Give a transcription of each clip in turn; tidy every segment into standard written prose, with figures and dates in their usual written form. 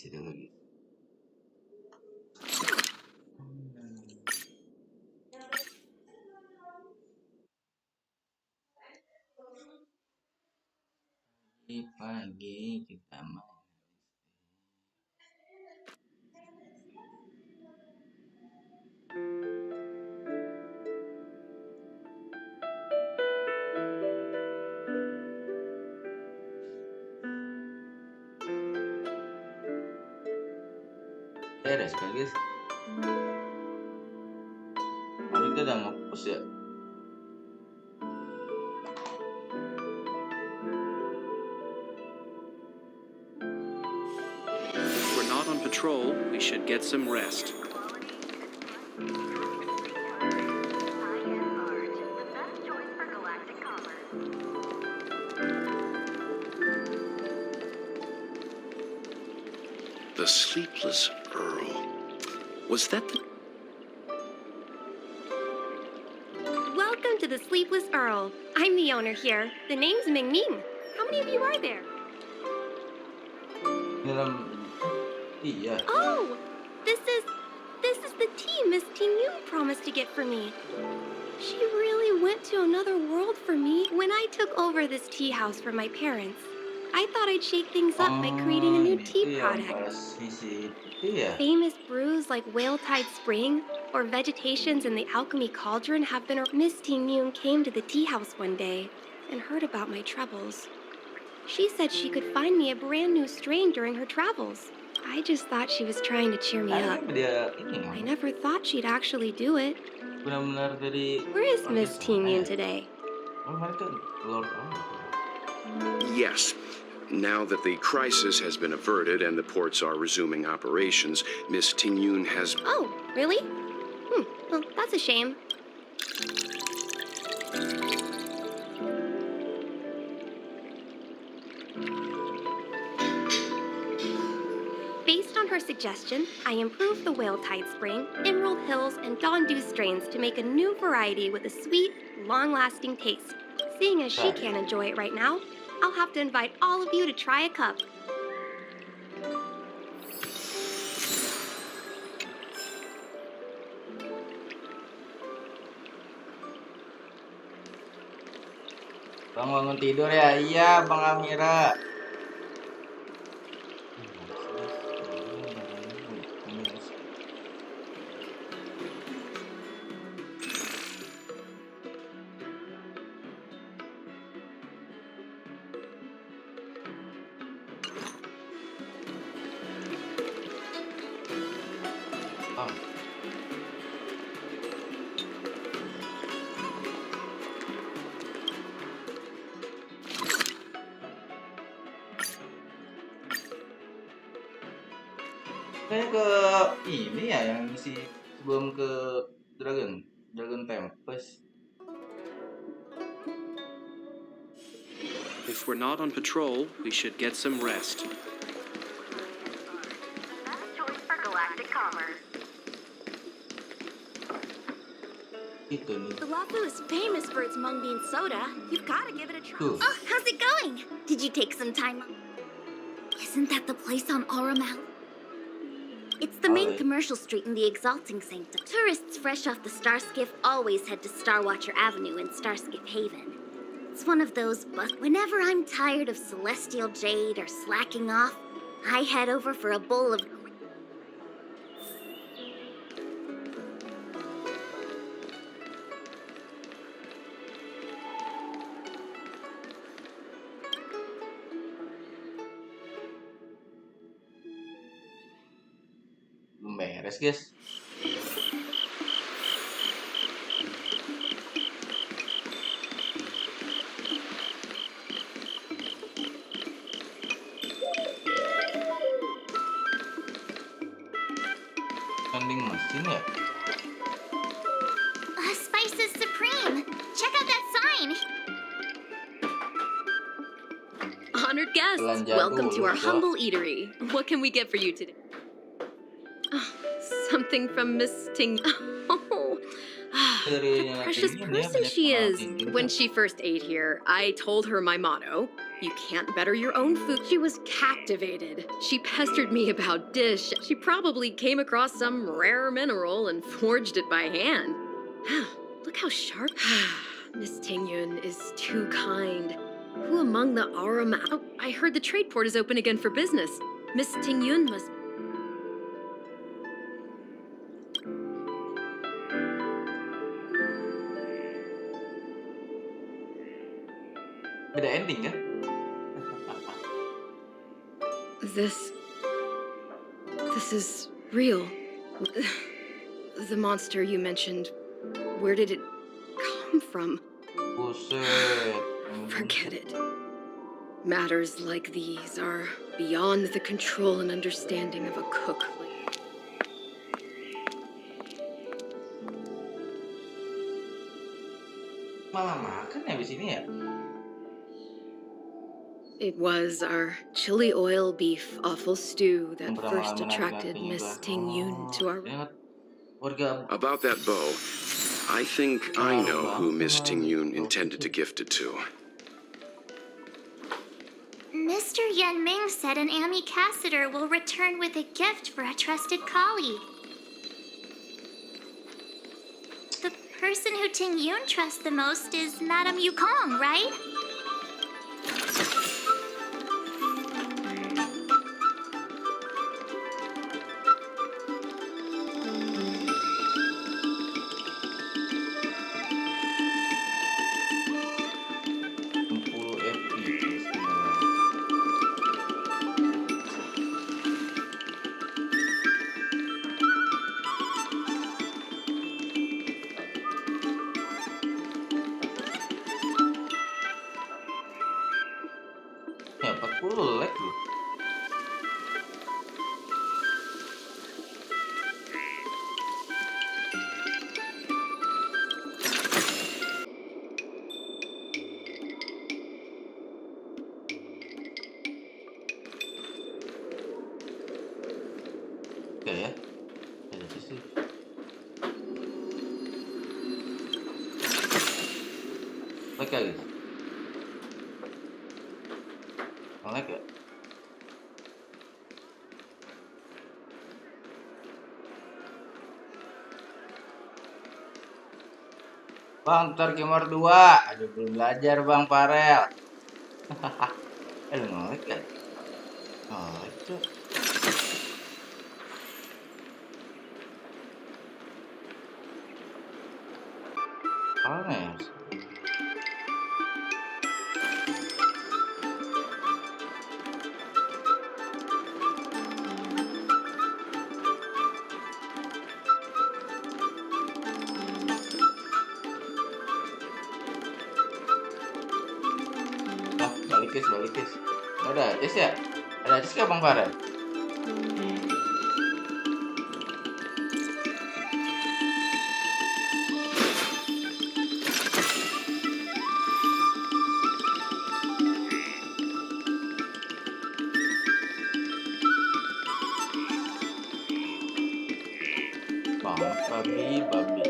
isi dulu gitu. Pagi kita main. Beres guys. Hari kita udah ngepost ya. If we're not on patrol, we should get some rest. The Sleepless Earl. Was that the... Welcome to the Sleepless Earl. I'm the owner here. The name's Ming Ming. How many of you are there? Iya. Oh, this is the tea Miss Ting Yu promised to get for me. She really went to another world for me when I took over this tea house from my parents. I thought I'd shake things up by creating a new tea product. Famous brews like Whale Tide Spring or Vegetations in the Alchemy Cauldron have been... Miss Ting Yoon came to the tea house one day and heard about my troubles. She said she could find me a brand new strain during her travels. I just thought she was trying to cheer me up. I never thought she'd actually do it. Where is Miss Ting Yoon today? Yes. Now that the crisis has been averted and the ports are resuming operations, Miss Ting Yoon has... Oh, really? Well, that's a shame. Based on her suggestion, I improved the Whale Tide Spring, Emerald Hills, and Dawn Dew strains to make a new variety with a sweet, long-lasting taste. Seeing as she can't enjoy it right now, I'll have to invite all of you to try a cup. Bang bangun tidur ya? Iya, Bang Amira. Kayaknya ke ini ya yang misi sebelum ke Dragon Tempest. If we're not on patrol, we should get some rest. Best choice for galactic commerce. Itu nih. The Lafu is famous for its mung bean soda. You've got to give it a try. Tuh. Oh, how's it going? Did you take some time? Isn't that the place on Auramel? It's the main commercial street in the Exalting Sanctum. Tourists fresh off the Starskiff always head to Starwatcher Avenue in Starskiff Haven. It's one of those, but whenever I'm tired of Celestial Jade or slacking off, I head over for a bowl of... Belum beres, guys. Vending mesin ya? Spices Supreme! Check out that sign! Honored guests, welcome to our humble eatery. What can we get for you today? Oh, something from Miss Ting. Oh, Dari What a yang precious tinggi dia person banyak she kenal is. tinggi When juga. she first ate here, I told her my motto. You can't better your own food. She was captivated. She pestered me about dish. She probably came across some rare mineral and forged it by hand. Look how sharp. Miss Tingyun is too kind. Who among the Arama... Oh, I heard the trade port is open again for business. Miss Tingyun must... Beda ending kan? This is real. The monster you mentioned, where did it come from? Buset. Forget it. Matters like these are beyond the control and understanding of a cook. Malah makan ya di sini ya? It was our chili oil beef offal stew that Yang first pertama attracted menanti Miss juga. Tingyun to our... Ingat warga About that bow, I think I know who Miss Tingyun intended to gift it to. Mr. Yan Ming said an ambassador will return with a gift for a trusted colleague. The person who Ting Yun trusts the most is Madame Yukong, right? Ya 40 lag loh. Oke ya. Ada sih. Lag lagi. Lag ya? Bang, ntar gamer 2. Aduh, belum belajar Bang Farel. Lu ngelag kan? Ngelag tuh. Mana ya? Balik guys. Nggak ada Acis ya? Ada Acis nggak Bang Farel? Bang, babi.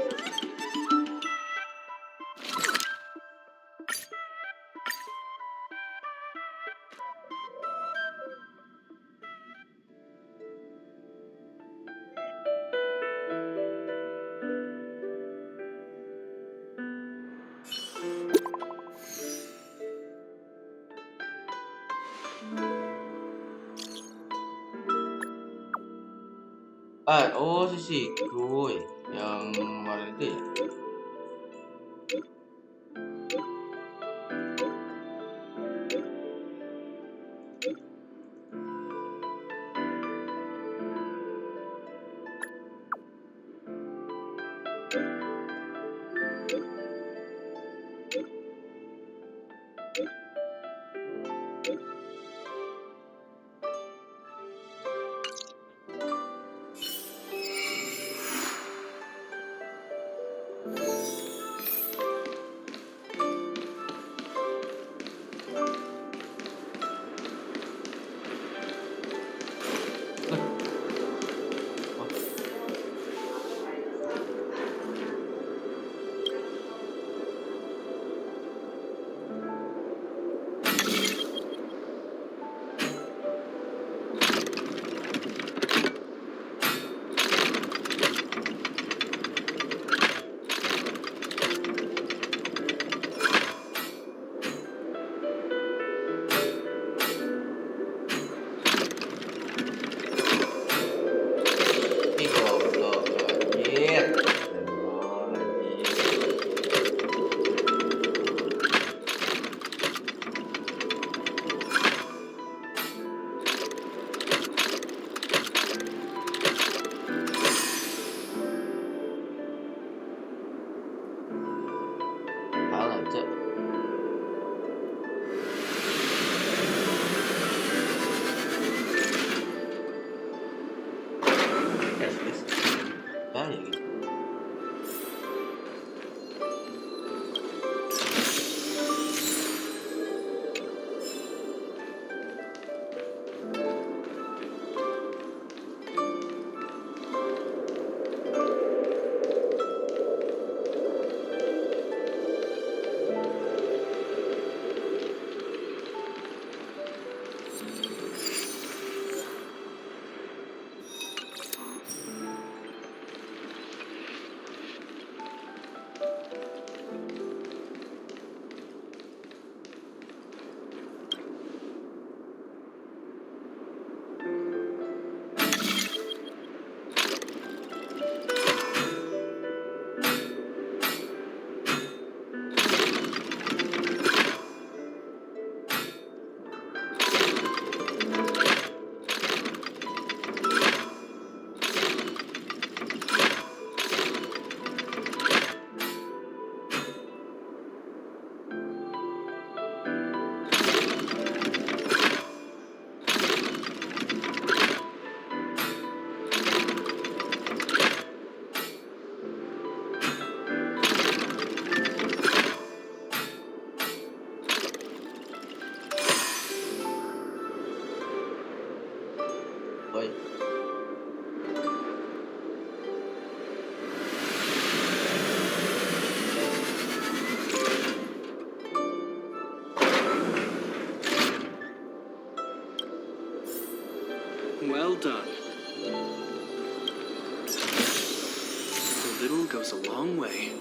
Oh si Kuy yang kemarin itu ya. Well done. A little goes a long way.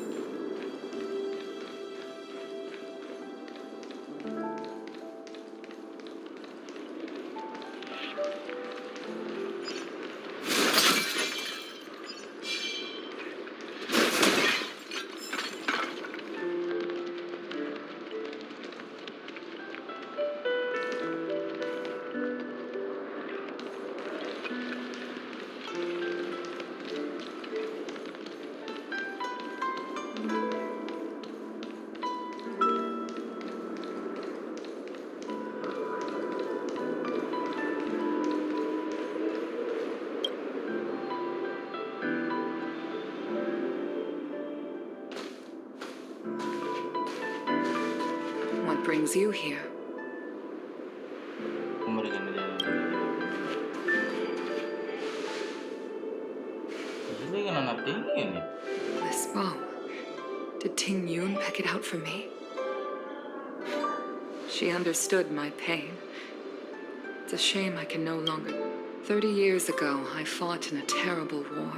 What brings you here? Memberikan dia. Ini kan anak tinggi nih. This bow. Did Ting Yun pick it out for me? She understood my pain. It's a shame I can no longer. 30 years ago, I fought in a terrible war.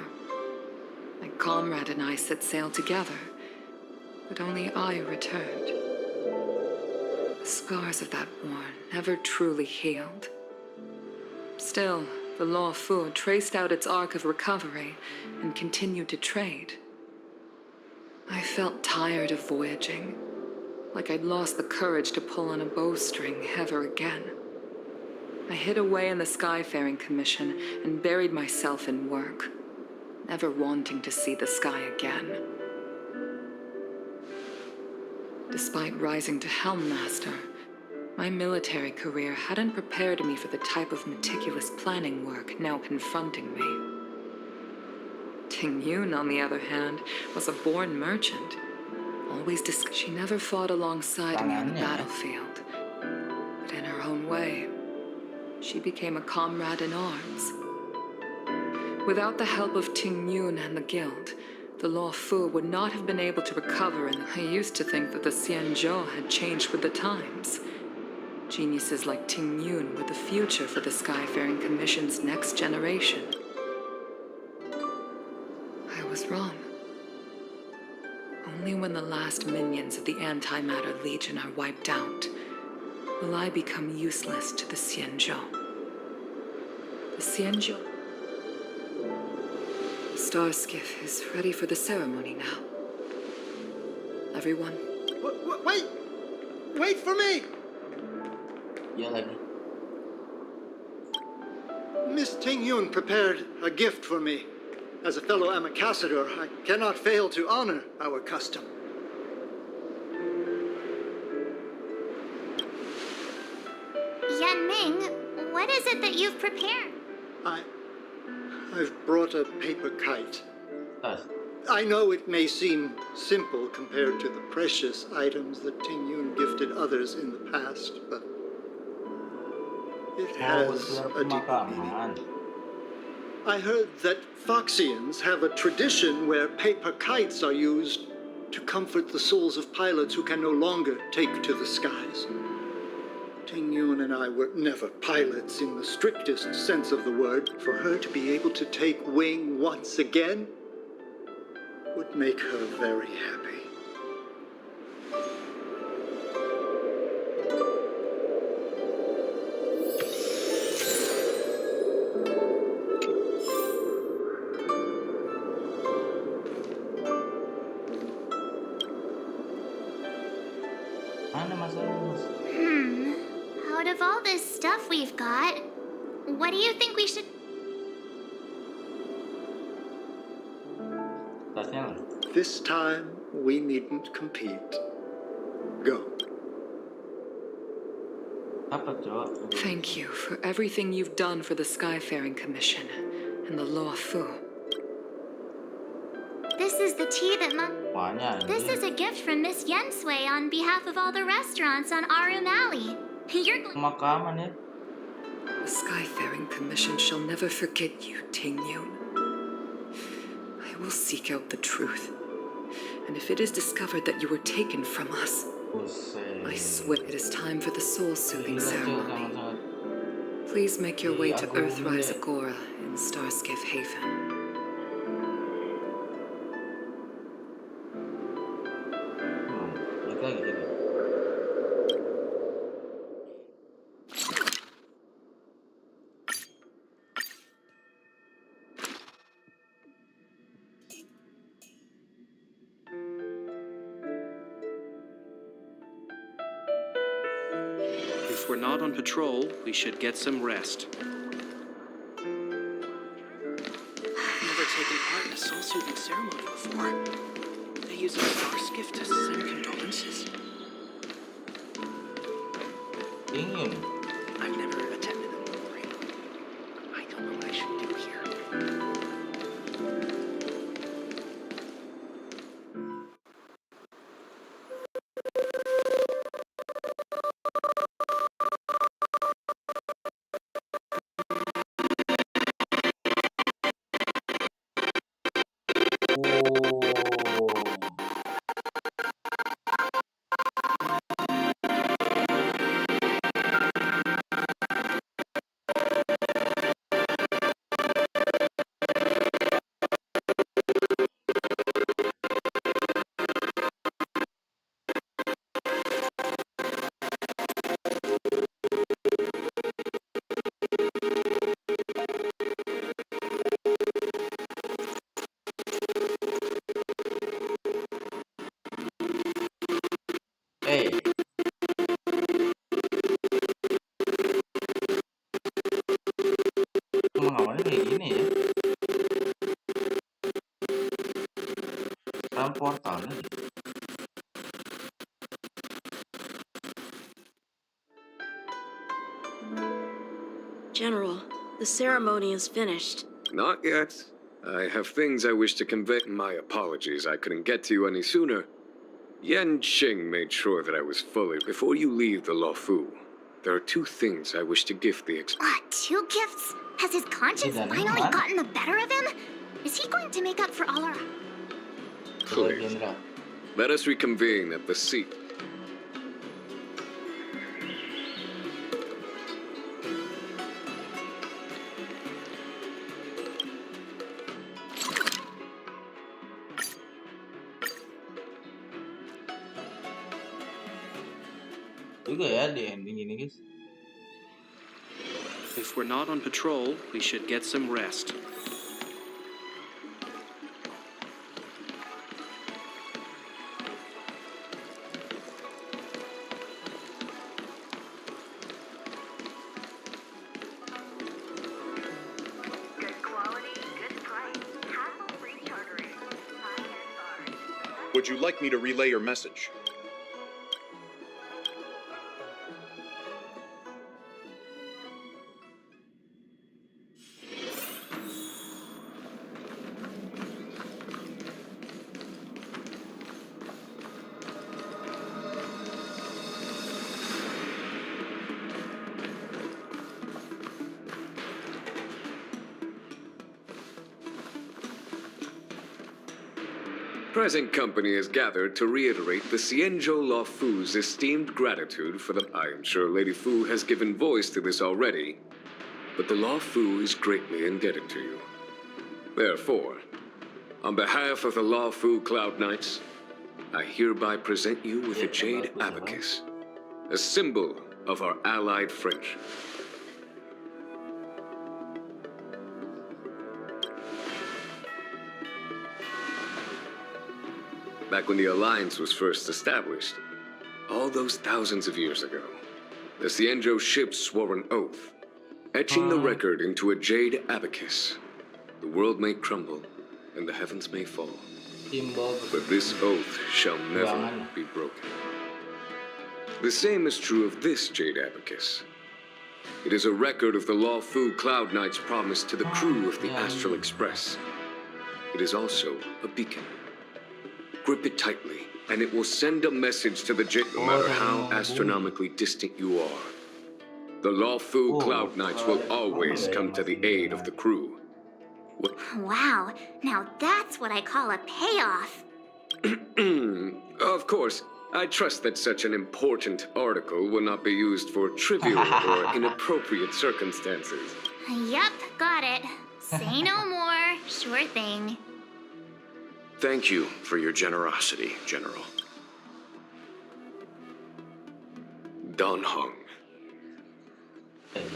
My comrade and I set sail together, but only I returned. The scars of that war never truly healed. Still, the Law Fu traced out its arc of recovery and continued to trade. I felt tired of voyaging, like I'd lost the courage to pull on a bowstring ever again. I hid away in the Skyfaring Commission and buried myself in work, never wanting to see the sky again. Despite rising to Helm Master, my military career hadn't prepared me for the type of meticulous planning work now confronting me. Ting Yun, on the other hand, was a born merchant. She never fought alongside me on the battlefield, but in her own way, she became a comrade in arms. Without the help of Ting Yun and the Guild, the Law Fu would not have been able to recover, and I used to think that the Xianzhou had changed with the times. Geniuses like Ting Yun were the future for the Skyfaring Commission's next generation. I was wrong. Only when the last minions of the Antimatter Legion are wiped out will I become useless to the Xianzhou. The Xianzhou... The star skiff is ready for the ceremony now. Everyone. Wait! Wait for me! Ya lagi. Miss Ting Yun prepared a gift for me. As a fellow ambassador, I cannot fail to honor our custom. Yan Ming, what is it that you've prepared? I've brought a paper kite. Tas. I know it may seem simple compared to the precious items that Ting Yun gifted others in the past, but it has a deep meaning. I heard that Foxians have a tradition where paper kites are used to comfort the souls of pilots who can no longer take to the skies. Ting Yun and I were never pilots in the strictest sense of the word. For her to be able to take wing once again would make her very happy. Mana masalahnya, Mas? Out of all this stuff we've got, what do you think we should... Tasnya lah. This time, we needn't compete. Go. Apa, Cok? Thank you for everything you've done for the Skyfaring Commission and the Law Fu. This is the tea that Banyak. This is a gift from Miss Yensui on behalf of all the restaurants on Arum Alley. You're... Pemakaman ya. The Skyfaring Commission shall never forget you, Ting Yun. I will seek out the truth. And if it is discovered that you were taken from us, Buset. I swear it is time for the soul-soothing ceremony. Please make your way to Earthrise Agora in Starskiff Haven. Balik lagi jadi. If we're not on patrol, we should get some rest. I've never taken part in a soul-soothing ceremony before. They use a star skiff to send condolences. Ingin. I've never attended a memorial. I don't know what I should do here. Emang awalnya kayak gini ya. Dalam portalnya. General, the ceremony is finished. Not yet. I have things I wish to convey. My apologies, I couldn't get to you any sooner. Yan Qing made sure that I was fully. Before you leave the Luofu, there are two things I wish to gift the Two gifts? Has his conscience finally gotten the better of him? Is he going to make up for all our... Please, let us reconvene at the seat. Juga ya di ending ini guys. If we're not on patrol, we should get some rest. Would you like me to relay your message? Present company is gathered to reiterate the Xianzhou Luofu's esteemed gratitude for the... I am sure Lady Fu has given voice to this already, but the Luofu is greatly indebted to you. Therefore, on behalf of the Luofu Cloud Knights, I hereby present you with a jade abacus, a symbol of our allied friendship. Back when the Alliance was first established, all those thousands of years ago, the Xianzhou ships swore an oath, etching the record into a jade abacus. The world may crumble, and the heavens may fall, but this oath shall never be broken. The same is true of this jade abacus. It is a record of the Luofu Cloud Knight's promise to the crew of the Astral Express. It is also a beacon. Grip it tightly, and it will send a message to the jade, no matter how astronomically distant you are. The Luofu Cloud Knights will always come to the aid of the crew. Wow, now that's what I call a payoff. Of course, I trust that such an important article will not be used for trivial or inappropriate circumstances. Yup, got it. Say no more. Sure thing. Thank you for your generosity, General. Don Hung.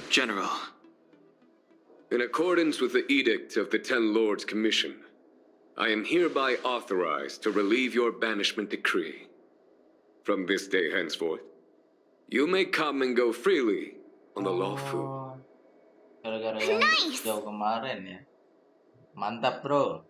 General. In accordance with the Edict of the Ten Lords Commission, I am hereby authorized to relieve your banishment decree. From this day henceforth, you may come and go freely on the lawful. Gara-gara yang Nice. jauh kemarin ya. Mantap, bro.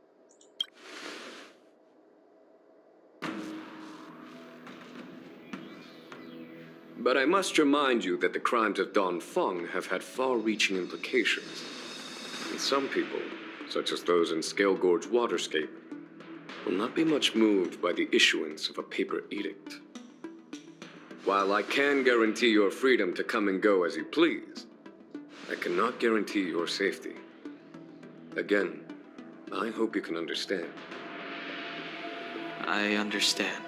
But I must remind you that the crimes of Don Feng have had far-reaching implications. And some people, such as those in Scale Gorge Waterscape, will not be much moved by the issuance of a paper edict. While I can guarantee your freedom to come and go as you please, I cannot guarantee your safety. Again, I hope you can understand. I understand.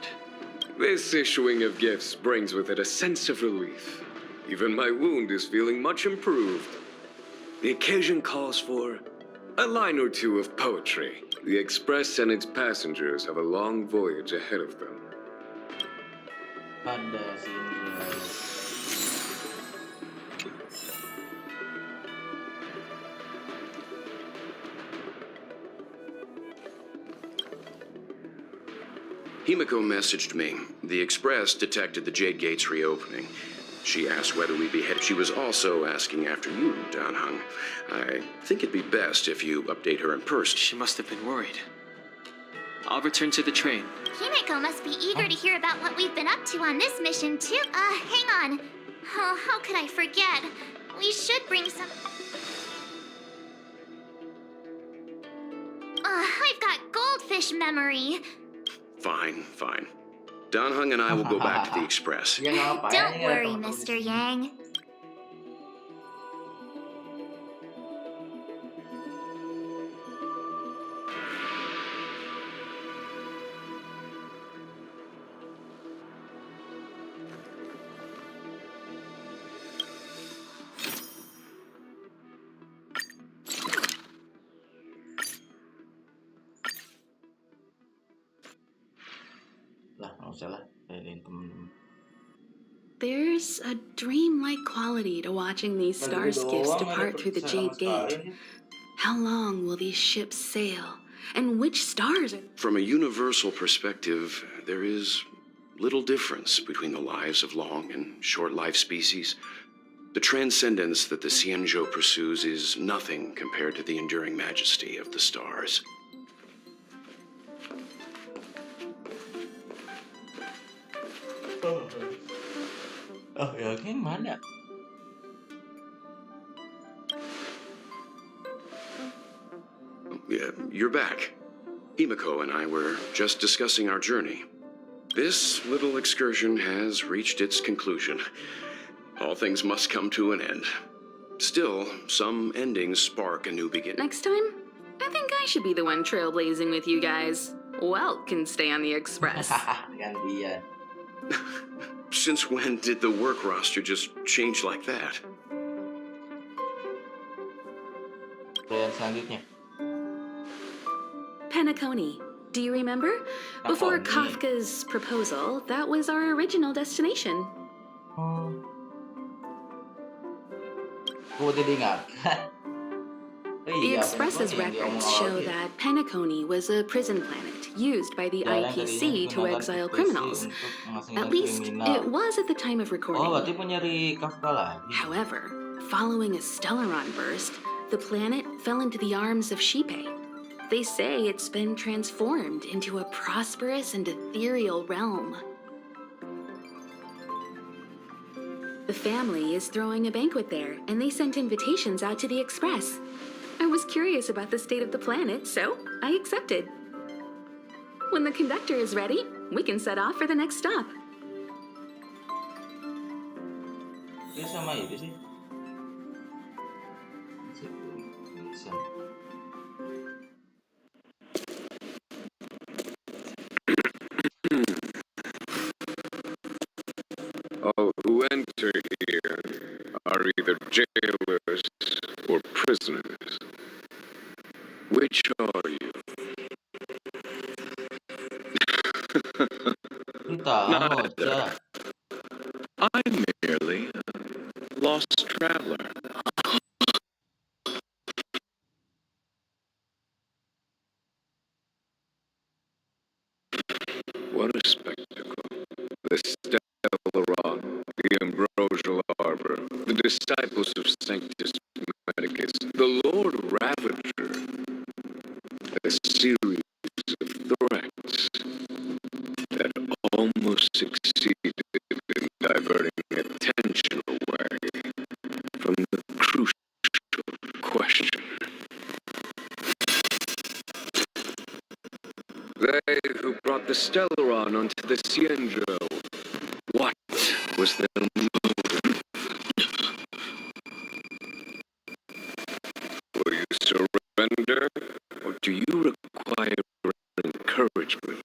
This issuing of gifts brings with it a sense of relief. Even my wound is feeling much improved. The occasion calls for a line or two of poetry. The Express and its passengers have a long voyage ahead of them. Ada sini. Himiko messaged me. The Express detected the Jade Gates reopening. She asked whether we'd be headed. She was also asking after you, Don Hung. I think it'd be best if you update her in person. She must have been worried. I'll return to the train. Himiko must be eager to hear about what we've been up to on this mission, too. Hang on. Oh, how could I forget? We should bring some... I've got goldfish memory. Fine, fine. Don Hung and I will go back to the Express. Ya nggak apa-apa, Don't ini nggak worry, apa-apa. Mr. Yang. Lah, nggak usah lah. Kayak temen-temen. There's a dreamlike quality to watching these star skiffs depart through the Jade Gate. How long will these ships sail? And which stars are... From a universal perspective, there is little difference between the lives of long and short-lived species. The transcendence that the Xianzhou pursues is nothing compared to the enduring majesty of the stars. Oh, yakin mana? Yeah, you're back. Himiko and I were just discussing our journey. This little excursion has reached its conclusion. All things must come to an end. Still, some endings spark a new beginning. Next time, I think I should be the one trailblazing with you guys. Welt can stay on the Express. Gantian. Since when did the work roster just change like that? Pertanyaan selanjutnya. Penacony. Do you remember? Before Penacony. Kafka's proposal, that was our original destination. Aku tidak ingat. Oh The iya, Express's Penacony yang records diomong show awal that Penacony was a prison planet used by the Jalan IPC kalinya to menggunakan exile PC criminals. untuk mengasingkan At least kriminal. it was at the time of Oh, recording. berarti penyeri Kafka lagi. However, following a Stellaron burst, the planet fell into the arms of Shipe. They say it's been transformed into a prosperous and ethereal realm. The family is throwing a banquet there, and they sent invitations out to the Express. I was curious about the state of the planet, so I accepted. When the conductor is ready, we can set off for the next stop. Dia sama itu sih. Bisa. enter here are either jailers or prisoners. Which are you? Lu tahu, Neither. Cak. I'm merely a lost traveler. What a spectacle. The Stellarod, the Ambrosial Arbor, the disciples of Sanctus Medicus, the Lord Ravager, a series of threats that almost succeeded in diverting attention away from the crucial question. They who brought the Stellaron onto the Cienjo, what was their motive? Will you surrender, or do you require encouragement?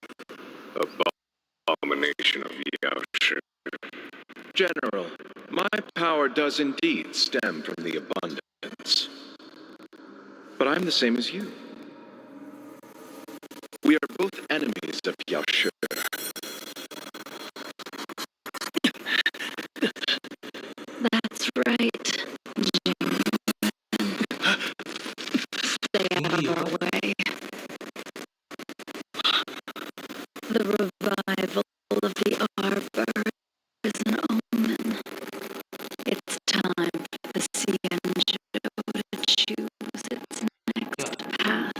Abomination of Yaoshi. General, my power does indeed stem from the abundance. But I'm the same as you. We are both enemies of Yaoshi. That's right. Stay out of our way. The revival of the arbor is an omen. It's time for the Cienjo to choose its next path.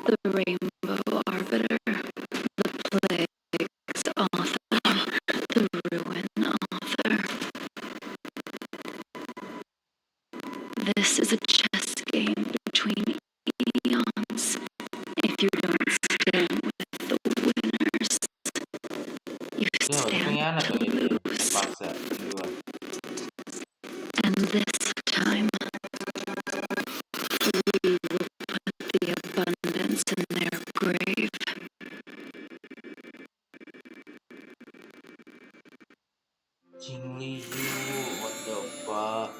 The Rainbow Arbiter, the Plague's author, the Ruin author. This is a chess game between eons. If you don't stand with the winners, you stand to lose. And this time, we will put the abundance in their grave. Jingli Yu, what the fuck?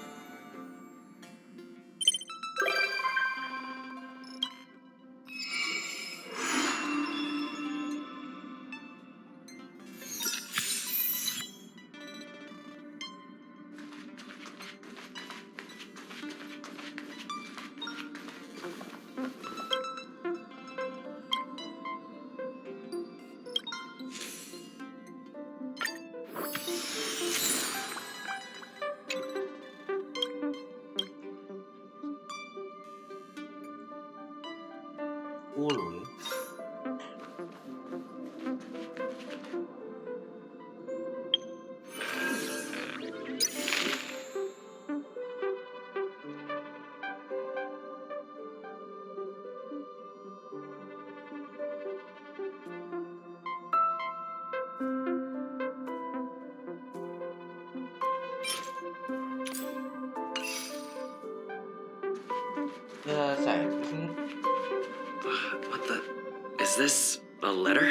Cool. Saya kesini. What the? Is this a letter?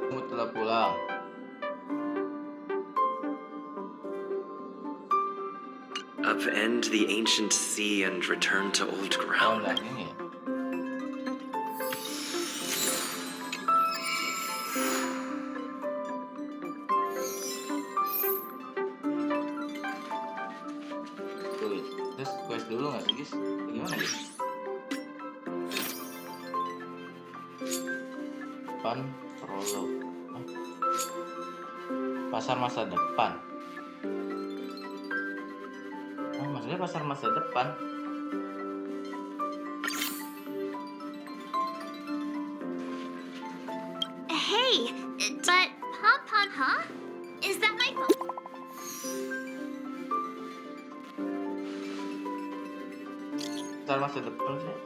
Kamu telah pulang. Upend the ancient sea and return to old ground. Lah ini. Terus quest dulu nggak sih guys? Gimana guys? Depan prolog. Pasar masa depan. Oh, maksudnya pasar masa depan. Hey, but Pom-Pom, huh? Is that my phone? Pasar masa depan sih.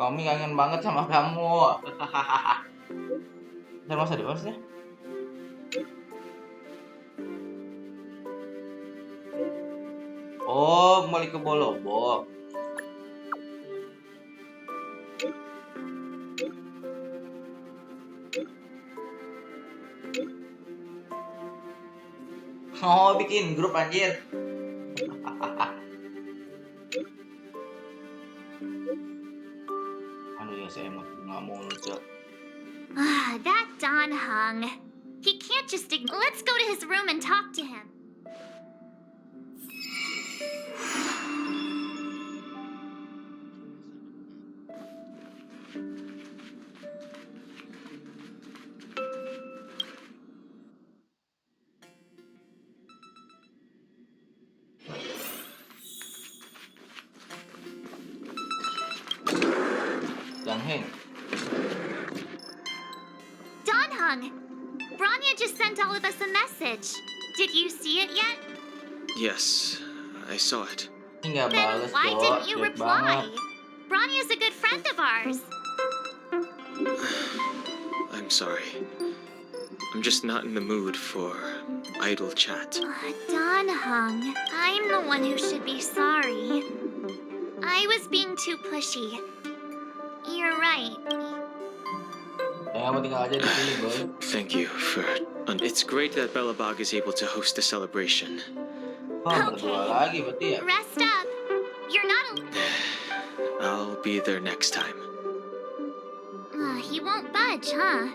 Kami kangen banget sama kamu. Pasar masa depan sih. Oh, kembali ke Bolobok. Oh, bikin grup anjir. Aduh ya, saya nggak mau lucu. That Don Hung. He can't just Let's go to his room and talk to him. Yang Heng. Don Hung, Branya just sent all of us a message. Did you see it yet? Yes, I saw it. Nggak Then bales, why Cok. didn't you Jelek reply? banget. Branya's a good friend of ours. I'm sorry. I'm just not in the mood for idle chat. Don Hung, I'm the one who should be sorry. I was being too pushy. You're right. Kamu tinggal aja di sini, boy. Thank you for... It's great that Belobog is able to host a celebration. Oh, berdua lagi berarti ya. Rest up. You're not I'll be there next time. He won't budge, huh?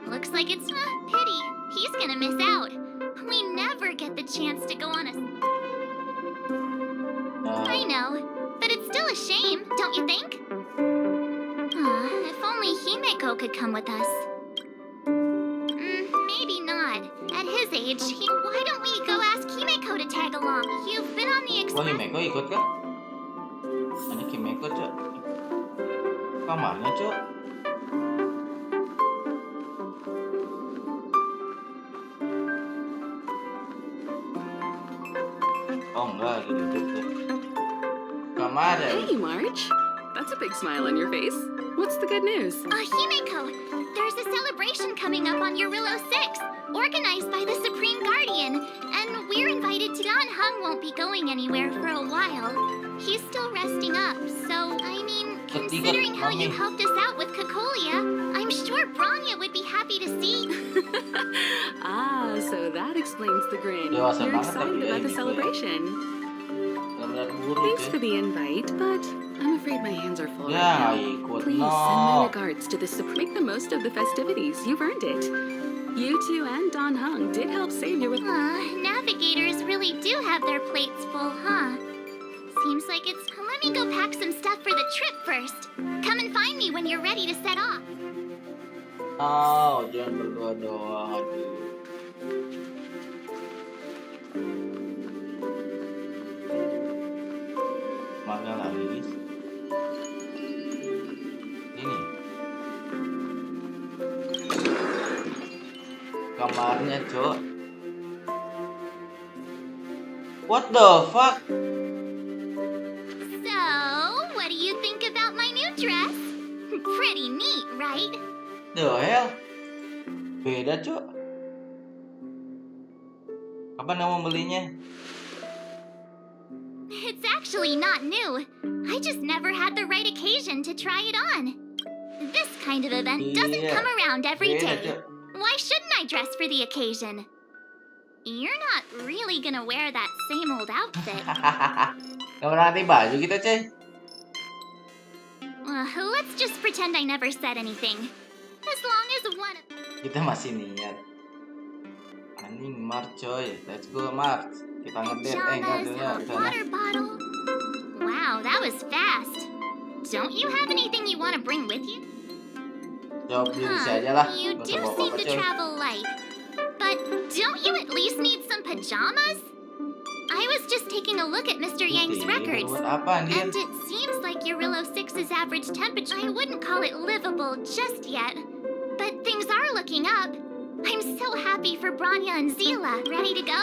Looks like it's a pity. He's gonna miss out. We never get the chance to go on a... I know, but it's still a shame, don't you think? If only Himeko could come with us. Maybe not. At his age, why don't we go ask Himeko to tag along? You've been on the Oh, Himeko ikut kah? Ada Himeko, Cok. Kamarnya, Cok. Oh, enggak, gitu tuh. Kamar ya. Hey, March. That's a big smile on your face. What's the good news? Himeko, there's a celebration coming up on Eurillo 6, organized by the Supreme Guardian, and we're invited to... Don Hung won't be going anywhere for a while. He's still resting up, so, I mean, considering how you helped us out with Cocolia, I'm sure Branya would be happy to see... So that explains the grin. Dewasa You're banget excited tapi ya about the gitu ya. celebration. Benar-benar buruk Thanks ya. for the invite, but I'm afraid my hands are full Ya, right now. ikut. Please send my No. regards to the Make the most of the festivities. You've earned it. You two and Don Hung did help save your... Navigators really do have their plates full, huh? Seems like it's... Let me go pack some stuff for the trip first. Come and find me when you're ready to set off. Oh, jangan berdua doang. Aduh. Mana lagi? Ini. Kamarnya, Cok. What the fuck? So, what do you think about my new dress? Pretty neat, right? The hell? Beda, Cok. Kapan kamu belinya? It's actually not new. I just never had the right occasion to try it on. This kind of event doesn't come around every Beda, day. Cok. Why shouldn't I dress for the occasion? You're not really gonna wear that same old outfit. Kamu ganti baju kita, Cek. Let's just pretend I never said anything. As long as one... Kita masih niat. Anjing, March, coy. Let's go, March. Kita ngedate. Pajamas, Ngadilnya a di sana. water bottle. Wow, that was fast. Don't you have anything you want to bring with you? Jawab diri saja lah. You Nggak do usah bawa seem apa-apa, to coy. travel light. But don't you at least need some pajamas? I was just taking a look at Mr. Yang's Putih, records. buat apa, anjir? And it seems like Eurillo 6's average temperature... I wouldn't call it livable just yet. But things are looking up. I'm so happy for Branya and Zila. Ready to go?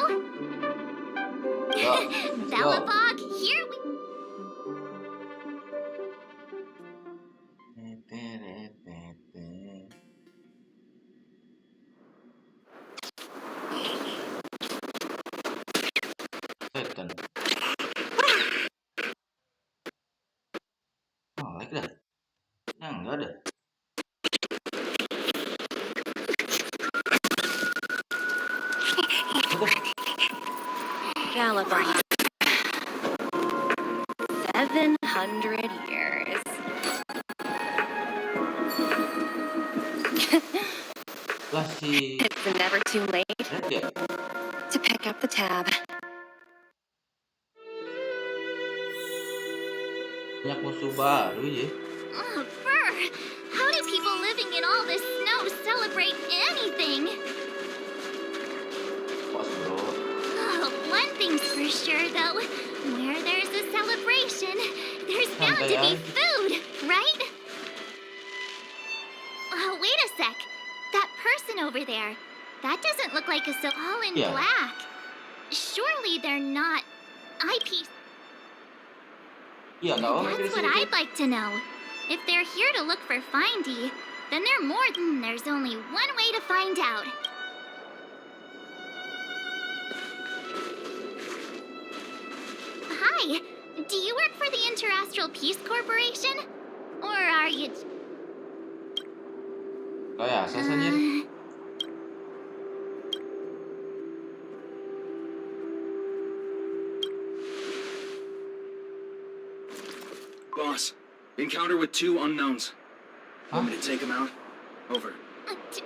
Go. Let's go. Belobog, here we... Setan. Galabon. 700 years. Lah si It's never too late Red ya? to pick up the tab. Banyak musuh baru ya. Oh, brr! How do people living in all this snow celebrate anything? Pas bro. Oh, one thing's for sure, though. Where there's a celebration, there's bound to be food, right? Oh, wait a sec. That person over there, that doesn't look like all in Yeah. black. Surely they're not IP. Iya kau That's what I'd like to know. If they're here to look for Findy, then they're more than there's only one way to find out. Hi, do you work for the Interastral Peace Corporation? Or are you... Kayak asas anjir. Boss, encounter with 2 unknowns. Huh? Want me to take them out? Over.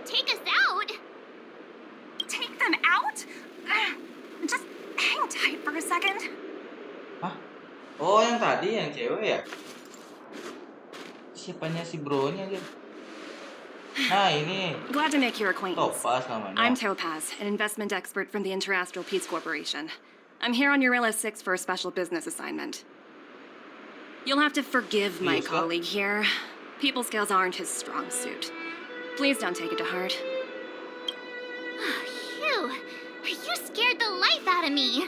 Take us out? Take them out? Just hang tight for a second. Hah? Oh yang tadi yang cewek ya? Siapanya si bro-nya aja? Nah ini Glad to make your acquaintance. Topaz namanya. I'm Topaz, an investment expert from the Interastral Peace Corporation. I'm here on Eurilla 6 for a special business assignment. You'll have to forgive my Yes, sir. colleague here. People skills aren't his strong suit. Please don't take it to heart. Phew, you scared the life out of me.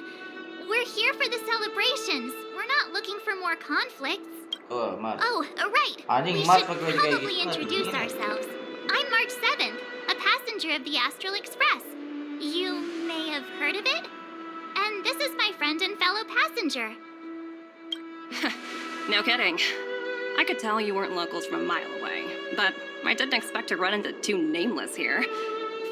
We're here for the celebrations. We're not looking for more conflicts. Oh, Mar. Oh, right. Anjing, We Mas should pakai baju kayak probably gitu. introduce Aduh, ourselves. I'm March 7th, a passenger of the Astral Express. You may have heard of it? And this is my friend and fellow passenger. No kidding. I could tell you weren't locals from a mile away, but I didn't expect to run into 2 nameless here.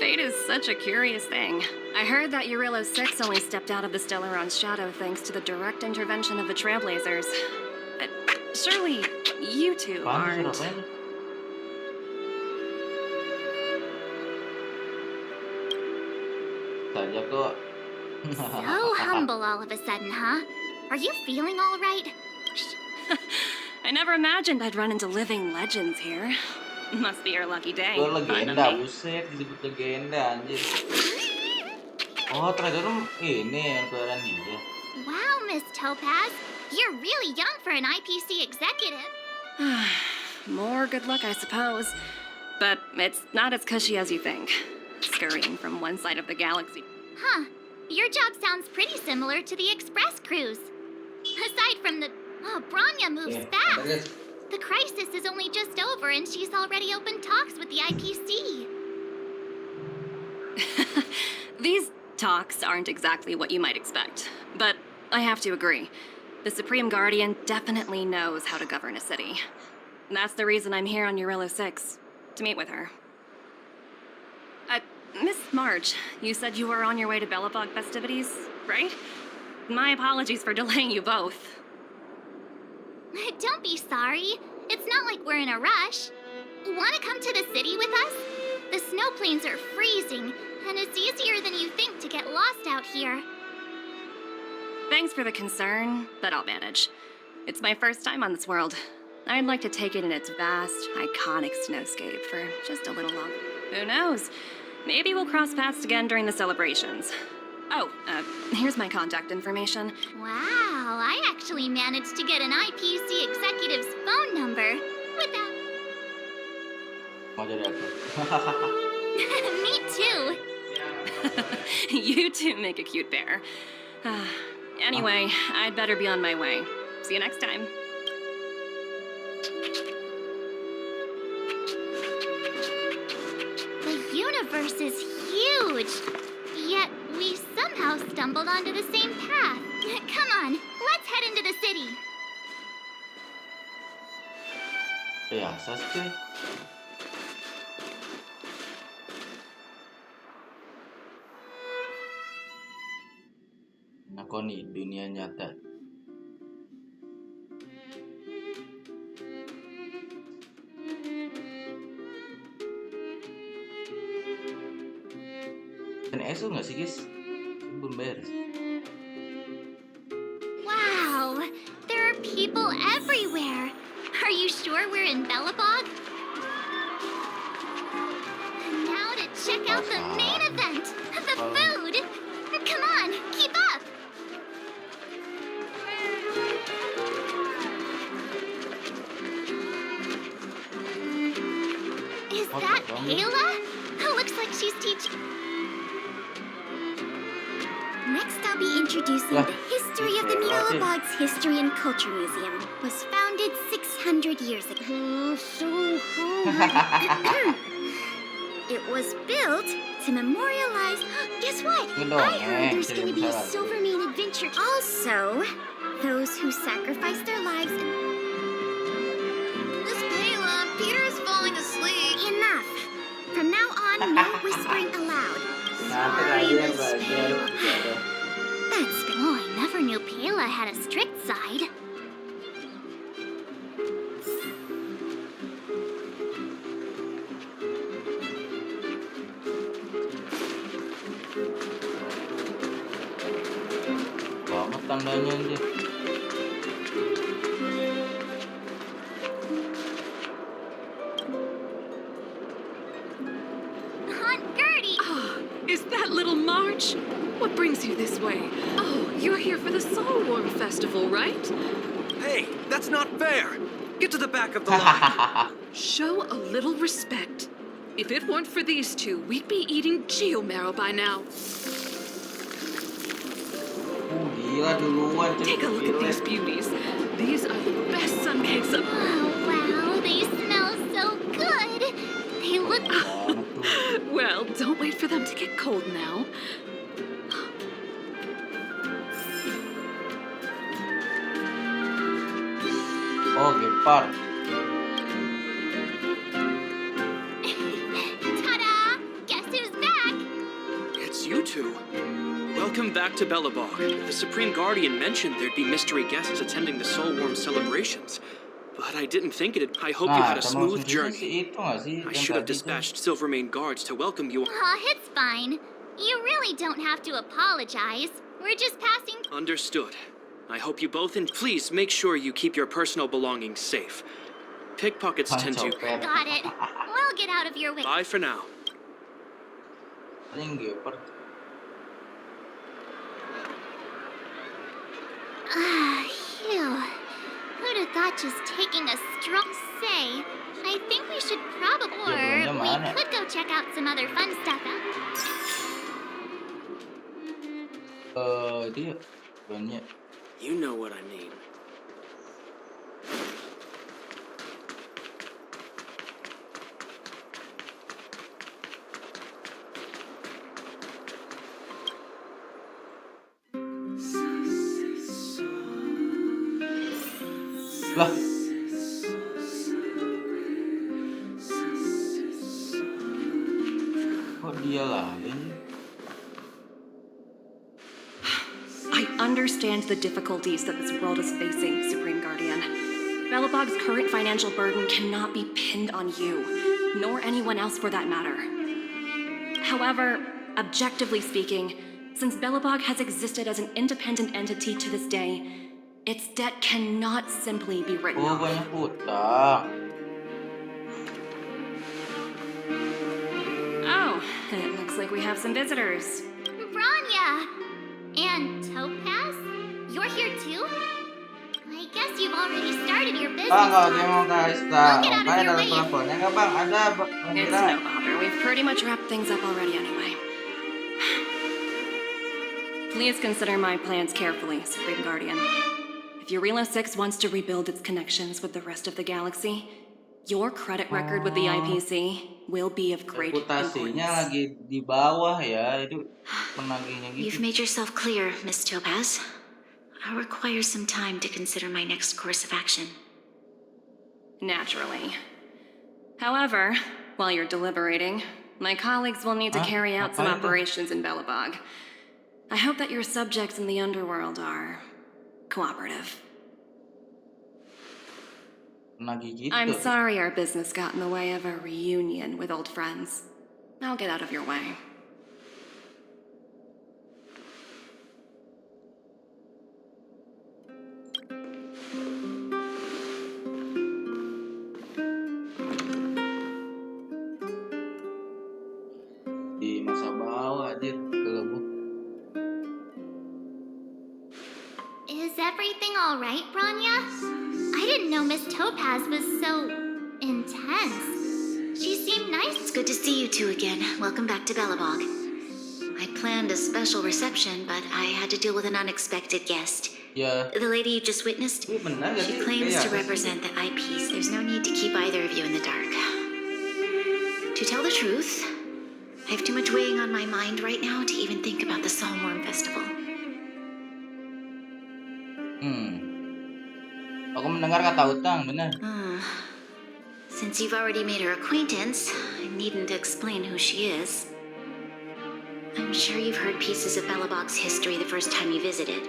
Fate is such a curious thing. I heard that Eurilla 6 only stepped out of the Stellaron's shadow thanks to the direct intervention of the Trailblazers. Surely you two Apaan sih, aren't. Rafael? Saja kok. So humble all of a sudden, huh? Are you feeling all right? I never imagined I'd run into living legends here. Must be your lucky day. Gue legenda, finally. buset disebut legenda anjir. Oh ternyata tuh ini yang keluaran dia. Wow, Miss Topaz. You're really young for an IPC executive. More good luck, I suppose. But it's not as cushy as you think. Scurrying from one side of the galaxy. Huh. Your job sounds pretty similar to the Express cruise. Aside from the... Oh, Branya moves Yeah, fast. that's- The crisis is only just over and she's already opened talks with the IPC. These talks aren't exactly what you might expect. But I have to agree. The Supreme Guardian definitely knows how to govern a city. That's the reason I'm here on Eurilla 6, to meet with her. Miss March, you said you were on your way to Belobog festivities, right? My apologies for delaying you both. Don't be sorry. It's not like we're in a rush. Want to come to the city with us? The snow plains are freezing, and it's easier than you think to get lost out here. Thanks for the concern, but I'll manage. It's my first time on this world. I'd like to take it in its vast, iconic snowscape for just a little longer. Who knows? Maybe we'll cross paths again during the celebrations. Oh, here's my contact information. Wow, I actually managed to get an IPC executive's phone number without... Mau jadi aku. Me too. You two make a cute pair. Anyway, I'd better be on my way. See you next time. The universe is huge. Yet we somehow stumbled onto the same path. Come on, let's head into the city. Ya, asas cuy. Penacony, dunia nyata. Dan ESO nggak sih guys? Belum beres. Wow, there are people everywhere. Are you sure we're in Bellabog? Now to check out the main event, the food. Come on, keep up. Is that Ayla? Looks like she's teaching. Next, I'll be introducing the history of the Bellabog's History and Culture Museum. Was founded 600 years ago. So hard. It was built to memorialize. Guess what? I heard there's going to be a Silvermane adventure. Also, those who sacrificed their lives. Miss Payla, Peter's falling asleep. Enough. From now on, no whispering aloud. Sorry, Miss Payla. Oh, I never knew Payla had a strict side. Banget tandanya aja. Aunt Gertie! Ah, is that little March? What brings you this way? Oh, you're here for the Soulworm Festival, right? Hey, that's not fair! Get to the back of the line! Show a little respect. If it weren't for these two, we'd be eating geomarrow by now. Gila duluan. Take a look at these beauties. These are the best suncakes of... Oh, wow, they smell so good. They look... Well, don't wait for them to get cold now. Oh, gepard. Ta-da! Guess who's back? It's you two. Welcome back to Bellabog. The Supreme Guardian mentioned there'd be mystery guests attending the Soulworm celebrations. But I didn't think it'd... I hope you had a smooth journey. I should have dispatched Silvermane guards to welcome you. Aw, it's fine. You really don't have to apologize. We're just passing... Understood. I hope you both, and please make sure you keep your personal belongings safe. Pickpockets tend to... Got it. We'll get out of your way. Bye for now. Ah, phew. Who'd have thought just taking a strong say? I think we should probably... Or we could go check out some other fun stuff out. Dia banyak. You know what I mean. Lah. Kok dia lain? I understand the difficulties that this world is facing, Supreme Guardian. Bellabog's current financial burden cannot be pinned on you, nor anyone else for that matter. However, objectively speaking, since Bellabog has existed as an independent entity to this day, its debt cannot simply be written off. Banyak hutang. Oh, it looks like we have some visitors. Branya! And Topaz? You're here too? I guess you've already started your business. Bang, dia mau guys, We'll get out of your ada way. teleponnya nggak bang? Ada It's no bother. We've pretty much wrapped things up already anyway. Please consider my plans carefully, Supreme Guardian. If Eurelo 6 wants to rebuild its connections with the rest of the galaxy, your credit record with the IPC will be of great importance. Reputasinya lagi di bawah ya, itu penagihnya gitu. You've made yourself clear, Miss Topaz. I'll require some time to consider my next course of action. Naturally. However, while you're deliberating, my colleagues will need to carry out some operations in Bellabog. I hope that your subjects in the underworld are cooperative. I'm sorry our business got in the way of a reunion with old friends. I'll get out of your way. Di masa bawah aja kelebu. Is everything all right, Branya? I didn't know Miss Topaz was so intense. She seemed nice. It's good to see you two again. Welcome back to Belobog. I planned a special reception, but I had to deal with an unexpected guest. Yeah. The lady you just witnessed, she claims to represent the eyepiece. There's no need to keep either of you in the dark. To tell the truth, I have too much weighing on my mind right now to even think about the Saltworm Festival. Aku mendengar kata utang, benar. Since you've already made her acquaintance, I needn't explain who she is. I'm sure you've heard pieces of Belobog's history the first time you visited.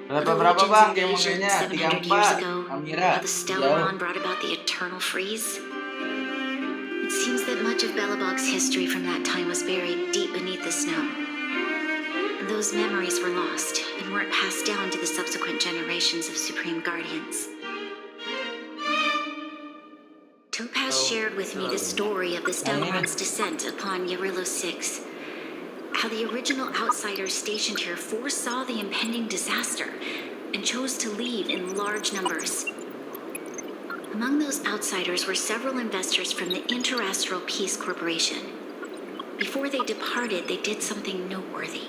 Berapa bang? Game Invasion mungkinnya 700 years 34. ago, Amira. how the Stellaron brought about the eternal freeze. It seems that much of Belobog's history from that time was buried deep beneath the snow. Those memories were lost and weren't passed down to the subsequent generations of Supreme Guardians. Topaz shared with me the story of the Stellaron's descent upon Yarillo 6. How the original outsiders stationed here foresaw the impending disaster and chose to leave in large numbers. Among those outsiders were several investors from the Interastral Peace Corporation. Before they departed, they did something noteworthy.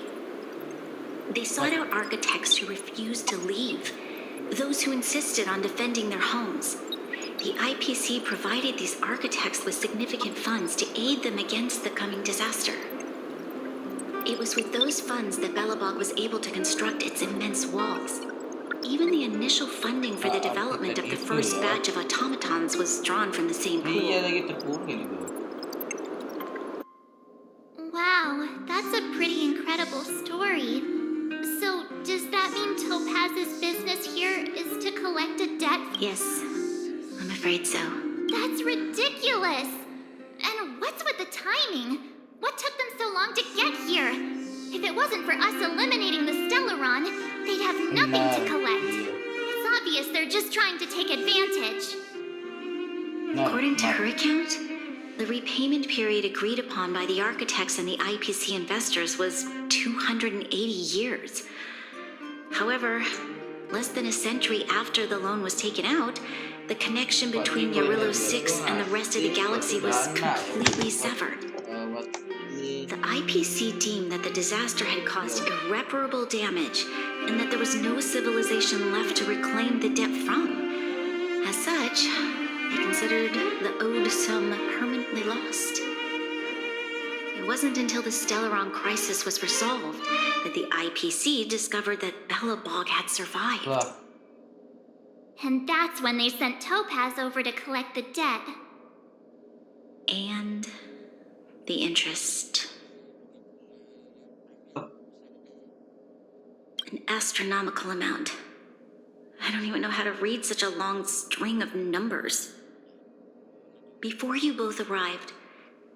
They sought out architects who refused to leave, those who insisted on defending their homes. The IPC provided these architects with significant funds to aid them against the coming disaster. It was with those funds that Belobog was able to construct its immense walls. Even the initial funding for the development of the first batch of automatons was drawn from the same pool. Wow, that's a pretty incredible story. So, does that mean Topaz's business here is to collect a debt? Yes, I'm afraid so. That's ridiculous! And what's with the timing? What took them so long to get here? If it wasn't for us eliminating the Stellaron, they'd have nothing to collect. It's obvious they're just trying to take advantage. According to her account, the repayment period agreed upon by the architects and the IPC investors was 280 years. However, less than a century after the loan was taken out, the connection between Yarillo 6 and the rest of the galaxy was completely severed. The IPC deemed that the disaster had caused irreparable damage and that there was no civilization left to reclaim the debt from. As such, they considered the owed sum permanently lost. It wasn't until the Stellaron crisis was resolved that the IPC discovered that Belobog had survived. And that's when they sent Topaz over to collect the debt. And the interest. An astronomical amount. I don't even know how to read such a long string of numbers. Before you both arrived,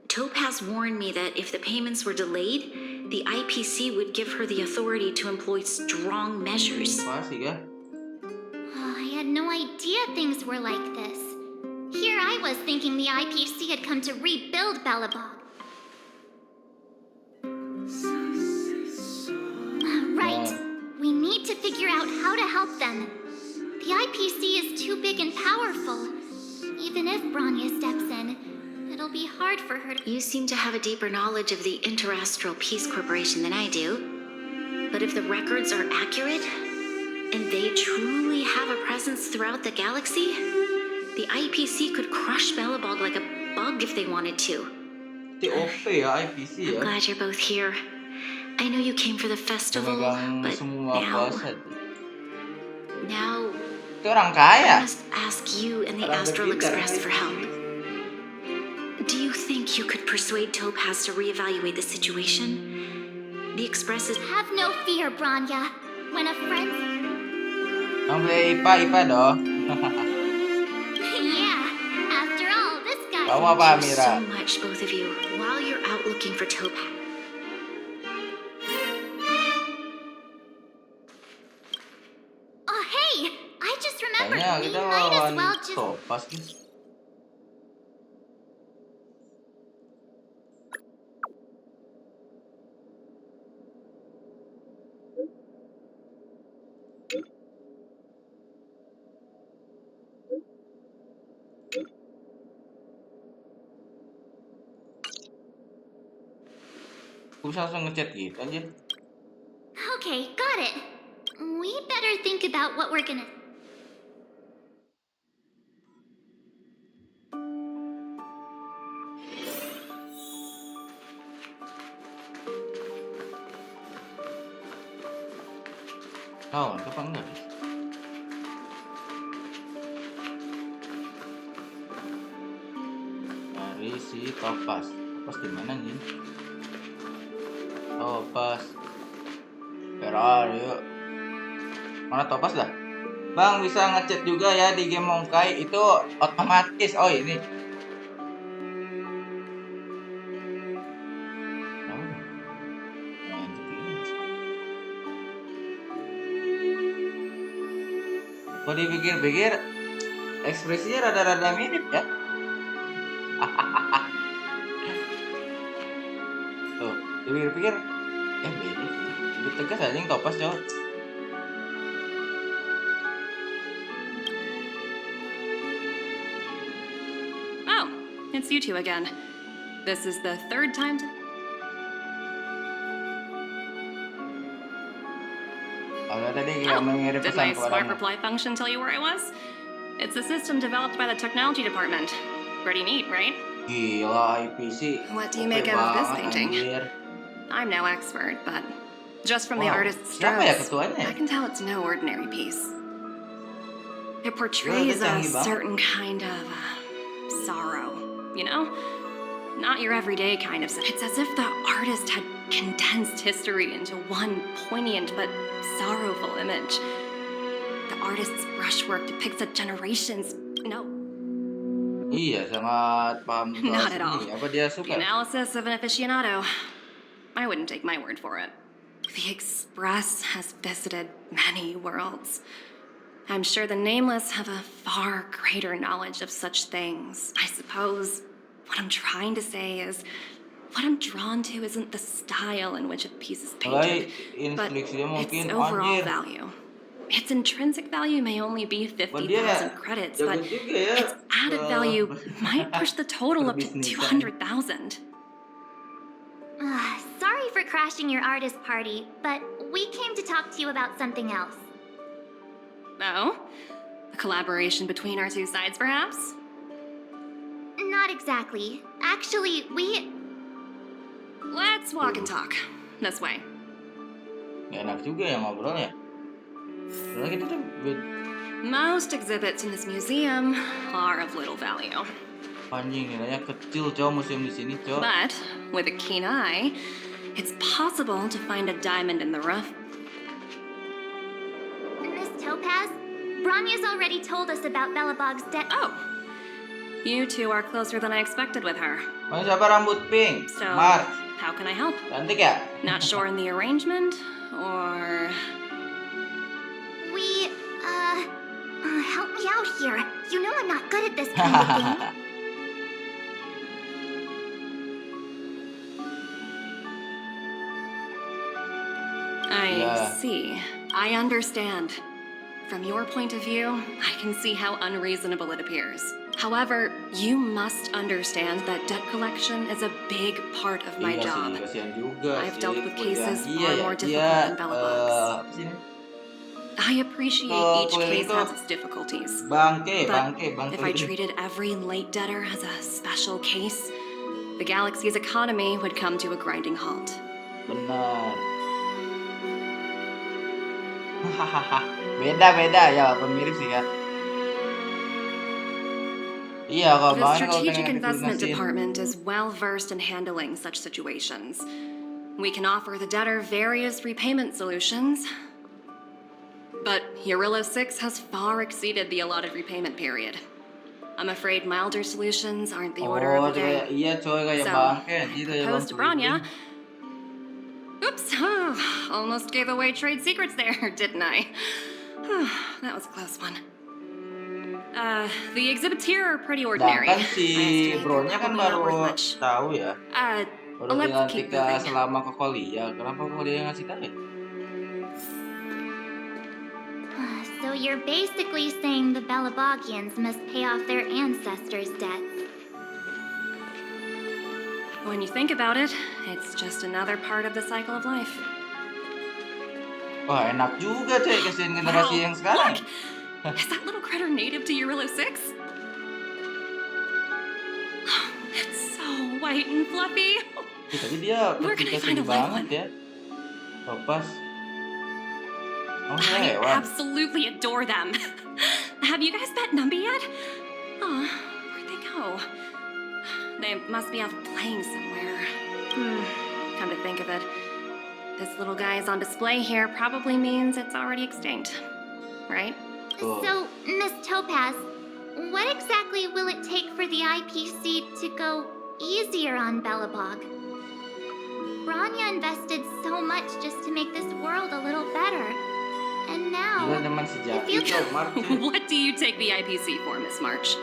Topaz warned me that if the payments were delayed, the IPC would give her the authority to employ strong measures. I had no idea things were like this. Here I was thinking the IPC had come to rebuild Belobog. Right. We need to figure out how to help them. The IPC is too big and powerful. Even if Branya steps in, it'll be hard for her to... You seem to have a deeper knowledge of the Interastral Peace Corporation than I do. But if the records are accurate, and they truly have a presence throughout the galaxy, the IPC could crush Belobog like a bug if they wanted to. I'm glad you're both here. I know you came for the festival, but now I must ask you and the Astral Express for help. Do you think you could persuade Topaz to reevaluate the situation? The Express is... Have no fear, Branya. When a friend... Sampai IPA dong. Yeah, after all, this guy... Kamu apa, Thank you Mira? so much, both of you. While you're out looking for Topaz... Oh, hey! I just remembered Kayaknya we kita might as lawan well just... Topaz nih. Aku bisa langsung ngechat gitu aja. Okay, got it. We better think about what we're gonna... Tahu apa enggak? Dari si Topaz. Topaz di mana nih? Topaz. Peral yuk. Mana Topaz dah? Bang bisa ngechat juga ya di game Honkai itu otomatis. Oh ini. Kalau dipikir-pikir ekspresinya rada-rada mirip ya. Tuh, dipikir-pikir beda sih. Lebih tegas aja yang Topaz cowok. Oh, it's you two again. This is the third time Did my smart reply function tell you where I was? It's a system developed by the technology department. Pretty neat, right? Gila, IPC. What do you make out of this painting? I'm no expert, but just from the artist's strokes, I can tell it's no ordinary piece. It portrays a certain kind of sorrow, you know? Not your everyday kind of... It's as if the artist had condensed history into one poignant but sorrowful image. The artist's brushwork depicts a generation's... No. Iya, sangat paham. Not at all. Apa dia suka? The analysis of an aficionado. I wouldn't take my word for it. The Express has visited many worlds. I'm sure the Nameless have a far greater knowledge of such things. I suppose what I'm trying to say is, what I'm drawn to isn't the style in which a piece is painted, but its overall value. Its intrinsic value may only be 50,000 credits, but its added value might push the total up to 200,000. Sorry for crashing your artist party, but we came to talk to you about something else. Oh? A collaboration between our two sides, perhaps? Not exactly. Actually, Let's walk and talk. This way. Gak enak juga ya ngobrolnya. Kita tuh Most exhibits in this museum are of little value. Anjing, nilainya kecil cowok museum di sini cowok. But with a keen eye, it's possible to find a diamond in the rough. Miss Topaz, Branya's already told us about Belobog's debt. Oh, you two are closer than I expected with her. Mana siapa rambut pink? So, Mark. how can I help? Cantik ya? Not sure in the arrangement, or... Help me out here. You know I'm not good at this kind of thing. I see. I understand. From your point of view, I can see how unreasonable it appears. However, you must understand that debt collection is a big part of my job. I've dealt with cases far more difficult than Belobog's. I appreciate each case has its difficulties. But if I treated every late debtor as a special case, the galaxy's economy would come to a grinding halt. Benar. Beda-beda ya, mirip sih ya. Iya, kalau The Strategic Investment Department is well versed in handling such situations. we can offer the debtor various repayment solutions. But Eurylo 6 has far exceeded the allotted repayment period. I'm afraid milder solutions aren't the order of the day. Iya coy, kayak So, bangke anjir kayak bang proposed to Branya. Oops, almost gave away trade secrets there, didn't I? That was a close one. The exhibits here are pretty ordinary. Sedangkan si bro-nya kan baru tahu ya. Baru bilang ketika selama ke Kolia, kenapa Kolia ngasih tahu ya? So you're basically saying the Belabogians must pay off their ancestors' debts. When you think about it, it's just another part of the cycle of life. Wah, enak juga cuy kasihin generasi yang sekarang. Look! Is that little critter native to Eurylo 6? It's so white and fluffy. Tapi dia kecil banget ya. Topas. I absolutely adore them. Have you guys met Numby yet? Oh, where'd they go? They must be out playing somewhere. Come to think of it, this little guy is on display here probably means it's already extinct, right? So, Miss Topaz, what exactly will it take for the IPC to go easier on Belobog? Branya invested so much just to make this world a little better. And now, What do you take the IPC for, Miss March?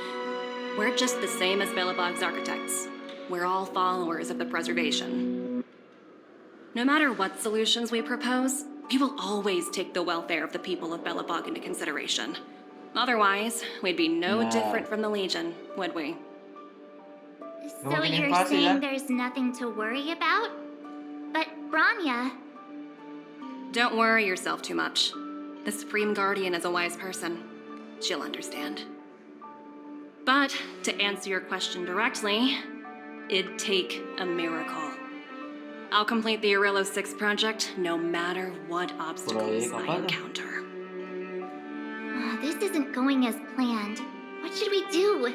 We're just the same as Belobog's architects. We're all followers of the preservation. No matter what solutions we propose, we will always take the welfare of the people of Belobog into consideration. Otherwise, we'd be no different from the Legion, would we? So you're saying there's nothing to worry about? But Branya... Don't worry yourself too much. The Supreme Guardian is a wise person. She'll understand. But, to answer your question directly, it'd take a miracle. I'll complete the Eurylo 6 project no matter what obstacles I encounter. This isn't going as planned. What should we do?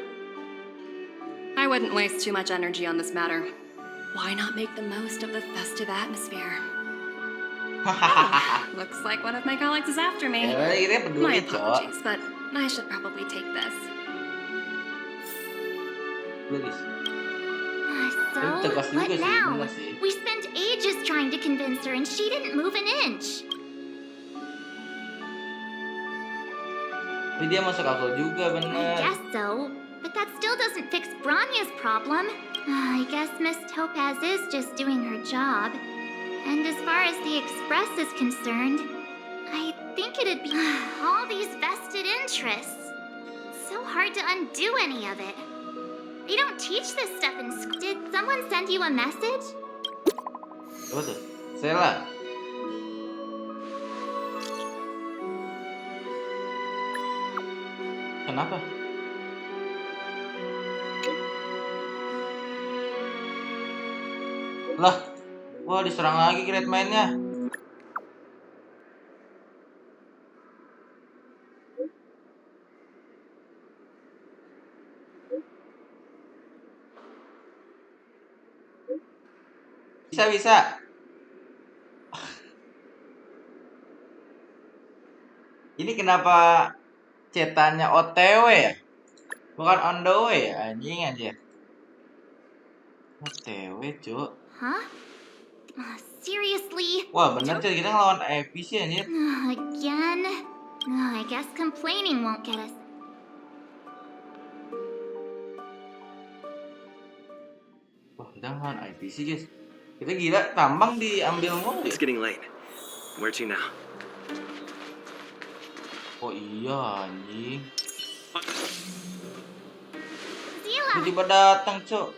I wouldn't waste too much energy on this matter. Why not make the most of the festive atmosphere? Oh, looks like one of my colleagues is after me. My apologies, but I should probably take this. So, what now? We spent ages trying to convince her and she didn't move an inch. Tapi dia masuk akal juga, bener. I guess so, but that still doesn't fix Branya's problem. I guess Miss Topaz is just doing her job. And as far as the Express is concerned, I think it'd be all these vested interests. It's so hard to undo any of it. They don't teach this stuff in school. Did someone send you a message? Apa tuh? Sela. Kenapa? Lah, wah diserang lagi Great Mainnya. Bisa. Ini kenapa cetannya OTW ya? Bukan on the way ya? Anjing aja. OTW, Cuk. Huh? Seriously? Wah, bener Cuk, kita ngelawan IPC anjir. Again? I guess complaining won't get us. Wah, kita ngelawan IPC, guys. Kita gila, tambang diambil mulu. It's getting late. Where to now? Oh iya, anjing. Zila! Tiba-tiba datang, Cuk.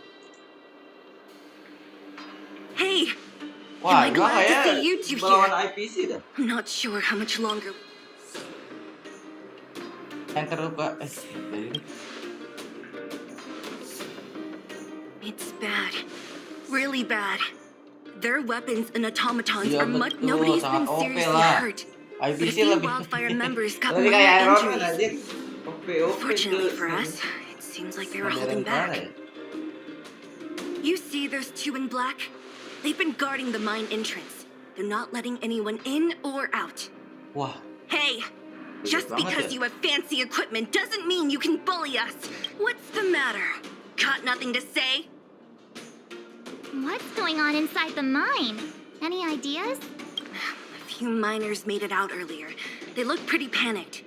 Hey! Wah, am I gua glad to kayak see you two melawan here? IPC dah. I'm not sure how much longer. Yang terluka, dari ini. It's bad. Really bad. Their weapons and automatons Iya, are much. betul, Nobody's sangat been OP seriously lah. hurt. But a IPC few lebih wildfire members got lebih kayak minor Iron Man injuries. aja. OP Fortunately for us, it seems like they were holding back. You see, there's two in black. They've been guarding the mine entrance. They're not letting anyone in or out. Wah. Hey, just because you have fancy equipment doesn't mean you can bully us. What's the matter? Got nothing to say? What's going on inside the mine? Any ideas? A few miners made it out earlier. They looked pretty panicked.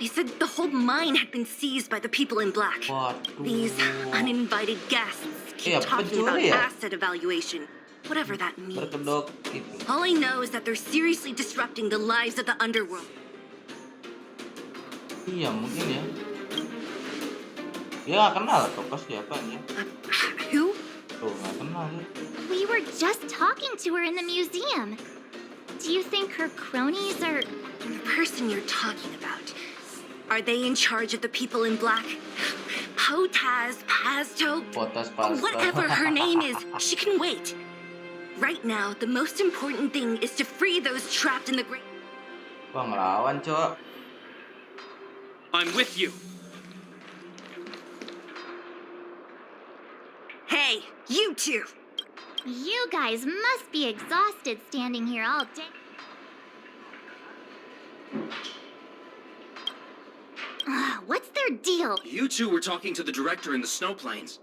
They said the whole mine had been seized by the people in black. These uninvited guests keep talking about asset evaluation, whatever that means. All I know is that they're seriously disrupting the lives of the underworld. Iya mungkin ya. Dia nggak kenal Topaz siapa ya? Who? Tuh nggak kenal ya. We were just talking to her in the museum. Do you think her cronies are... The person you're talking about, are they in charge of the people in black? Potaz, Pasto, whatever her name is, she can wait. Right now, the most important thing is to free those trapped in the grave. Wah ngelawan cowok. I'm with you. Hey, you two! You guys must be exhausted standing here all day. What's their deal? You two were talking to the director in the snow plains.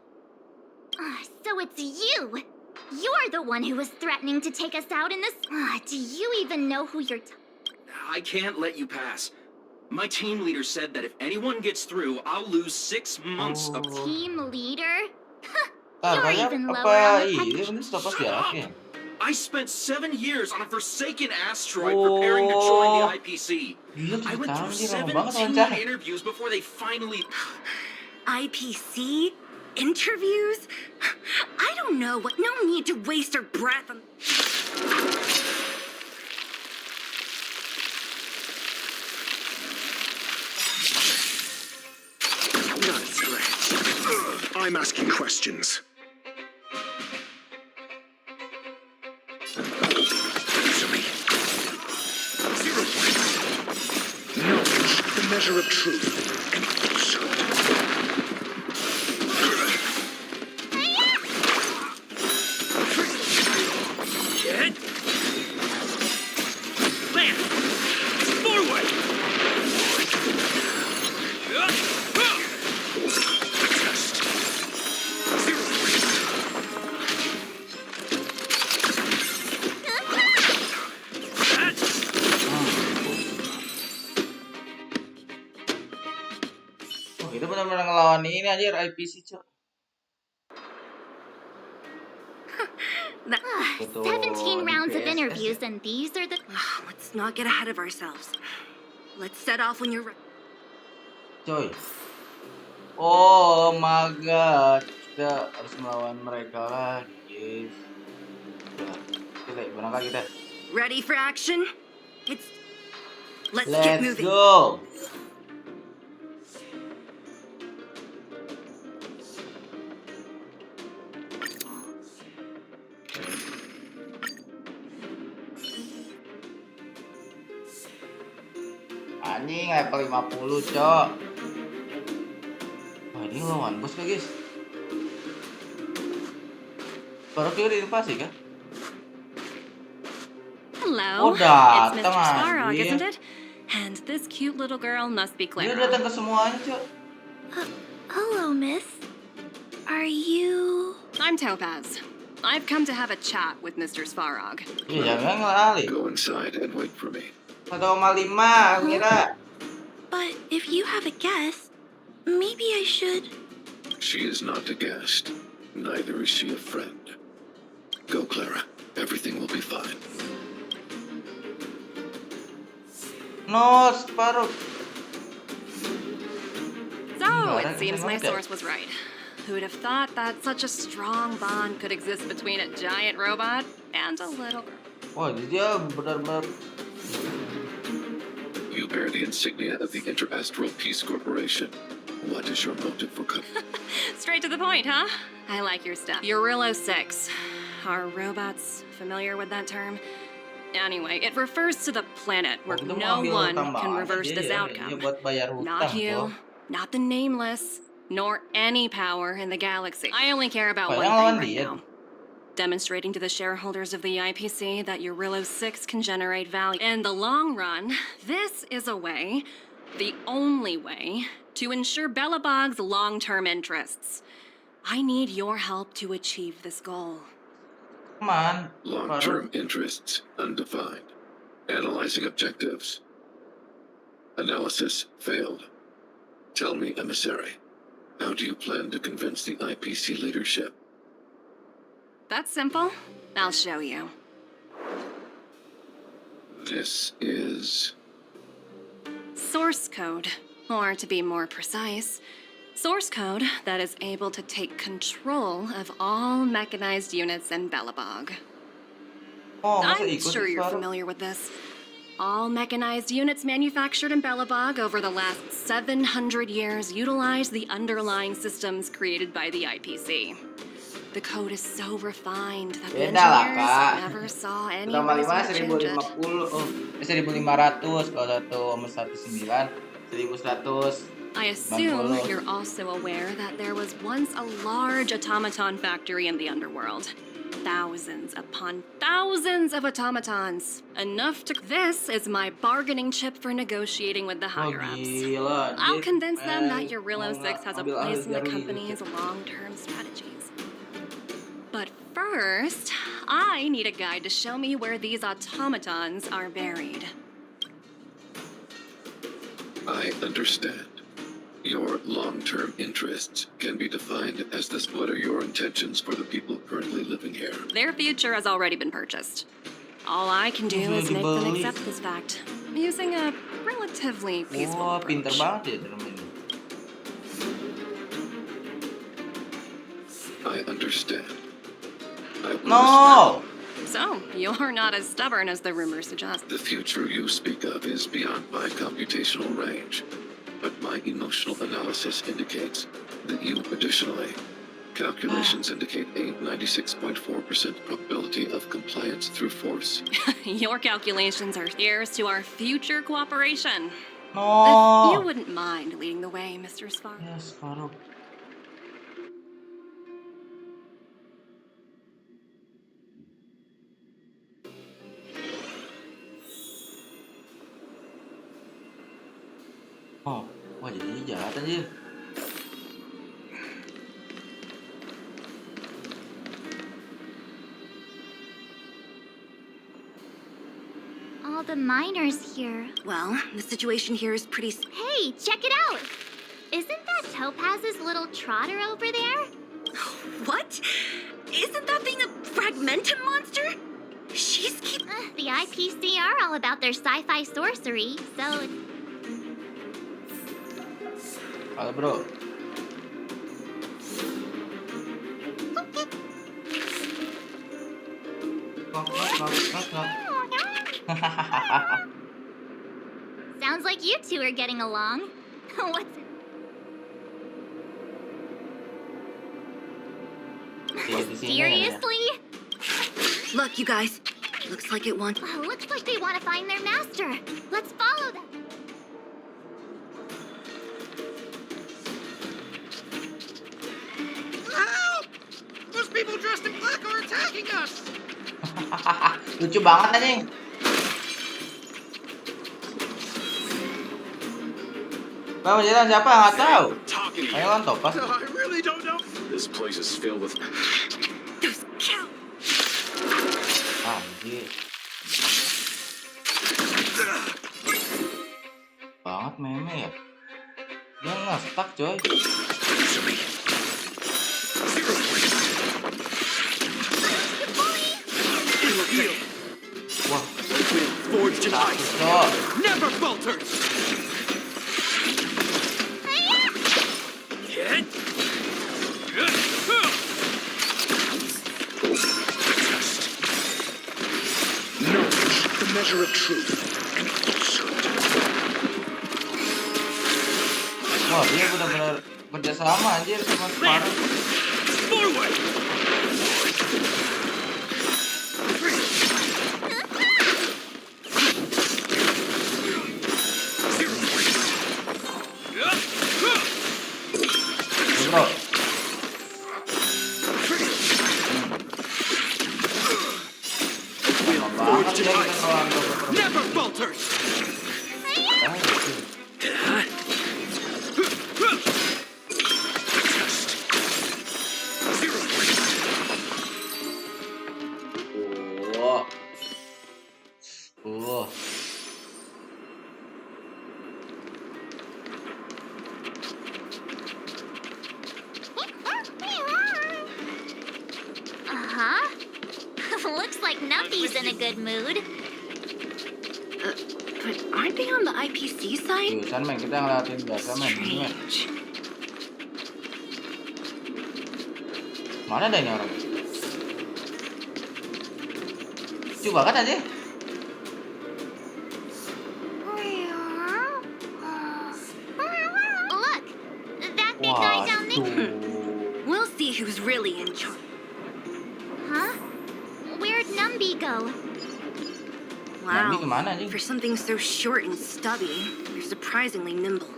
So it's you! You're the one who was threatening to take us out in this... do you even know who you're... I can't let you pass. My team leader said that if anyone gets through, I'll lose 6 months of... Team leader? You're even lower on the I spent 7 years on a forsaken asteroid preparing to join the IPC. I went through 17 interviews before they finally... IPC? Interviews? I don't know what... No need to waste our breath on... Not threats. I'm asking questions. Answer me. 0 points. Knowledge, the measure of truth, and falsehood. Get! Land! Forward! Test. 0 points. Oh, kita benar-benar ngelawan ini aja IPC, Cok. 17 rounds of interviews and these are the... Let's not get ahead of ourselves. Let's set off when you're ready. Coy. Oh my god. Kita harus melawan mereka lagi, guys. Oke, berangkat kita. Ready for action? Let's get moving. Go. Anjing, level 50, Cok. Wah, ini lawan bos kah, guys? Baru kita diinvasi kan? Hello, Oh, it's datang Mr. Svarog, anjing. isn't it? And this cute little girl must be Dia Clara. datang ke semuanya, Cok. Hello, miss. Are you... I'm Topaz. I've come to have a chat with Mr. Svarog. Iya, jangan ngelali. Go inside and wait for me. 1,5, kira. But if you have a guest, maybe I should... She is not a guest. Neither is she a friend. Go, Clara. Everything will be fine. No, Sparrow. So, it seems my source was right. Who'd have thought that such a strong bond could exist between a giant robot and a little girl? Wah, dia benar-benar... You bear the insignia of the Interastral Peace Corporation. What is your motive for coming? Straight to the point, huh? I like your stuff. Eurylo 6. Are robots familiar with that term? Anyway, it refers to the planet where no one can reverse this outcome. Not you, not the Nameless, nor any power in the galaxy. I only care about one thing right now. demonstrating to the shareholders of the IPC that Eurillo 6 can generate value. In the long run, this is a way, the only way, to ensure Belobog's long-term interests. I need your help to achieve this goal. Long-term interests undefined. Analyzing objectives. Analysis failed. Tell me, emissary, how do you plan to convince the IPC leadership? That's simple. I'll show you. This is... source code. Or to be more precise, source code that is able to take control of all mechanized units in Belobog. I'm sure you're familiar with this. All mechanized units manufactured in Belobog over the last 700 years utilize the underlying systems created by the IPC. The code is so refined that the engineers never saw any reason to change it. 1500 kalau 119 1100. I assume you're also aware that there was once a large automaton factory in the underworld. Thousands upon thousands of automatons. Enough to... This is my bargaining chip for negotiating with the higher-ups. I'll convince them that Eurillo 6 has a place in the company's long-term strategies. But first, I need a guide to show me where these automatons are buried. I understand. Your long-term interests can be defined as this. What are your intentions for the people currently living here? Their future has already been purchased. All I can do is make them accept this fact, using a relatively peaceful approach. Pinter banget ya temen ini. I understand. No! So, you're not as stubborn as the rumors suggest. The future you speak of is beyond my computational range. But my emotional analysis indicates that you additionally. Calculations indicate a 96.4% probability of compliance through force. Your calculations are here's to our future cooperation. No. If you wouldn't mind leading the way, Mr. Sparrow. Yes, Sparrow. Oh, wah jadi jahat anjir. All the miners here. Well, the situation here is pretty... Hey, check it out! Isn't that Topaz's little trotter over there? What? Isn't that thing a fragmentum monster? She's The IPC are all about their sci-fi sorcery, so... Halo bro. Sounds like you two are getting along. What's... Seriously? Look, you guys. Looks like it wants... Looks like they want to find their master. Let's follow them. Help! Those people dressed in black are attacking us! Lucu banget anjing. Bang, jalan siapa? Nggak tahu. Ayo kan Topas. I really don't know. This place is filled with... Those cow... Anjir. Banget meme ya. Dia nge-stuck coy. Wah, Forged in ice. Never falters. Knowledge, the measure of truth, and falsehood. wah dia benar-benar kerjasama anjir sama Sparrow. Forward. Bro. he's in a good mood. But aren't they on the IPC side? Jurusan men, kita ngelatin biasa men. Mana ada ini orang? Coba kan aja. Look, that big guy down there. We'll see who's really in charge. Huh? Where'd Numby go? Wow, for something so short and stubby, they're surprisingly nimble.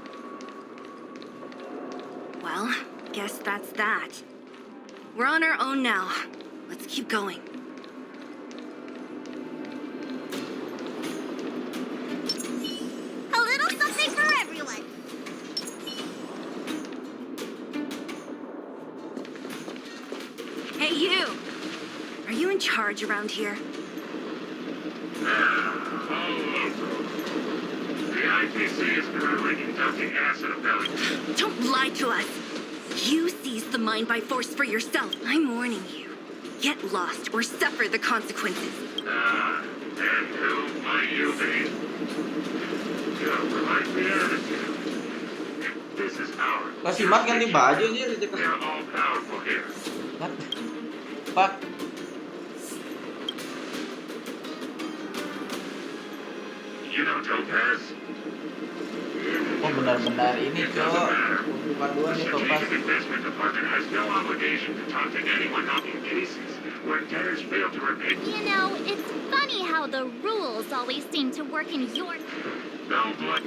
Well, guess that's that. We're on our own now. Let's keep going. A little something for everyone. Hey, you! Are you in charge around here? The IPC is currently conducting acid evaluation. Don't lie to us! You seized the mine by force for yourself. I'm warning you. Get lost or suffer the consequences. And who might you be? Don't like the attitude. This is ours. Kasih mat ganti baju dia. They're all powerful here. What? Fuck. You know Topaz? Oh benar-benar ini cok. Bukan dua nih Topaz. The investment department has no obligation to talk to anyone not in cases where debtors fail to repay. You know, it's funny how the rules always seem to work in your... No blood.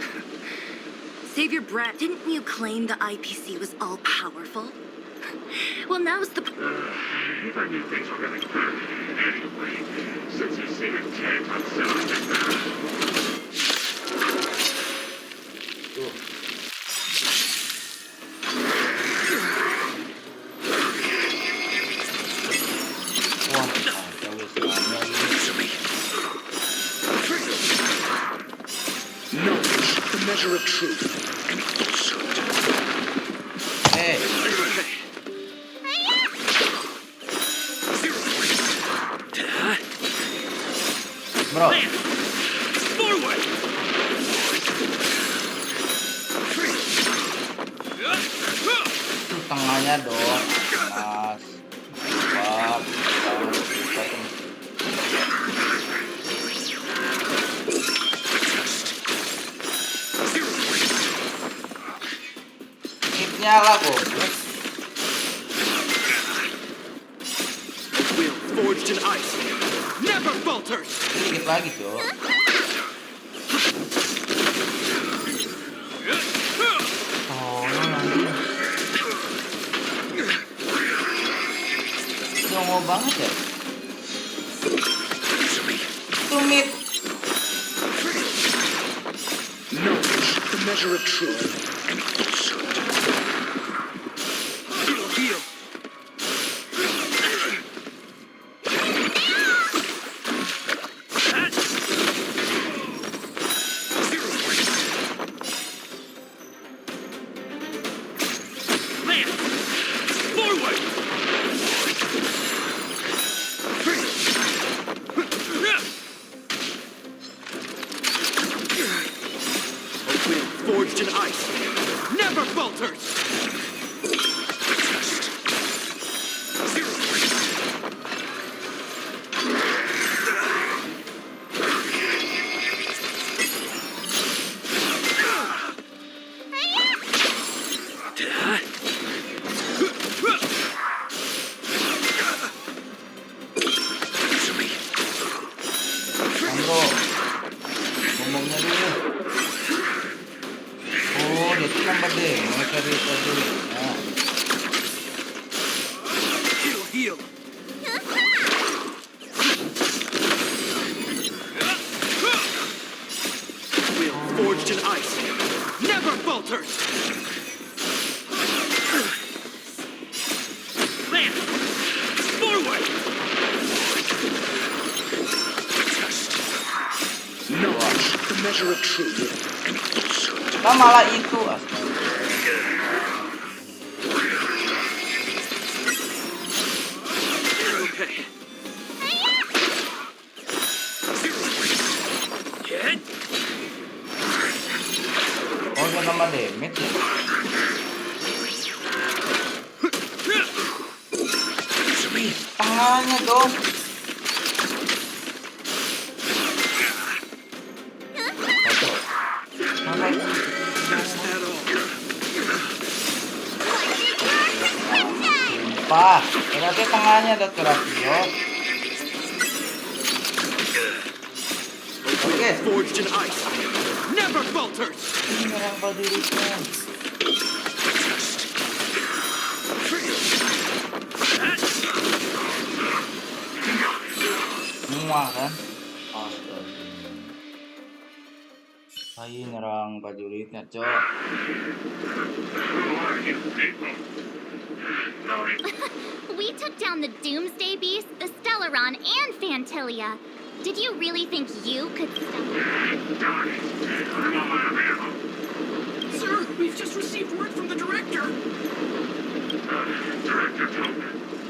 Save your breath. Didn't you claim the IPC was all-powerful? Well, now's the... If I knew things were really good. Anyway, since you seem intent on selling this Knowledge, the measure of truth, and falsehood. Hey. Bro. Forward. Tengahnya dong. Mas. Wah. Nyala goblok. Will forged in ice never falters. Sedikit lagi, Cok. Jongo banget ya. Tumit. Knowledge, the measure of truth, and falsehood. Heal. Forged in ice never falters. Ngomongnya dulu. Oh, dia tuh nambah deh. Mau cerita dulu. Nah. Heal. Will forged in ice never falters. Land. Forward. Knowledge, the measure of truth, and falsehood. Nah, malah itu astaga. Okay. nambah damage ya? Tangannya dong. Sumpah, berarti tangannya Dr. Akio. Oke. Forged in ice, never falters. Menyerang prajuritnya. Semua kan? Astaga. Ayo nyerang prajuritnya, Cok. We took down the Doomsday Beast, the Stellaron, and Fantilia. Did you really think you could stop? Sir, we've just received word from the director.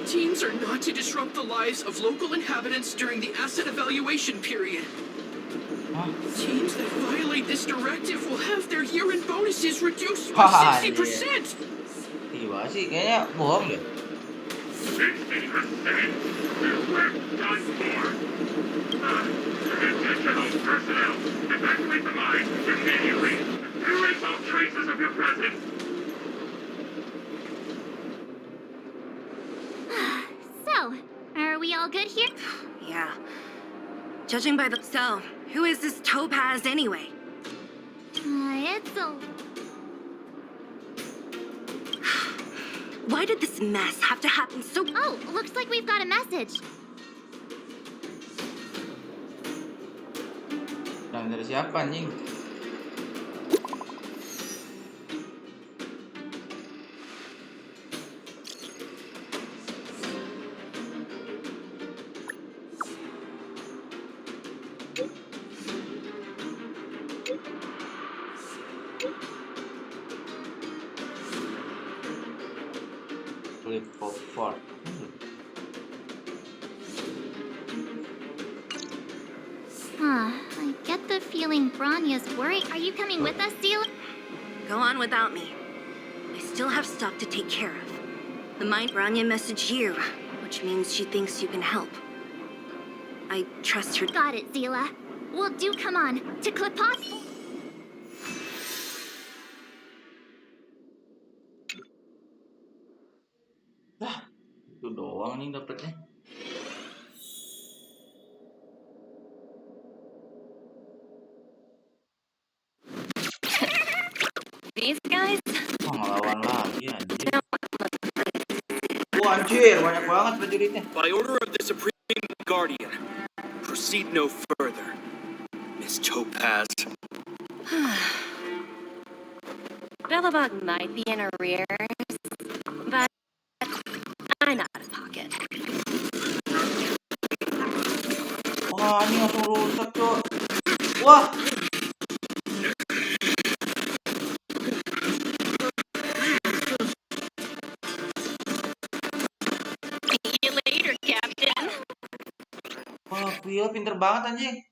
Teams are not to disrupt the lives of local inhabitants during the asset evaluation period. Teams that violate this directive will have their year-end bonuses reduced by 60%. Tiba sih, kayaknya bohong deh. 60%? We're done for. Intentional personnel, evacuate the mine immediately. Erase all traces of your presence. So, are we all good here? Yeah. Judging by the... So, who is this Topaz anyway? It's a... Why did this mess have to happen so... Oh, looks like we've got a message. Dan dari siapa anjing? Flip forward. I get the feeling Branya's worried. Are you coming with us, Seal? Go on without me. I still have stuff to take care of. The mind Branya messaged you, which means she thinks you can help. I trust her. Got it, Zila. Well, do come on. To Klipat. Itu doang nih dapetnya. These guys? Ngelawan lagi anjir. Wah anjir, banyak banget prajuritnya. By order of the Supreme Guardian, proceed no further. Miss Topaz. Bellabog might be in arrears, but I'm out of pocket. Wah, ini langsung rusak, Cok. Wah. See you later, Captain. Wah, Phil pinter banget anjing.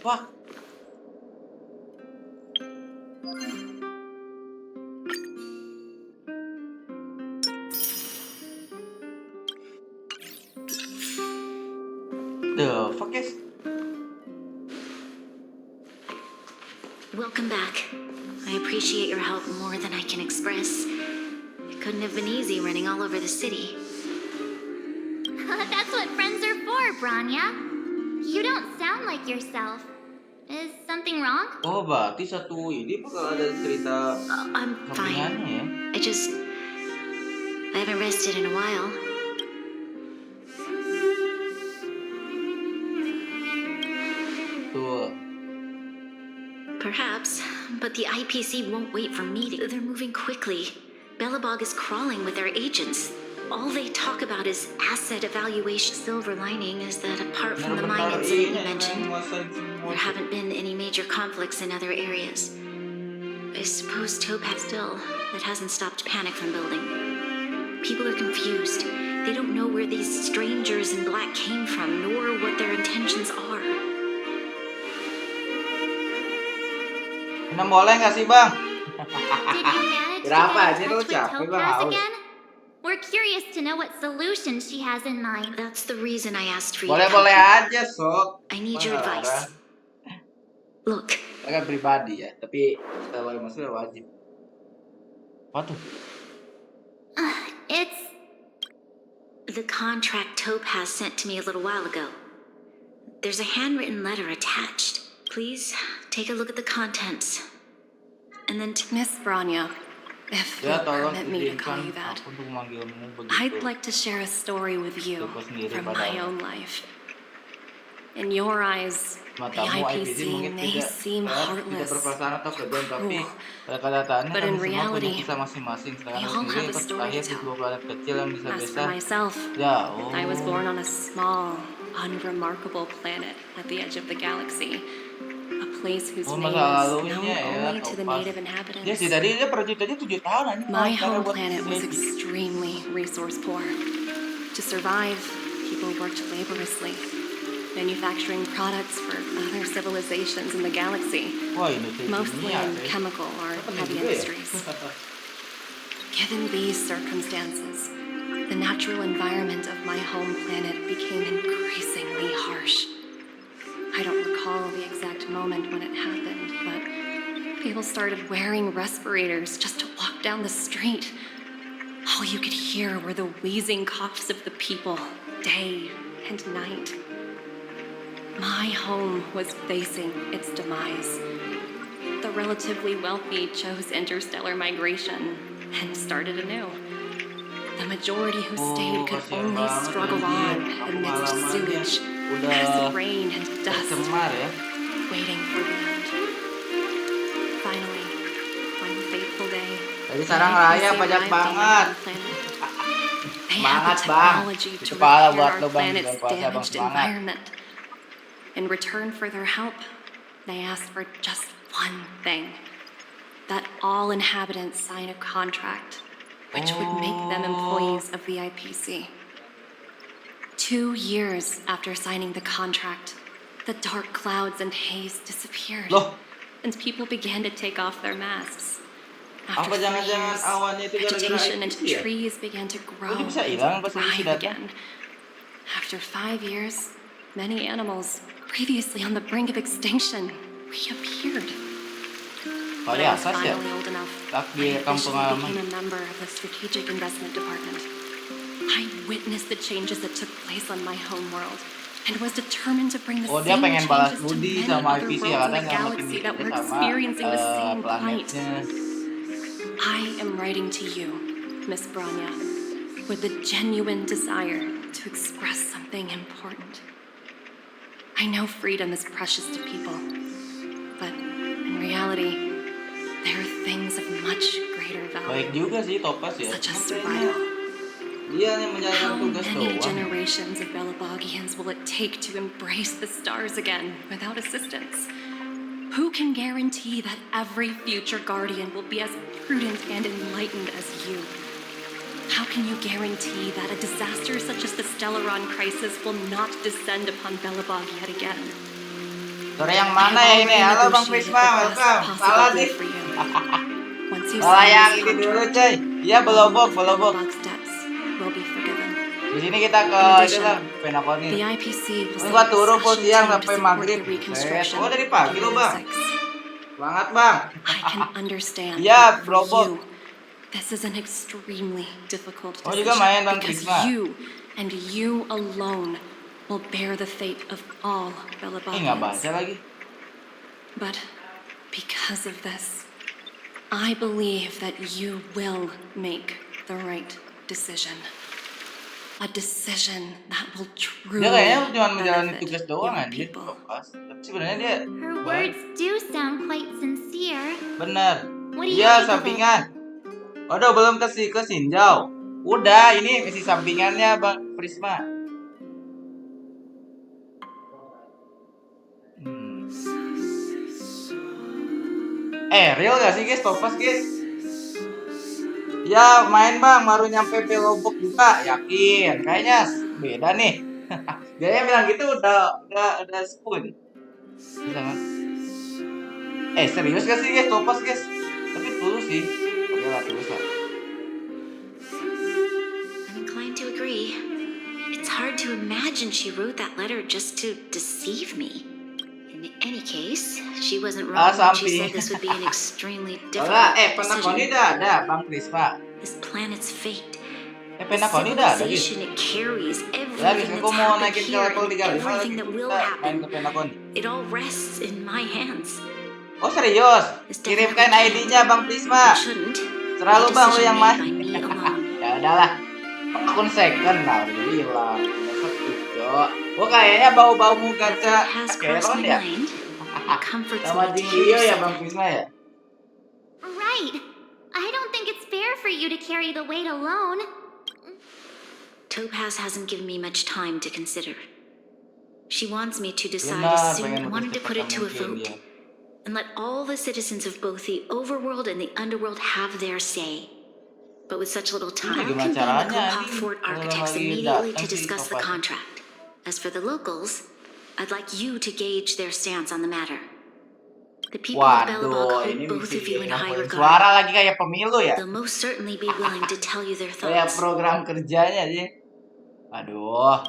Wah. The fuck is? Welcome back. I appreciate your help more than I can express. It couldn't have been easy running all over the city. That's what friends are for, Branya. You don't sound like yourself. Is something wrong? Oh, berarti satu ini bakal ada cerita I'm fine. ya? I haven't rested in a while. Tuh. Perhaps, but the IPC won't wait for me. They're moving quickly. Bellabog is crawling with their agents. All they talk about is asset evaluation. Silver lining is that apart from the mine incident you mentioned, there haven't been any major conflicts in other areas. I suppose Topaz still, that hasn't stopped panic from building. People are confused. They don't know where these strangers in black came from, nor what their intentions are. Minum boleh nggak sih bang? Did you manage to Berapa get aja in lu touch with capek bang Topaz haus. again? We're curious to know what solution she has in mind. That's the reason I asked for you to Boleh-boleh come aja sok. I need your advice. Look. Kan pribadi ya, tapi kalau maksudnya wajib. Apa tuh? It's The contract Topaz sent to me a little while ago. There's a handwritten letter attached. Please take a look at the contents. And then Miss Branya, if you'll permit me to call you that, I'd like to share a story with you from my own life. In your eyes, the IPC may seem heartless, cruel, but in reality, we all have a story to tell. As for myself, I was born on a small, unremarkable planet at the edge of the galaxy. A place whose name is known only to the native inhabitants. My home planet was extremely resource poor. To survive, people worked laboriously, manufacturing products for other civilizations in the galaxy, mostly in chemical or heavy industries. Given these circumstances, the natural environment of my home planet became increasingly harsh. I don't recall the exact moment when it happened, but people started wearing respirators just to walk down the street. All you could hear were the wheezing coughs of the people, day and night. My home was facing its demise. The relatively wealthy chose interstellar migration and started anew. The majority who stayed could only struggle on amidst sewage, acid rain, and dust, waiting for the end. Finally, one fateful day, Dari sarang raya pajak banget. Semangat bang. Itu pahala buat lo bang di bulan puasa bang, semangat. In return for their help, they asked for just one thing: that all inhabitants sign a contract which would make them employees of the IPC. 2 years after signing the contract, the dark clouds and haze disappeared, and people began to take off their masks. After 3 years, vegetation and trees began to grow and thrive again. After 5 years, many animals previously on the brink of extinction reappeared. When I was finally old enough, I officially became a member of the Strategic Investment Department. I witnessed the changes that took place on my home world and was determined to bring the same changes to many other worlds in the galaxy that were experiencing the same plight. I am writing to you, Miss Branya, with the genuine desire to express something important. I know freedom is precious to people, but in reality, there are things of much greater value, such as survival. How many generations of Belabogians will it take to embrace the stars again without assistance? Who can guarantee that every future guardian will be as prudent and enlightened as you? How can you guarantee that a disaster such as the Stellaron crisis will not descend upon Belobog yet again? Sore yang mana ya ini? Halo Bang Prisma, welcome. Salah nih. Salah yang ini dulu coy. Iya belobok. Di sini kita ke itu lah, Penacony. Ini gua turun pun siang sampai maghrib. Oh dari pagi lo Bang. Semangat Bang. Iya belobok. This is an extremely difficult Oh juga main Bang because Prisma. you and you alone will bear the fate of all Belabogians. Nggak baca lagi. But because of this, I believe that you will make the right decision. A decision that will truly Dia kayaknya cuma menjalani tugas doang anjir. Tapi sebenarnya dia Her words do sound quite sincere. bener. What do you Iya think of it? sampingan. Waduh belum ke Sinjau. Udah ini misi sampingannya Bang Prisma. Real gak sih guys, Topaz guys? Ya main Bang, baru nyampe Pelobok juga, yakin. Kayaknya beda nih. Dia bilang gitu udah spoon. Bisa kan? Serius gak sih guys, Topaz guys? Tapi tulus sih. Oke lah, tulus lah. I'm inclined to agree. It's hard to imagine she wrote that letter just to deceive me. In any case, she wasn't wrong when she said this would be an extremely difficult Penacony decision. udah ada, Bang Prisma. This planet's fate. Penacony udah ada, guys. Civilization it carries, Guys, everything aku that's mau happened naikin ke here, level and 35 lagi. everything that will Kita main happen. ke Penacony. It all rests in my hands. Oh serius? Kirimkan ID-nya Bang Prisma. Selalu Bang lu yang main. Ya udahlah. Akun second lah, udah bilang. Oh kayaknya bau-bau muka Keron ya. Sama Dio ya Bang Prisma ya. Right. I don't think it's fair for you to carry the weight alone. Topaz hasn't given me much time to consider. She wants me to decide as soon. I wanted to put it to a vote and let all the citizens of both the overworld and the underworld have their say. But with such little time, I'll convene the Copop Fort architects immediately to discuss the contract. As for the locals, I'd like you to gauge their stance on the matter. The people of Belobog hold both of you in high regard. Suara lagi kayak pemilu ya. They'll most certainly be willing to tell you their thoughts. Kayak program kerjanya sih. Aduh.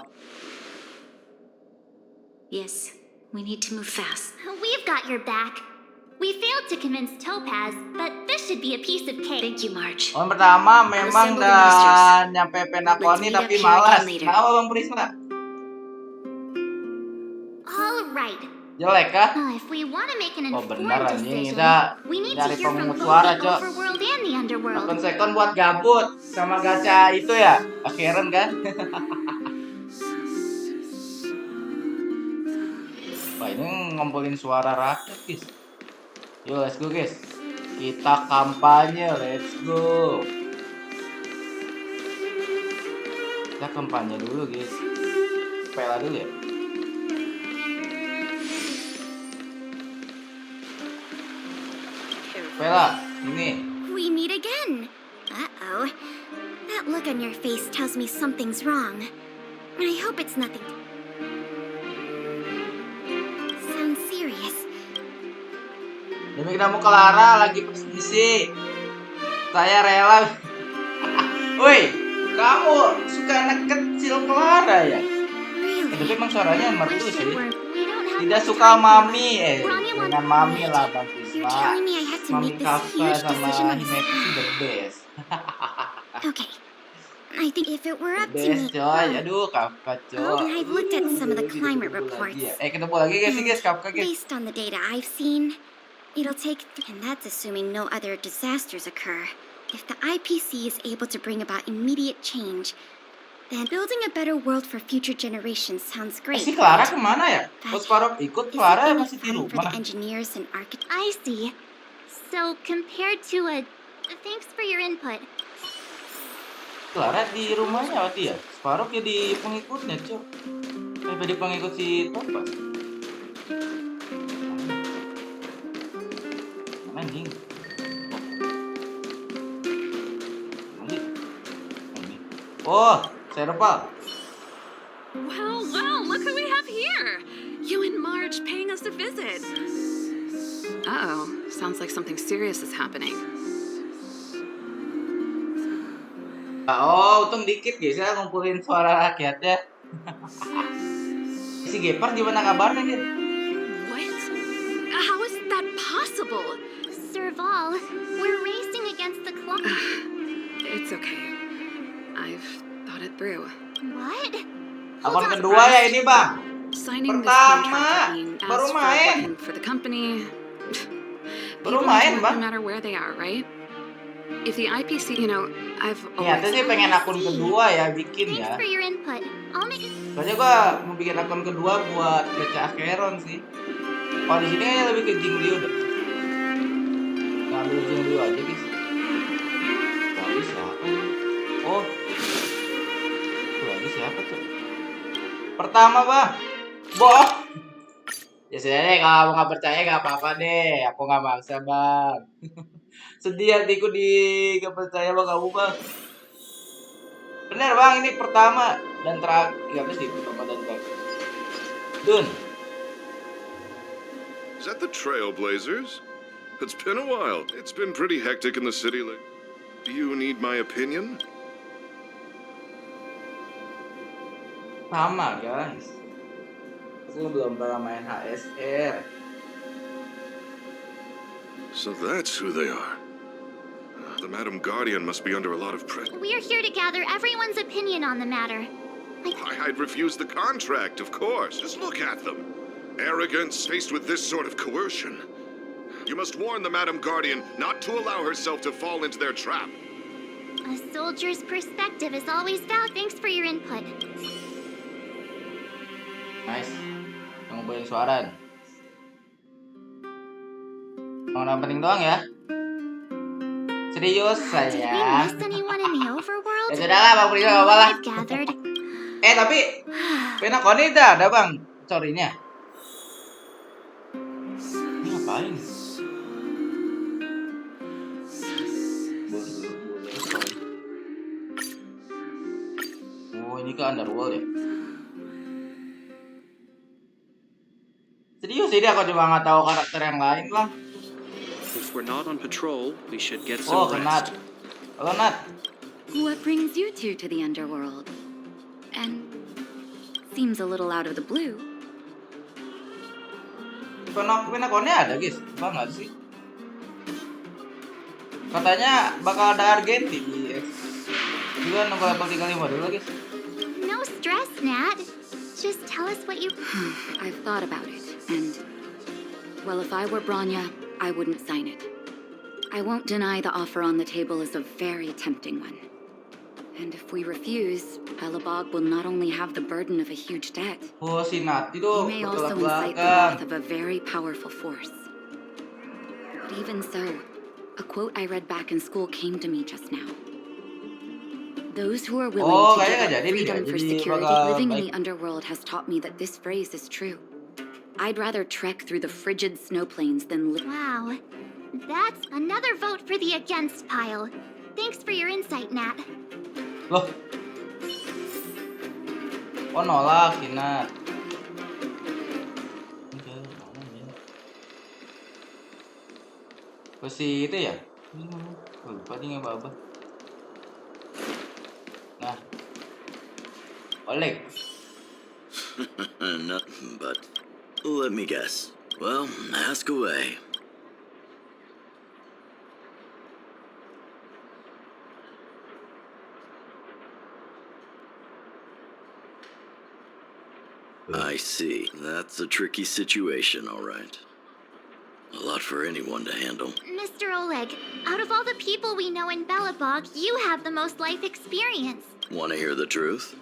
Yes, we need to move fast. We've got your back. We failed to convince Topaz, but this should be a piece of cake. Thank you, March. Oh, pertama memang udah nyampe Penacony tapi malas. Kenapa Bang Prisma? All right. Jelek kah? If we want to make an informed anjing, decision, kita we need to nyari hear from pemungut both suara, the Cok. overworld and the underworld. Akun second buat gabut sama gacha itu ya, akhiran kan? Wah ini ngumpulin suara rakyat guys. Yo let's go guys. Kita kampanye, let's go. Kita kampanye dulu guys. Pela dulu ya. Pela, ini. We meet again. Uh-oh. That look on your face tells me something's wrong. I hope it's nothing. Sounds serious. Demi ketemu Clara lagi presisi. Saya rela. Woi, kamu suka anak kecil Clara ya? Tapi emang suaranya merdu sih. Tidak suka mami dengan mami lah Bang Prisma. Mami Kafka sama Himeku sih the best. Okay. I think if it were up to me. Coy, aduh Kafka coy. I've looked at some of the climate reports. Ketemu lagi guys Kafka guys. Based on the data I've seen, it'll take, and that's assuming no other disasters occur. If the IPC is able to bring about immediate change, then building a better world for future generations sounds great. Si Clara kemana ya? Kok Sparrow ikut, Clara masih di For the rumah. engineers and architects. I see. So compared to a, thanks for your input. Clara di rumahnya berarti ya? Sparrow jadi pengikutnya cok. Jadi pengikut si Topaz. Anjing. Oh, Serpa. Well, look who we have here. You and Marge paying us a visit. Uh-oh, sounds like something serious is happening. Oh, untung dikit guys ya ngumpulin suara rakyatnya. Si Gepard gimana kabarnya gitu? What? How is that possible? Serval, we're racing against the clock. It's okay. I've thought it through. What? Akun kedua ya ini bang. Signing Pertama, this contract baru as for main. working for the company. Baru People main work bang. no matter where they are, right? If the IPC, I've Niatnya sih pengen akun kedua ya bikin ya. Thanks for your input. I'll make it. Soalnya gua mau bikin akun kedua buat gacha Acheron sih. Kalau di sini kayaknya lebih ke Jingliu deh. Ngambil Jingliu aja guys. Tapi siapa? Oh, itu lagi siapa tuh? Pertama bang, boh. Ya sudah deh, kalau nggak percaya nggak apa-apa deh. Aku nggak maksa bang. Sedih hatiku gak percaya bang kamu bang. Bener bang, ini pertama dan terakhir sih pertama dan terakhir. Dun. Is that the Trailblazers? It's been a while. It's been pretty hectic in the city lately. Do you need my opinion? Sama guys. Aku belum pernah main HSR. So that's who they are. The Madam Guardian must be under a lot of pressure. We're here to gather everyone's opinion on the matter. I'd refuse the contract, of course. Just look at them. Arrogance faced with this sort of coercion. You must warn the Madam Guardian not to allow herself to fall into their trap. A soldier's perspective is always valid. Thanks for your input. Nice. Ngumpulin suara. Mau penting doang ya. Serius sayang. Did we miss anyone in the overworld? Ya sudah lah, Bang Priyo, gak apa lah. Gathered. Tapi Penacony udah ada bang story-nya. Ini ngapain? Oh ini ke underworld ya? Serius ini aku cuma nggak tahu karakter yang lain bang. If we're not on patrol, we should get some Oh, rest. Halo Nat. What brings you two to the underworld? And seems a little out of the blue. Penacony ada guys, bang nggak sih? Katanya bakal ada Argenti di X. Juga nunggu level 35 dulu guys. No stress, Nat. Just tell us what you... I've thought about it, and... Well, if I were Branya, I wouldn't sign it. I won't deny the offer on the table is a very tempting one. And if we refuse, Belobog will not only have the burden of a huge debt, Oh si Nat itu he may also incite the wrath of a very powerful force. But even so, a quote I read back in school came to me just now. Those who are willing to give up freedom for security living in the underworld has taught me that this phrase is true. I'd rather trek through the frigid snow plains than live. Wow. That's another vote for the against pile. Thanks for your insight, Nat. Loh. Oh nolak si Nat. Si itu ya? Lupa dia apa-apa. Nah. Oleg. Nothing but... Let me guess. Well, ask away. I see. That's a tricky situation, all right. A lot for anyone to handle. Mr. Oleg, out of all the people we know in Belobog, you have the most life experience. Want to hear the truth?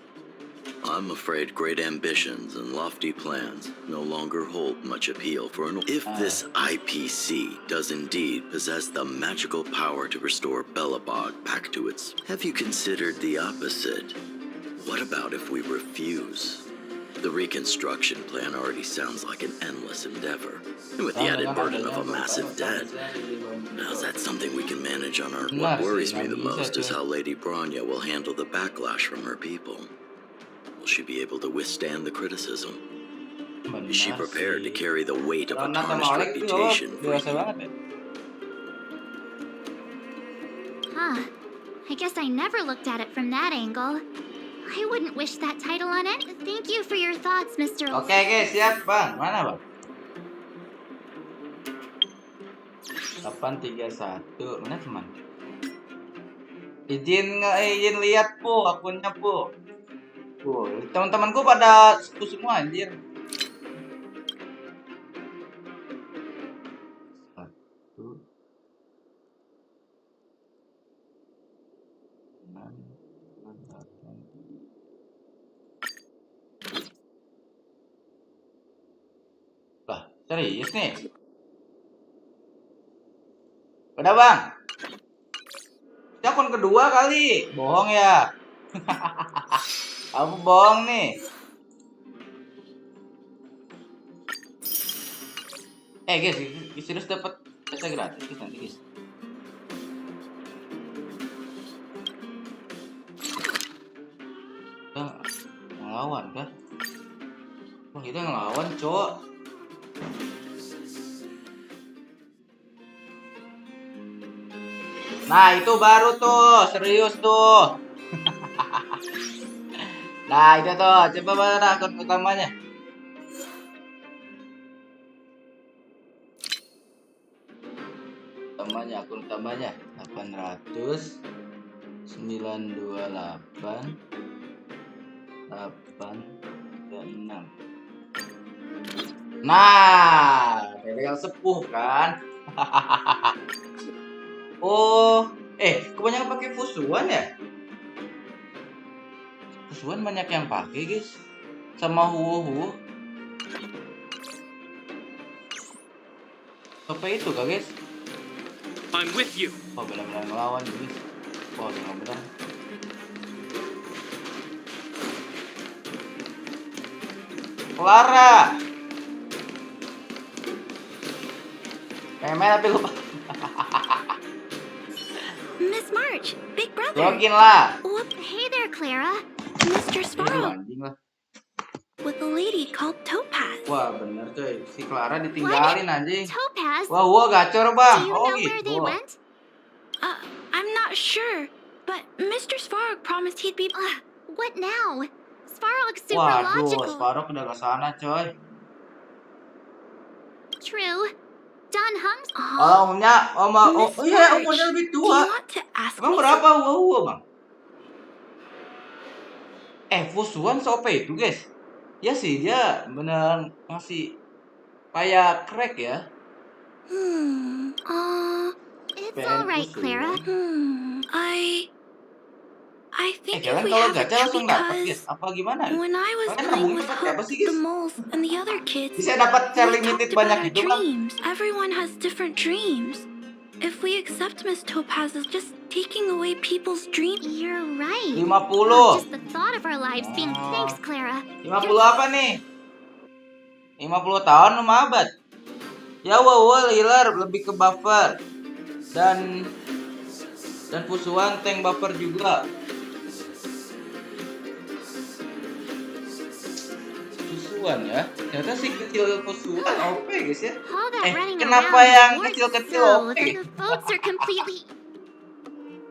I'm afraid great ambitions and lofty plans no longer hold much appeal for an... If this IPC does indeed possess the magical power to restore Belobog back to its... Have you considered the opposite? What about if we refuse? The reconstruction plan already sounds like an endless endeavor. And with the added burden of a massive debt, now is that something we can manage on our... What worries me the most is how Lady Branya will handle the backlash from her people. Will she be able to withstand the criticism? Is she prepared to carry the weight of a tarnished reputation? Huh. I guess I never looked at it from that angle. I wouldn't wish that title on it. Thank you for your thoughts, Mr. Oke, siap, Bang. Mana, Bang? 831. Mana, teman? Izin lihat, Po, akunnya, Po. Teman-temanku pada semua anjir. Lah, serius nih? Udah bang? Ini akun kedua kali. Bohong ya? Aku bohong nih. Guys, serius dapat pesta gratis nanti guys. Kita ngelawan kah? Wah kita ngelawan cowok. Nah, itu baru tuh, serius tuh. Nah, itu tuh, coba mana akun utamanya. Akun utamanya 800 928 836. Nah, yang sepuh kan? Oh, kebanyakan pakai fusuan ya? Fusuan banyak yang pakai, guys. Sama huo. Apa itu, kak, guys? I'm with you. Oh, benar-benar ngelawan, guys. Oh, benar-benar. Clara. Main tapi lupa. Miss March, Big Brother. Login lah. Whoop, hey there, Clara. Mr. Sparrow. With a lady called Topaz. Wah, bener coy. Si Clara ditinggalin anjing. Topaz? Wah, gua gacor, Bang. Do you Oh, know gitu. where they went? I'm not sure, but Mr. Svarog promised he'd be... what now? Svarog's super Waduh, logical. Sparrow udah ke sana, coy. True. Don Hung's... Umumnya, umurnya lebih tua. Emang berapa Wow, Bang? Fusuan se-OP itu, guys. Ya sih, dia bener ngasih kayak crack ya. It's alright, Clara. I think if we kalau have it gacha langsung dapat, guys. because Apa gimana? when I was Kalian playing nabungin with pakai apa Hook, sih, guys? the moles, and the other kids, Bisa dapat share we limited talked banyak about our gitu, Bang. dreams. Everyone has different dreams. If we accept Miss Topaz as just taking away people's dreams... You're right. 50. Just the thought of our lives being... Thanks, Clara. 50 apa nih? 50 tahun 6 abad. Ya, Wow, healer lebih ke buffer. Dan fusuan tank buffer juga. Fusuan ya. Ternyata si kecil fusuan OP, guys ya. Kenapa yang kecil-kecil OP? The votes are completely...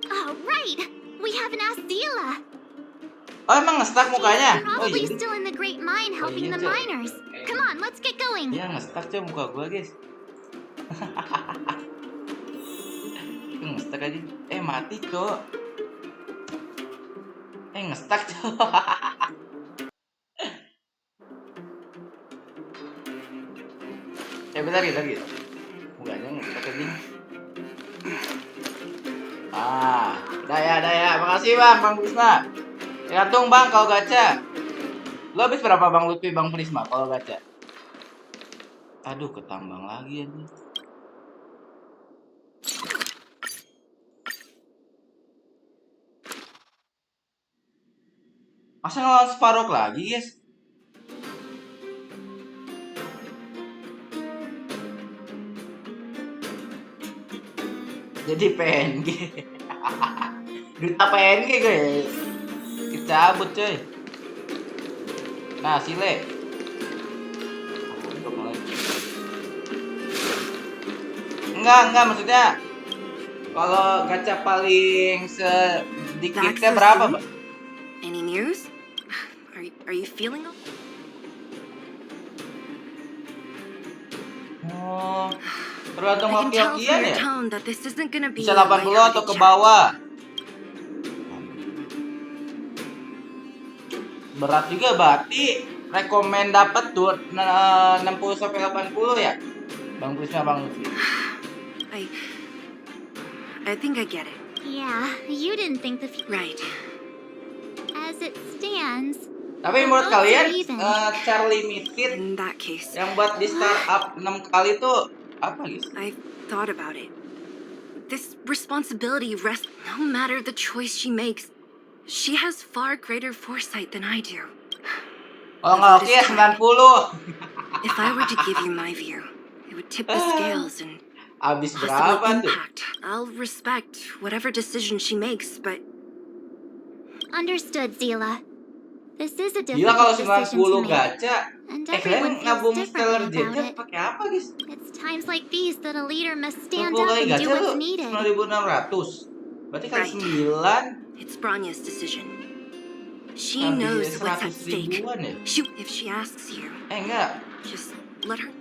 Oh, right. We haven't asked Zila. Oh, emang nge-stuck mukanya? Oh, Probably iya. still in the Great Mine helping the miners. Come on, let's get going. Iya, nge-stuck coy muka gua, guys. Nge-stuck aja. Mati, Cok. Nge-stuck, Cok. Bentar gitu. Mukanya nge-stuck aja. Daya. Makasih, Bang Prisma. Tergantung, Bang, kalau gacha. Lo habis berapa, Bang Lutfi, Bang Prisma, kalau gacha? Aduh, ketambang lagi ini. Masa ngelawan Sparrow lagi, guys? Jadi PNG. Duta PNG, guys. Dicabut, coy. Nah, Sile. Enggak, maksudnya kalau gacha paling sedikitnya berapa, Pak? Any news? Are you feeling okay? Oh, tergantung I can tell from hoki-hokian your ya? tone that this isn't gonna be Bisa a 80 atau lighthearted ke chat. bawah. Berat juga berarti rekomen dapat tuh 60 sampai 80 ya. Bang Prisma, Bang Lutfi. I think I get it. Yeah, you didn't think the... Right. As it stands... Tapi menurut kalian even. share limited In that case, yang buat di startup 6 kali tuh apa, guys? I thought about it. This responsibility rests no matter the choice she makes. She has far greater foresight than I do. Kalau nggak oke 90. If I were to give you my view, it would tip the scales and Abis possibly berapa tuh? impact. I'll respect whatever decision she makes, but Understood, Zila. This is a Gila kalau difficult decision to 90 make. gacha. And Kalian everyone feels nabung stellar differently jejak about it. pakai apa, guys? It's times like these that a leader must stand 10 up kali and gacha do lu what's needed. 9.600. Berarti kali Right. 9 It's Branya's decision. She kali knows what's at 100 stake. ribuan ya? If she asks you, Enggak. just let her.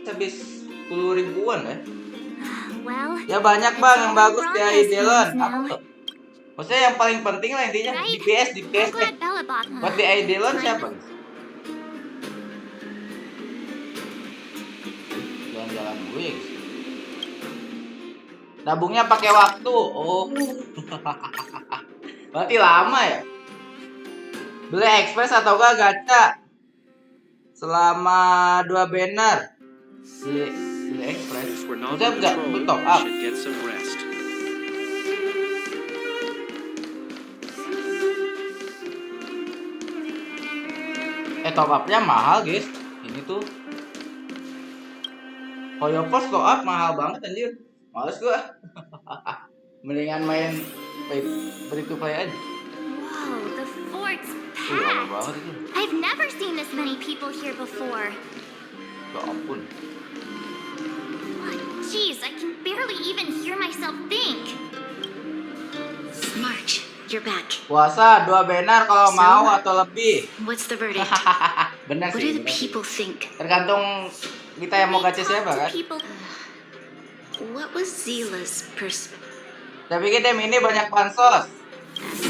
Habis 10 ribuan ya? Well, Ya banyak bang yang bagus di Aidelon. Apa tuh? Maksudnya yang paling penting lah intinya DPS I'm deh. glad Bella bought Buat di Aidelon siapa? Jalan-jalan gue. Nabungnya pakai waktu. Oh. Berarti lama ya? Beli express atau enggak gacha? Selama 2 banner. Beli express. Udah enggak top up. Top up-nya mahal, guys. Ini tuh Hoyoverse top up mahal banget anjir. Males gua. Mendingan main free to play aja. Wow, the fort's packed. I've never seen this many people here before. Ya ampun. Jeez, I can barely even hear myself think. March, you're back. Puasa 2 banner kalau mau atau lebih. What's the verdict? Benar What sih. do the people think? Tergantung kita yang mau gacha siapa kan. What was Zila's perspective? Tapi kita ini banyak pansos.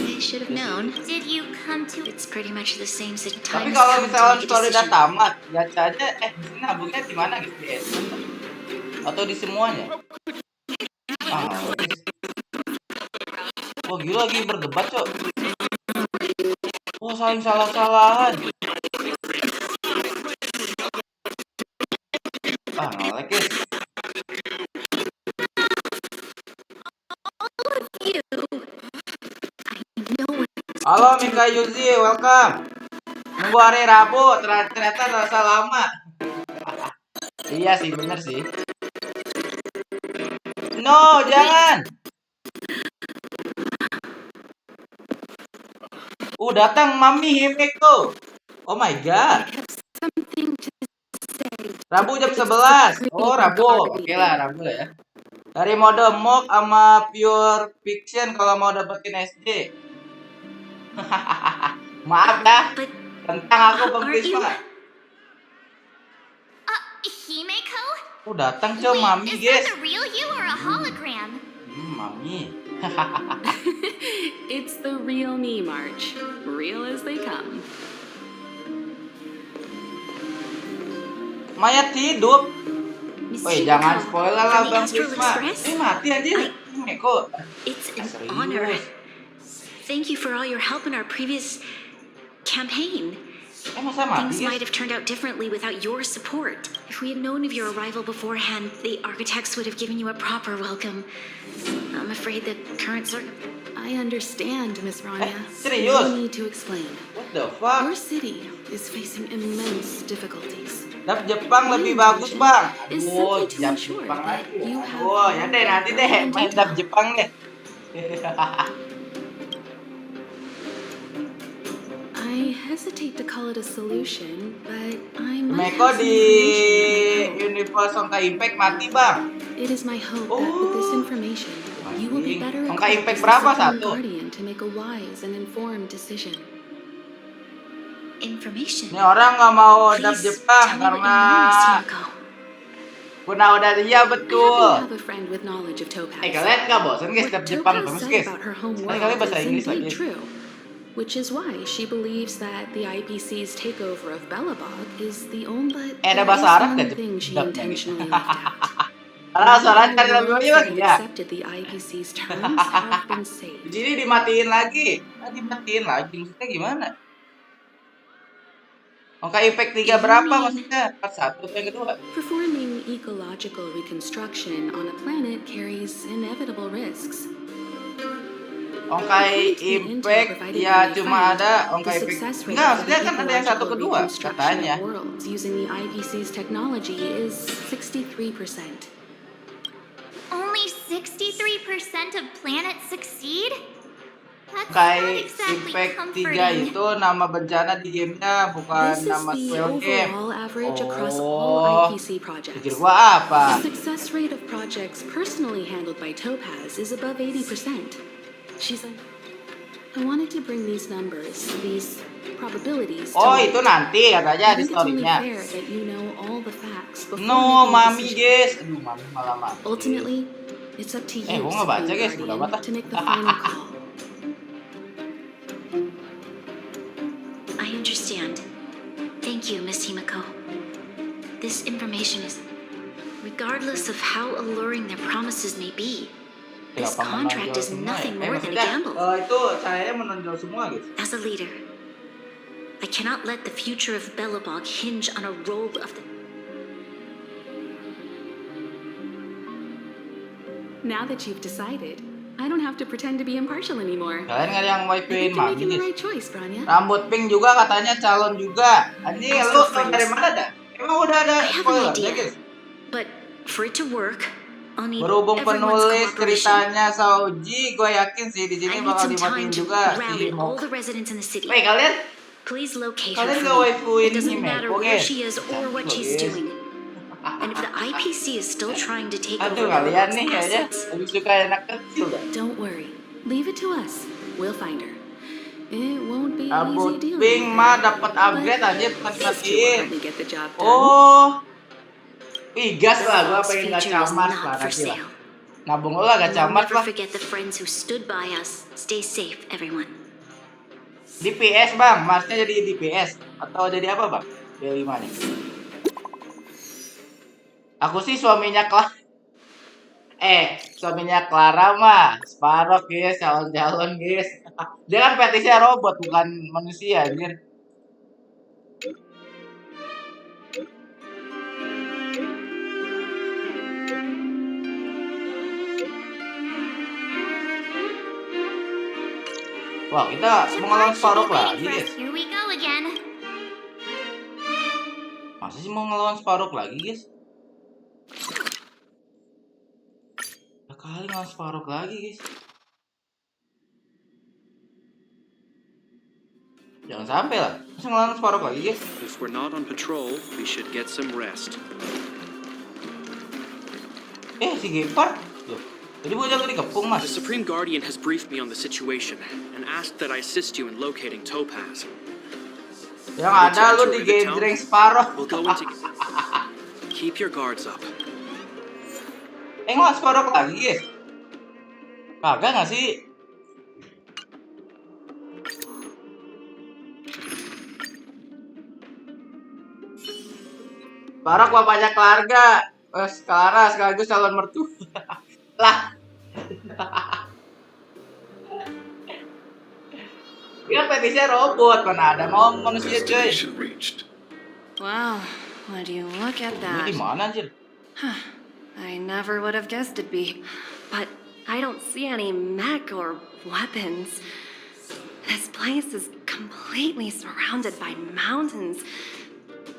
I should have known. Did you come to? It's pretty much the same Tapi time. kalau misalnya story udah tamat, gacha aja di sini nabungnya di mana gitu ya? Atau di semuanya? Oh gila lagi berdebat cok. Oh saling salah-salahan. Ngelek guys. Halo Mika Yuzi, welcome. Nunggu hari Rabu, ternyata terasa lama. Iya sih, bener sih. No, jangan. Datang Mami Himeko. Oh my god. Rabu jam 11. Oh, Rabu. Oke lah, Rabu lah ya. Dari mode mock sama pure fiction kalau mau dapetin SD. Maaf dah. Tentang aku Bang Prisma. Himeko? Datang coy Mami, guys. Is that the real you or a hologram? Mami. It's the real me, March. Real as they come. Mayat hidup. Woi, jangan spoiler lah Bang Prisma. Mati anjir. Meko. It's an honor. Thank you for all your help in our previous campaign. Things might have turned out differently without your support. If we had known of your arrival beforehand, the architects would have given you a proper welcome. I'm afraid that current I understand, Miss Rania. Serius? No need to explain. What the fuck? Our city is facing immense difficulties. Dap Jepang lebih bagus bang. Oh, Jepang lagi. Oh ya deh nanti deh main dap Jepang deh. I hesitate to call it a solution, but I might Meko have di Universe Honkai Impact mati bang. It is my hope that with this information, you will be better Honkai equipped Impact as berapa a Supreme satu? Guardian to make a wise and informed decision. Information. Ini orang nggak mau dap Jepang karena udah dia betul. Kalian nggak bosan guys dap Jepang terus guys? Kali bahasa Inggris lagi. Which is why she believes that the IPC's takeover of Belobog is the only Ada bahasa Arab nggak thing she dapnya? intentionally left out. Bahasa Arab kan lebih banyak ya. Accepted the IPC's terms have been saved. Jadi dimatiin lagi. Dimatiin lagi maksudnya gimana? Honkai Impact 3 berapa maksudnya? Part 1 atau yang kedua? Performing ecological reconstruction on a planet carries inevitable risks. Honkai Impact ya cuma ada Honkai Impact. Enggak, maksudnya kan ada yang satu kedua katanya. Using the IPC's technology is 63%. Only 63% of planets succeed? Honkai Impact 3 itu nama bencana di gamenya, bukan This is nama the spell game. overall average across all IPC projects. Pikir gua apa? The success rate of projects personally handled by Topaz is above 80%. She's like, I wanted to bring these numbers, these probabilities. Oh, itu nanti katanya di story-nya. No, mami guys. Aduh, mami malah mati. Ultimately, it's up to you gua nggak baca guys, udah baca. to make the final call. I understand. Thank you, Miss Himiko. This information is... Regardless of how alluring their promises may be, this contract is nothing more than a gamble. Itu saya menonjol semua, guys. As a leader, I cannot let the future of Belobog hinge on a roll of the... Now that you've decided, I don't have to pretend to be impartial anymore. Kalian nggak ada yang wifi-in mami, the guys. right choice, Branya. Rambut pink juga katanya calon juga. Anjing, lu dari mana dah? Emang udah ada spoiler, ya, guys? But for it to work, I'll need Berhubung everyone's penulis cooperation. ceritanya Sauji, gue yakin sih di sini I need bakal some dimatiin time to juga rally si all Himo. the residents in the city. Wait, kalian? Please locate her Kalian for gak me. waifuin It doesn't Hime, matter oke? where she is or what Cantik, she's guys. doing. And if the IPC is still trying to take Aduh, over kalian Belobog's nih kayaknya assets, lebih suka anak kecil dah. Don't worry. Leave it to us. We'll find her. It won't be Rambut easy dealing pink with mah her, dapat upgrade but aja bukan these two will dimatiin. probably get the job done. Oh, ih gas lah, gue Belobog's pengen future is gacamat not lah for nanti lah. sale. Nabung lo lah And we'll gacamat never lah. forget the friends who stood by us. Stay safe, everyone. DPS bang, Marsnya jadi DPS atau jadi apa bang? D5 nih. Aku sih suaminya suaminya Clara mah Sparrow guys, calon-calon guys. Dia kan petisnya robot bukan manusia anjir. Wah, kita mau ngelawan Sparrow lagi guys. Here we go again. Masa sih mau ngelawan Sparrow lagi guys? Udah kali ngelawan Sparrow lagi guys. Jangan sampai lah. Masa ngelawan Sparrow lagi guys? If we're not on patrol, we should get some rest. Si Gepard. Loh, tadi bocah lu dikepung mas. The Supreme Guardian has briefed me on the situation and asked that I assist you in locating Topaz. Yang ada lu digendreng Sparrow. We'll go into... Keep your guards up. Ngelawan Sparrow lagi guys? Kagak nggak sih? Sparrow bapaknya keluarga. Clara sekaligus calon mertua. Lah. Dia petisnya robot, mana ada mau manusia cuy. Wow, would you look at that? Di mana anjir? I never would have guessed it'd be, but I don't see any mech or weapons. This place is completely surrounded by mountains.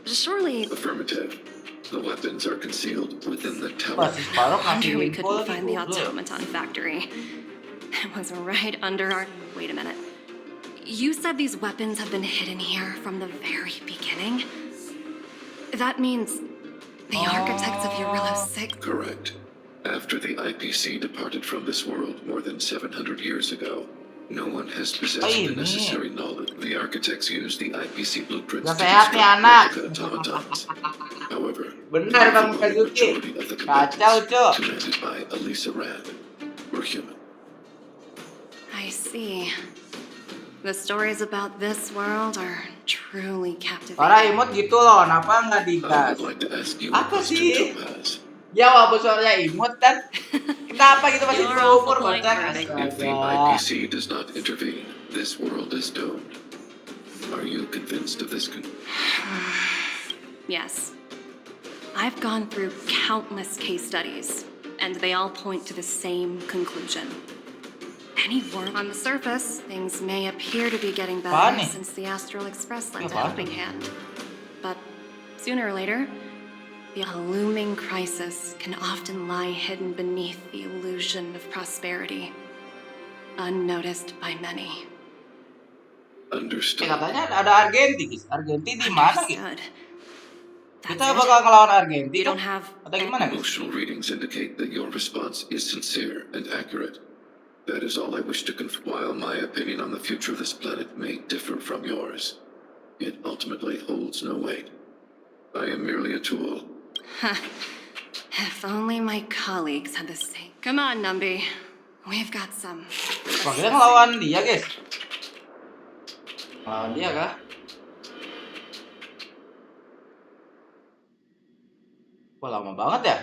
Surely... Affirmative. The weapons are concealed within the tower. No wonder we couldn't find the automaton factory. It was right under our... Wait a minute. You said these weapons have been hidden here from the very beginning? That means the architects of Eurylo 6... Correct. After the IPC departed from this world more than 700 years ago, no one has possessed the necessary knowledge. The architects used the IPC blueprints to construct replica automatons. However, benar Bang Kazuki. Kacau, Cok. commanded by Elisa Rad, were human. I see. The stories about this world are truly captivating. Para imut gitu loh, kenapa nggak digas? Apa sih? Jawab suaranya imut kan? Kenapa gitu masih berumur bocah? If the IPC does not intervene, this world is doomed. Are you convinced of this? Yes. I've gone through countless case studies, and they all point to the same conclusion. On the surface, things may appear to be getting better since the Astral Express lent a helping hand. But sooner or later, the looming crisis can often lie hidden beneath the illusion of prosperity. unnoticed by many. Understood. Katanya ada Argenti, guys. Argenti di mana, guys? Understood. Kita bakal ngelawan Argenti You kan? don't have Atau gimana, guys? Emotional readings indicate that your response is sincere and accurate. That is all I wish to while my opinion on the future of this planet may differ from yours, it ultimately holds no weight. I am merely a tool. If only my colleagues had the same. Come on, Numby. We've got some. Wah, kita ngelawan dia, guys. Ngelawan dia kah? Wah, lama banget ya.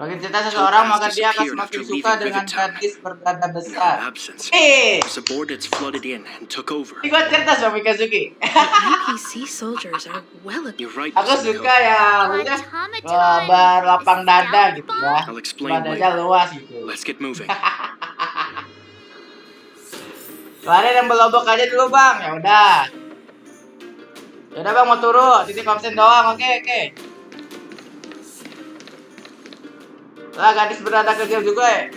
Bagi cerita seseorang, maka dia akan semakin suka dengan gadis berdada besar. Subordinates flooded in and took over. Ini gue cerita sama Mikazuki. IPC soldiers are well. You're right. Aku suka ya, berlapang dada gitu ya. I'll explain Dadanya later. luas gitu. Let's get moving. Kalian yang belobok aja dulu bang, ya udah. Ya udah bang mau turun, titip absen doang, oke. Lah gadis berdada kecil juga ya.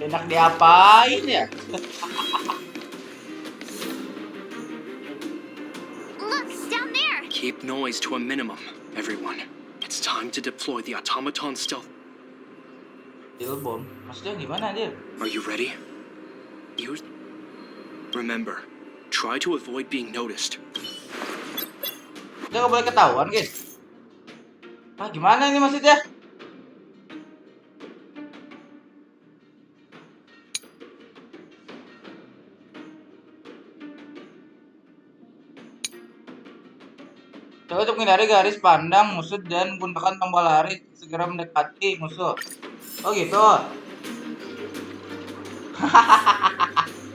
Enak diapain ya? Look, down there. Keep noise to a minimum, everyone. It's time to deploy the automaton stealth. Deal bom, maksudnya gimana dia? Are you ready? Remember, try to avoid being noticed. Kita nggak boleh ketahuan guys. Ah gimana ini maksudnya? Coba untuk menghindari garis pandang musuh dan gunakan tombol lari segera mendekati musuh. Oh gitu.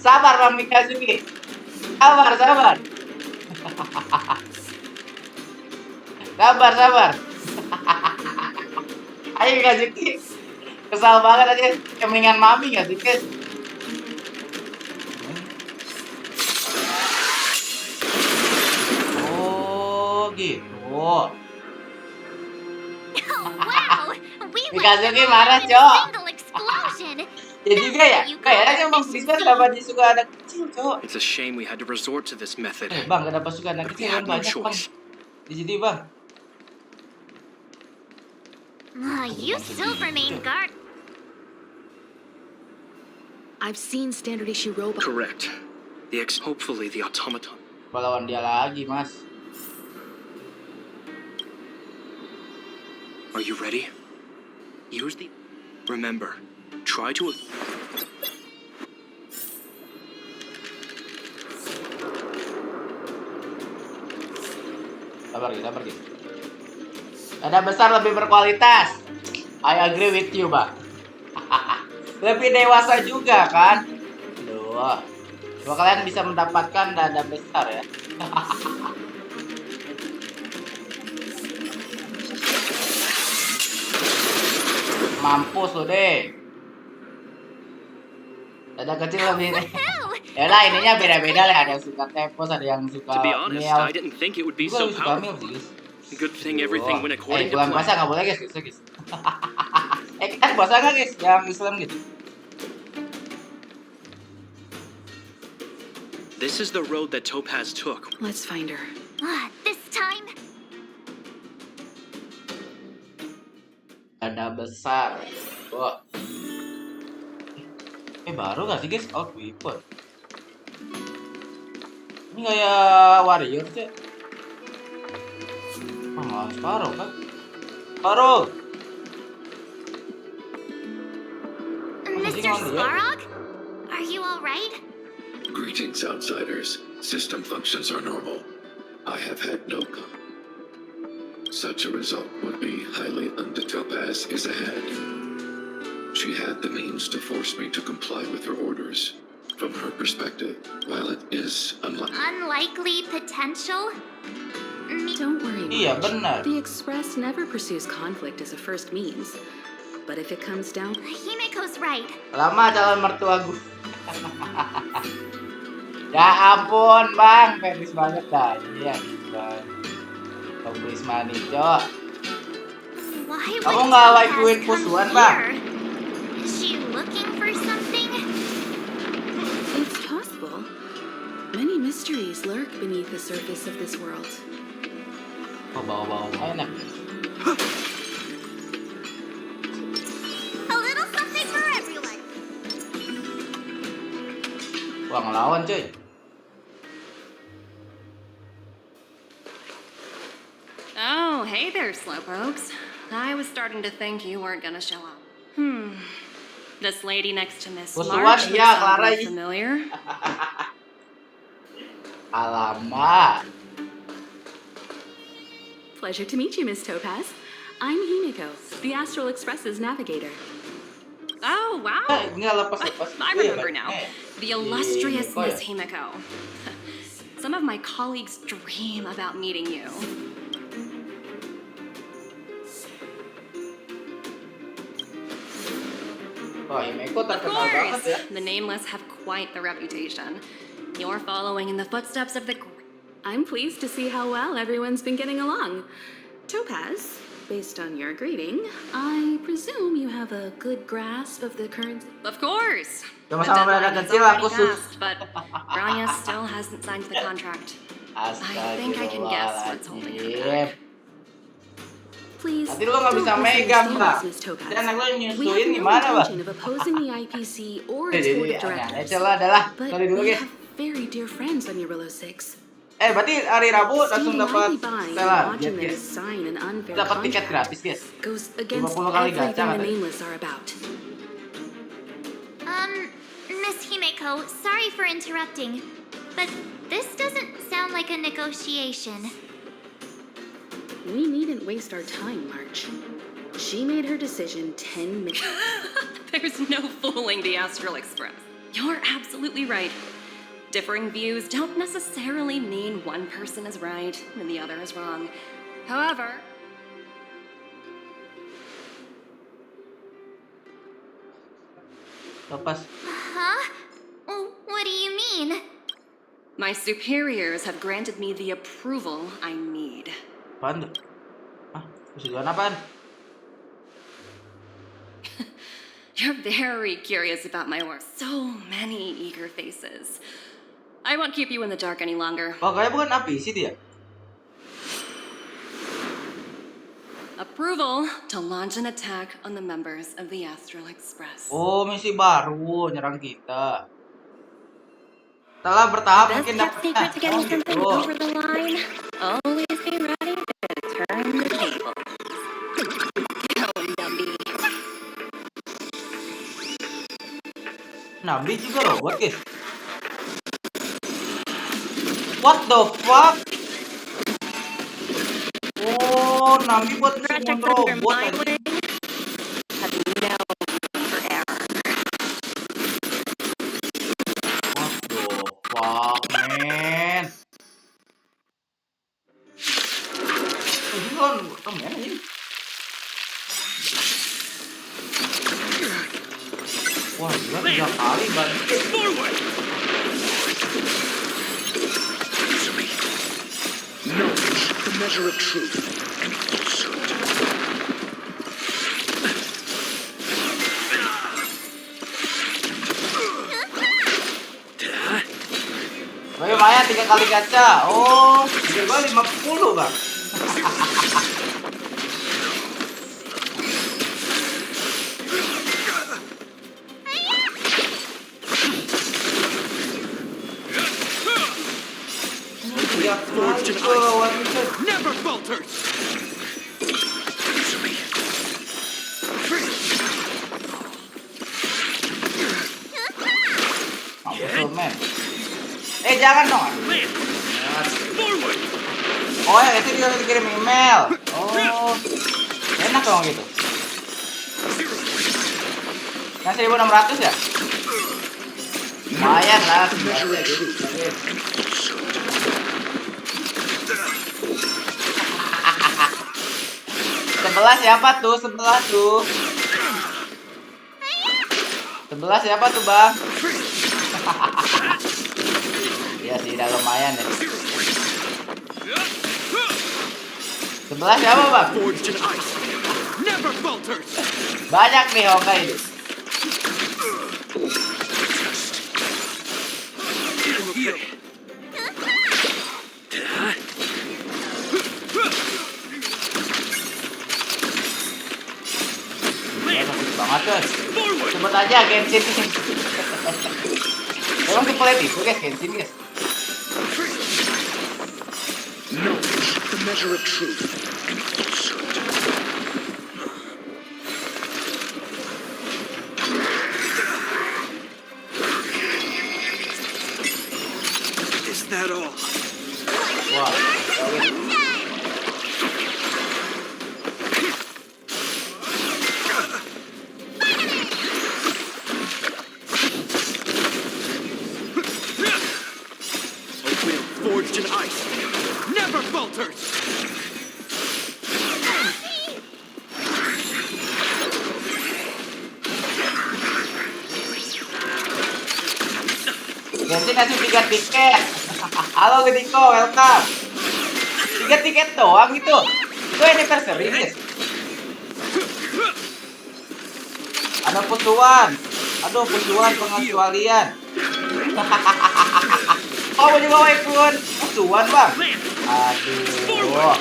Sabar Bang Mikazuki. Sabar. sabar. Ayo Mikazuki. Kesal banget aja. Kemingan mami gak sih guys? Gitu. Wow, we Mikazuki marah, Cok. single explosion. Ya juga ya. Kayaknya Bang Bisa kenapa dia suka anak kecil, Cok. It's a shame we had to resort to this method. Bang, kenapa suka anak But we kecil had kan no banyak, Bang. choice. Jadi, Bang. You still remain guard. I've seen standard issue robots. Correct. Hopefully the automaton. Lawan dia lagi, Mas. Are you ready? Remember, try to. Sabar gitu. Dada besar lebih berkualitas. I agree with you, Bang. Lebih dewasa juga kan? Aduh. Coba kalian bisa mendapatkan dada besar ya. Mampus lo deh. Dada kecil lebih nih. Yalah ininya beda-beda lah. Ada yang suka tepos, ada yang suka To be honest, meal. I didn't think it would be Gua so lebih suka meal powerful. sih, guys. Good thing everything went according to bulan plan. puasa nggak boleh guys. Kita puasa nggak guys? Yang Islam gitu. This is the road that Topaz took. Let's find her. This time. Dada besar. Wah. Baru nggak sih guys? Out weapon. Ini kayak warrior sih. Sparrow kan? Sparrow! Mr. Sparrog? Are you alright? Greetings, outsiders. System functions are normal. I have had no Such a result would be highly Topaz is ahead. She had the means to force me to comply with her orders. From her perspective, while it is Unlikely potential? Don't worry. Iya benar. The Express never pursues conflict as a first means. But if it comes down... Himiko's right. Lama calon mertua gue. Ya ampun bang, fetish banget dah. Iya bang. Fetish mani, Cok. Kamu nggak waikuin pusuan bang? looking for something? It's possible. Many mysteries lurk beneath the surface of this world. Oh, bawa-bawa enak. A little something for everyone. Wah, ngelawan cuy. Oh, hey there, slowpokes. I was starting to think you weren't gonna show up. This lady next to Miss March looks oddly familiar. Alamak. Pleasure to meet you, Miss Topaz. I'm Himiko, the Astral Express's navigator. Oh, wow. I remember now. The illustrious Miss Himiko. Some of my colleagues dream about meeting you. Of course! The Nameless have quite the reputation. You're following in the footsteps of the... I'm pleased to see how well everyone's been getting along. Topaz, based on your greeting, I presume you have a good grasp of the current... Of course! The Sama-sama deadline is kecil already aku passed, but Grania still hasn't signed the contract. I think I can guess what's holding her back. Please, Nanti lu nggak bisa megang, Pak. Dan anak lu nyusuin gimana, Pak? of opposing the IPC or its Jadi, board of ya, directors. adalah. But Sorry dulu, we guys. have very dear friends on Eurylo 6. Berarti hari Rabu langsung dapat setelan, watching them guys. sign an unfair Dapat tiket contract gratis, guys. goes against 50 kali everything gacha, the katanya. Nameless are about. Miss Himiko, sorry for interrupting, but this doesn't sound like a negotiation. We needn't waste our time, March. She made her decision 10 minutes. There's no fooling the Astral Express. You're absolutely right. Differing views don't necessarily mean one person is right and the other is wrong. However... Huh? What do you mean? My superiors have granted me the approval I need. Apaan tuh? Persetujuan apaan? You're very curious about my work. So many eager faces. I won't keep you in the dark any longer. Oh, kayaknya bukan api sih dia. Approval to launch an attack on the members of the Astral Express. Oh, misi baru nyerang kita. Setelah bertahap mungkin dapat. Over the line. Always be ready to turn the table. Nabi juga robot, guys. What the fuck? Oh, Nabi buat summon robot aja. What the fuck, man? Ini kan kemana ini? Wah, gila 3 kali balik. Knowledge, the measure of truth, and falsehood. Lumayan 3 kali gacha. Oh, skill gua 50, Bang. Never falters. Man. Jangan dong. Oh, ya itu dia kirim email. Oh, enak dong gitu. Yang 1.600 ya? Lumayan lah. 11 siapa tuh? 11 tuh. 11 siapa tuh, Bang? Ya sih, udah lumayan ya. 11 siapa, Bang? Banyak nih Honkai. coy. Sebut aja Genshin. Emang sepelet itu guys Genshin guys. Knowledge, the measure of truth and falsehood. Is that all? Wah. A will forged in ice never falters. Genshin ngasih 3 tiket. Halo Gediko, welcome. 3 tiket doang gitu. Itu anniversary guys. Ada pusuan. Aduh, pusuan pengecualian. Oh, mau juga pun pusuan bang. Aduh.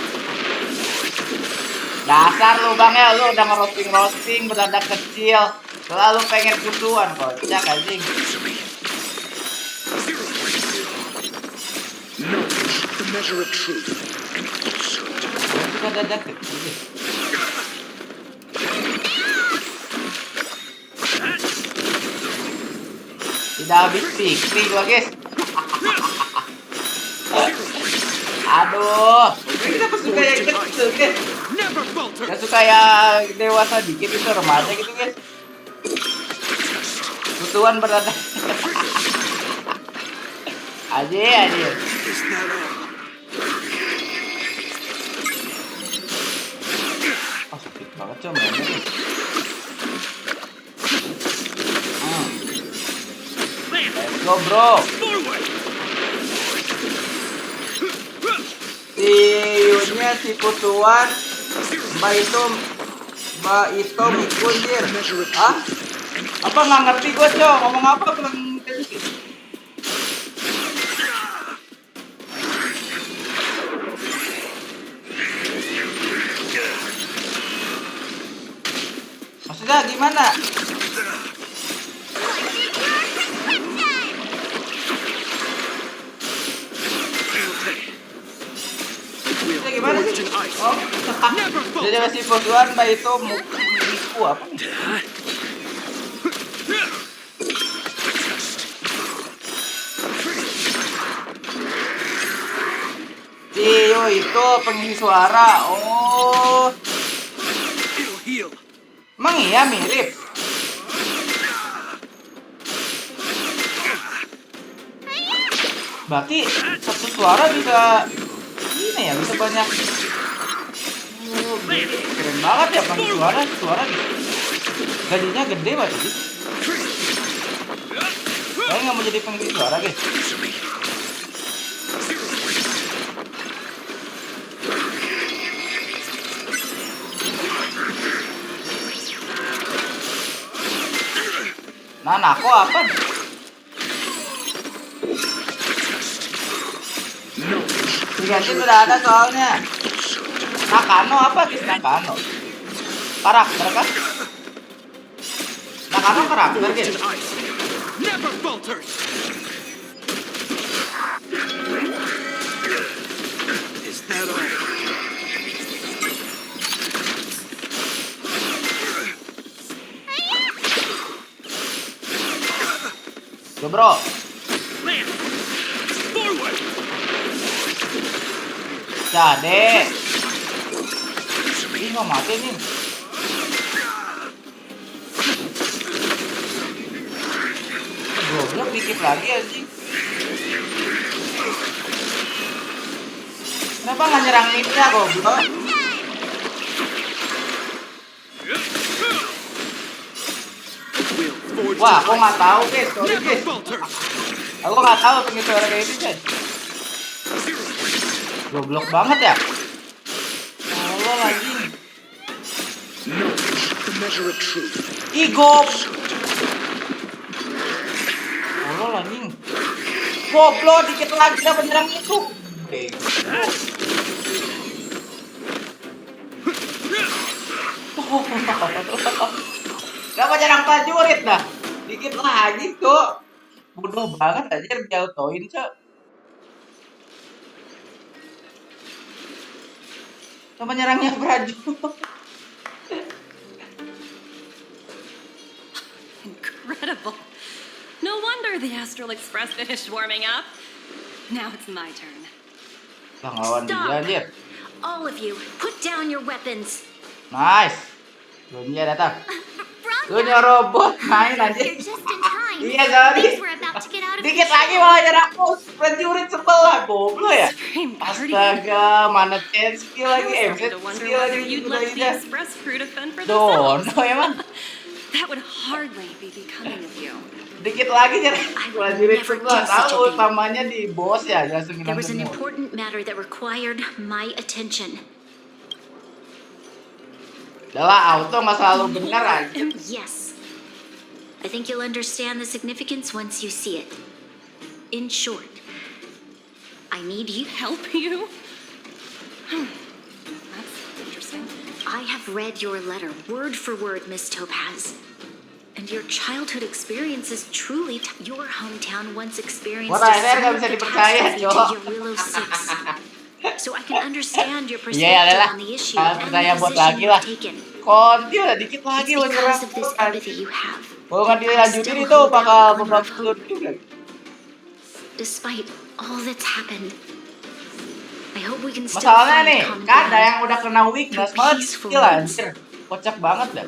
Dasar lu bang ya, lu udah ngerosting berada kecil. Selalu pengen pusuan kocak anjing. Knowledge, the measure of truth and falsehood. Suka dadak kecil. Tidak habis pikir gua guys. Aduh, kenapa suka yang kecil guys? Gak suka yang dewasa dikit itu remaja gitu guys. Butuhan berada. Aja. Oh sakit banget coy mainnya guys. Let's go bro. Si Yunnya si Putuan Mbak itu mikunjir. Hah? Apa nggak ngerti gue coy ngomong apa kurang sedikit. Maksudnya gimana? Maksudnya gimana sih? Oh, jadi masih posuan mbak itu miku apa nih? Iyo itu pengisi suara. Oh. Emang iya mirip. Berarti satu suara bisa ini ya, bisa banyak. Keren banget ya pengisi suara gajinya gede berarti. Saya nggak mau jadi pengisi suara guys. Nah, kok apa? Diganti udah ada soalnya. Nakano apa guys? Nakano karakter kan? Nakano karakter guys. Never falters. Is that all? Yo bro. Jade. Ini mau mati nih. Goblok dikit lagi anjing. Kenapa nggak nyerang midnya goblok? Wah, aku nggak tahu guys, sorry guys. Aku nggak tahu pengisi suara kayak gitu guys. Goblok banget ya. Allah lagi. Ih Allah lagi. Goblok dikit lagi dapat nyerang itu. Kenapa jarang prajurit dah? Dikit lagi tuh. Bodoh banget aja diautoin, Cok. Kenapa nyerangnya prajurit? Incredible. No wonder the Astral Express finished warming up. Now it's my turn. Lawan dia anjir. All of you, put down your weapons. Nice. Dunia datang. Dunia robot main anjir. You're just in time. Iya, sorry. Things were about to get out of Dikit lagi malah nyerang pos. Prajurit sebelah, goblok ya. Astaga, mana chance skill lagi, To wonder whether you'd let the express crew defend for Dono themselves. emang. That would hardly be becoming of you. Dikit lagi nyerang prajurit sebelah. Tahu utamanya di bos ya, langsung There was an semua. important matter that required my attention. Udah auto masa lalu bener aja. Yes. I think you'll understand the significance once you see it. In short, I need you. Help you? That's interesting. I have read your letter word for word, Miss Topaz. And your childhood experiences truly your hometown once experienced Wah, akhirnya nggak bisa dipercaya, Cok. Willow 6. So I can understand your Iya, perspective adalah. on the issue Kalau and percaya the buat position lagi lah. you've taken. Konti lah, dikit lagi It's lo nyerang. because of this empathy you have. Kalau nggak dilanjutin itu bakal beberapa turun juga. Despite all that's happened, I hope we can still Masalahnya find nih, common kan ada ground. yang udah kena weakness, malah di skill anjir. Kocak banget dah.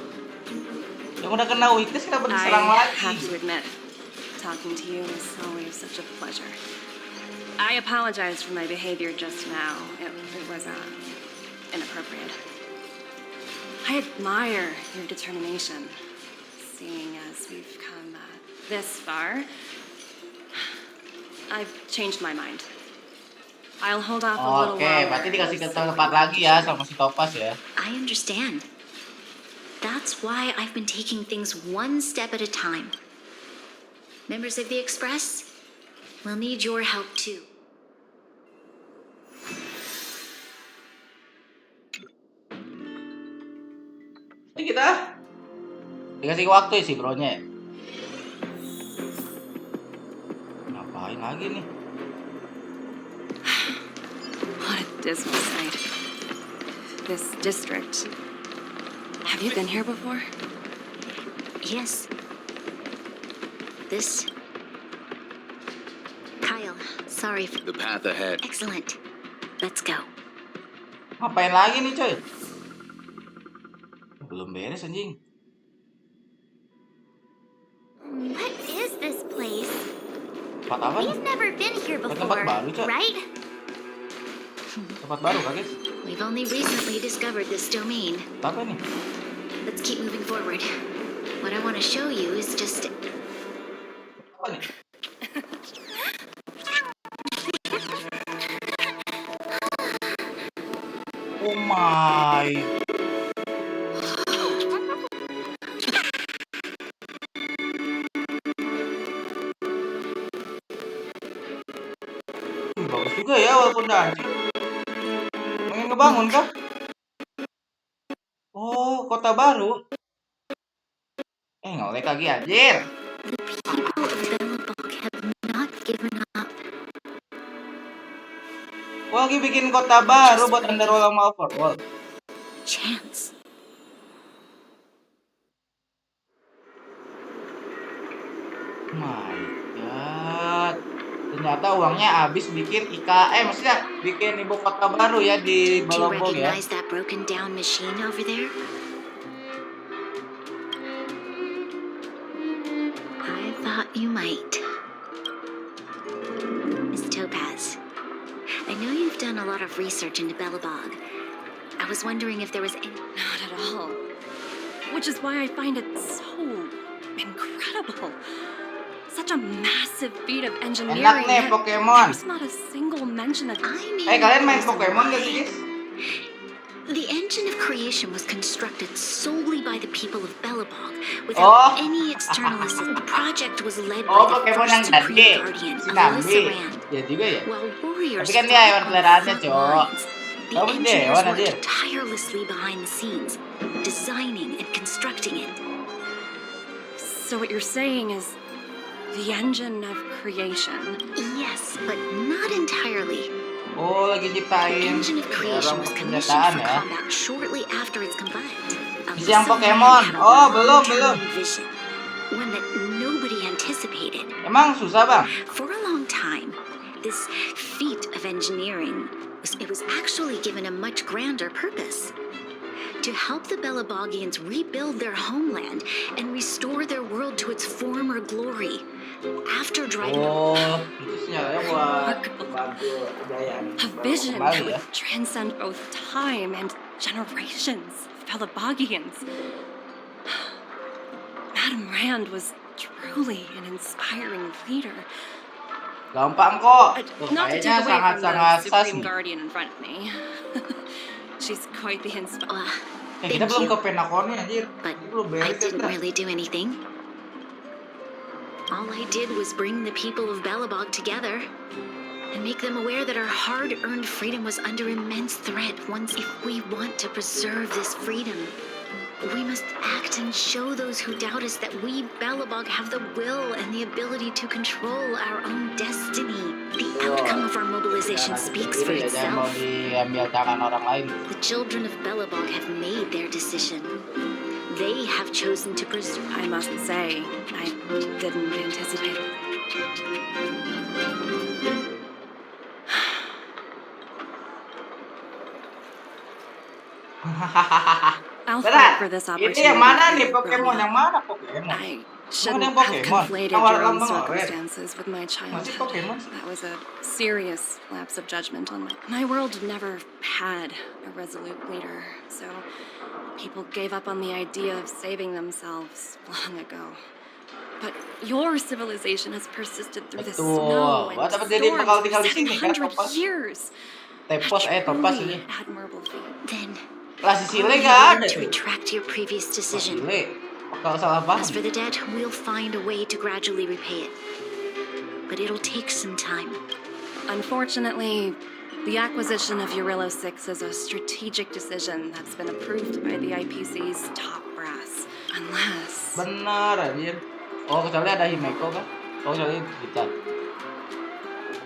Yang udah kena weakness kita berserang I lagi. have to admit, talking to you is always such a pleasure. I apologize for my behavior just now. It was inappropriate. I admire your determination, seeing as we've come this far. I've changed my mind. I'll hold off a little Oke, longer. berarti dikasih tempat lagi ya sama si Topaz ya. I understand. That's why I've been taking things one step at a time. Members of the Express, we'll need your help too. Ini kita dikasih waktu sih bro-nya. Ngapain lagi nih? What a dismal sight. This district. Have you been here before? Yes. This. Kyle, sorry for the path ahead. Excellent. Let's go. Ngapain lagi nih coy? Belum beres anjing. What is this place? Tempat apa nih? We've never been here Tempat before, baru, Cok. right? Tempat baru kah guys? We've only recently discovered this domain. Apa nih? Let's keep moving forward. What I want to show you is just... Apa nih? Oh my. Bagus juga ya walaupun hancur. Pengen ngebangun kah? Oh, kota baru. Ngelek lagi anjir. Not given up. Gua lagi bikin kota baru buat underworld sama overworld. Chance. My God. Ternyata uangnya habis bikin IKM, maksudnya bikin ibu kota baru ya di Do you Balobog ya. recognize that broken down machine over there? I thought you might. Miss Topaz, I know you've done a lot of research into Belobog. I was wondering if there was any... Not at all. Which is why I find it so incredible. Such a massive feat of engineering. Enak nih yet Pokemon. There's not a single mention of... Kalian main Pokemon gak sih guys? The engine of creation was constructed solely by the people of Belobog, without any external assistance. The project was led by the Pokemon yang first Supreme gede, Guardian, si Nambi. Penasaran. Ya juga ya. While warriors Tapi kan dia hewan peliharaannya, Cok. the Kamu deh, engineers hewan anjir. worked tirelessly behind the scenes, designing and constructing it. So what you're saying is the engine of creation. Yes, but not entirely. Oh, lagi The ciptain engine of creation was commissioned senjataan for ya. combat shortly after its combined. Isi yang Pokemon. Oh, belum. Vision, one that nobody anticipated. Emang susah, Bang? For a long time, this feat of engineering was actually given a much grander purpose. To help the Belabogians rebuild their homeland and restore their world to its former glory. After driving itu senjatanya buat bantu kebudayaan. A vision that Kembali ya. would transcend both time and generations of Belabogians. Madame Rand was truly an inspiring leader. Gampang kok. Not to Kayaknya take away from sangat-sangat the sas Supreme nih. Guardian in front of me. She's quite the inspiration. Kita belum ke Penacony anjir. But Belum I beres didn't ya. really do anything. All I did was bring the people of Belobog together and make them aware that our hard-earned freedom was under immense threat. If we want to preserve this freedom, we must act and show those who doubt us that we, Belobog, have the will and the ability to control our own destiny. The outcome of our mobilization speaks for itself. Diambil tangan orang lain. The children of Belobog have made their decision. They have chosen to preserve. I must say, I didn't anticipate it. I'll fight for this opportunity. Ini yang mana nih Pokemon? Yang mana Pokemon? I Mana shouldn't yang have Pokemon? conflated Yang warna your own lambang orange. circumstances with my childhood. Pokemon? That was a serious lapse of judgment on my world never had a resolute leader, so people gave up on the idea of saving themselves long ago. But your civilization has persisted through the snow and Buat apa jadi bakal tinggal di storms sini for kan? 700 Topas. years. Tepos topas ini. Admirable feat. Then, Lah si Sile you nggak ada to tuh. retract your previous decision. Sile. Kalau salah paham. As for the debt, we'll find a way to gradually repay it. But it'll take some time. Unfortunately, the acquisition of Urilo 6 is a strategic decision that's been approved by the IPC's top brass. Unless... Bener anjir. Oh, kecuali ada Himeko kan? Oh, kecuali kita.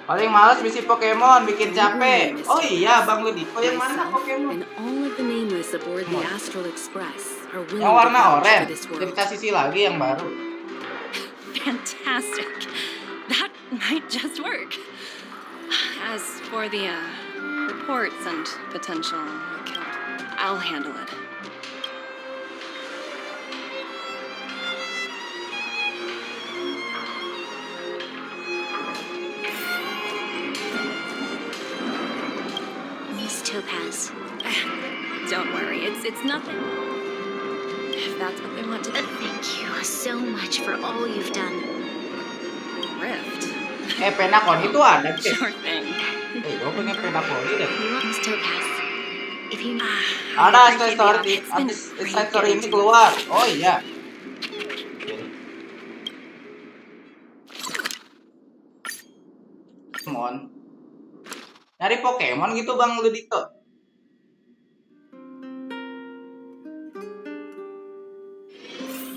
Paling males misi Pokemon, bikin capek. Oh iya, Bang Ludiko yang mana Pokemon? And all of the nameless aboard the Astral Express are willing Yang warna to vouch for oranye. this world. Kita sisi lagi yang baru. Fantastic. That might just work. As for the reports and potential account, I'll handle it. Miss Topaz. Don't worry, it's nothing. If that's what they want to do. Thank you so much for all you've done. Rift. Penacony itu ada sih. Sure thing. Gue pengen Penacony deh. Miss Topaz. If you Ada story ini keluar. Oh iya. Pokemon. Nyari Pokemon gitu Bang Ludito.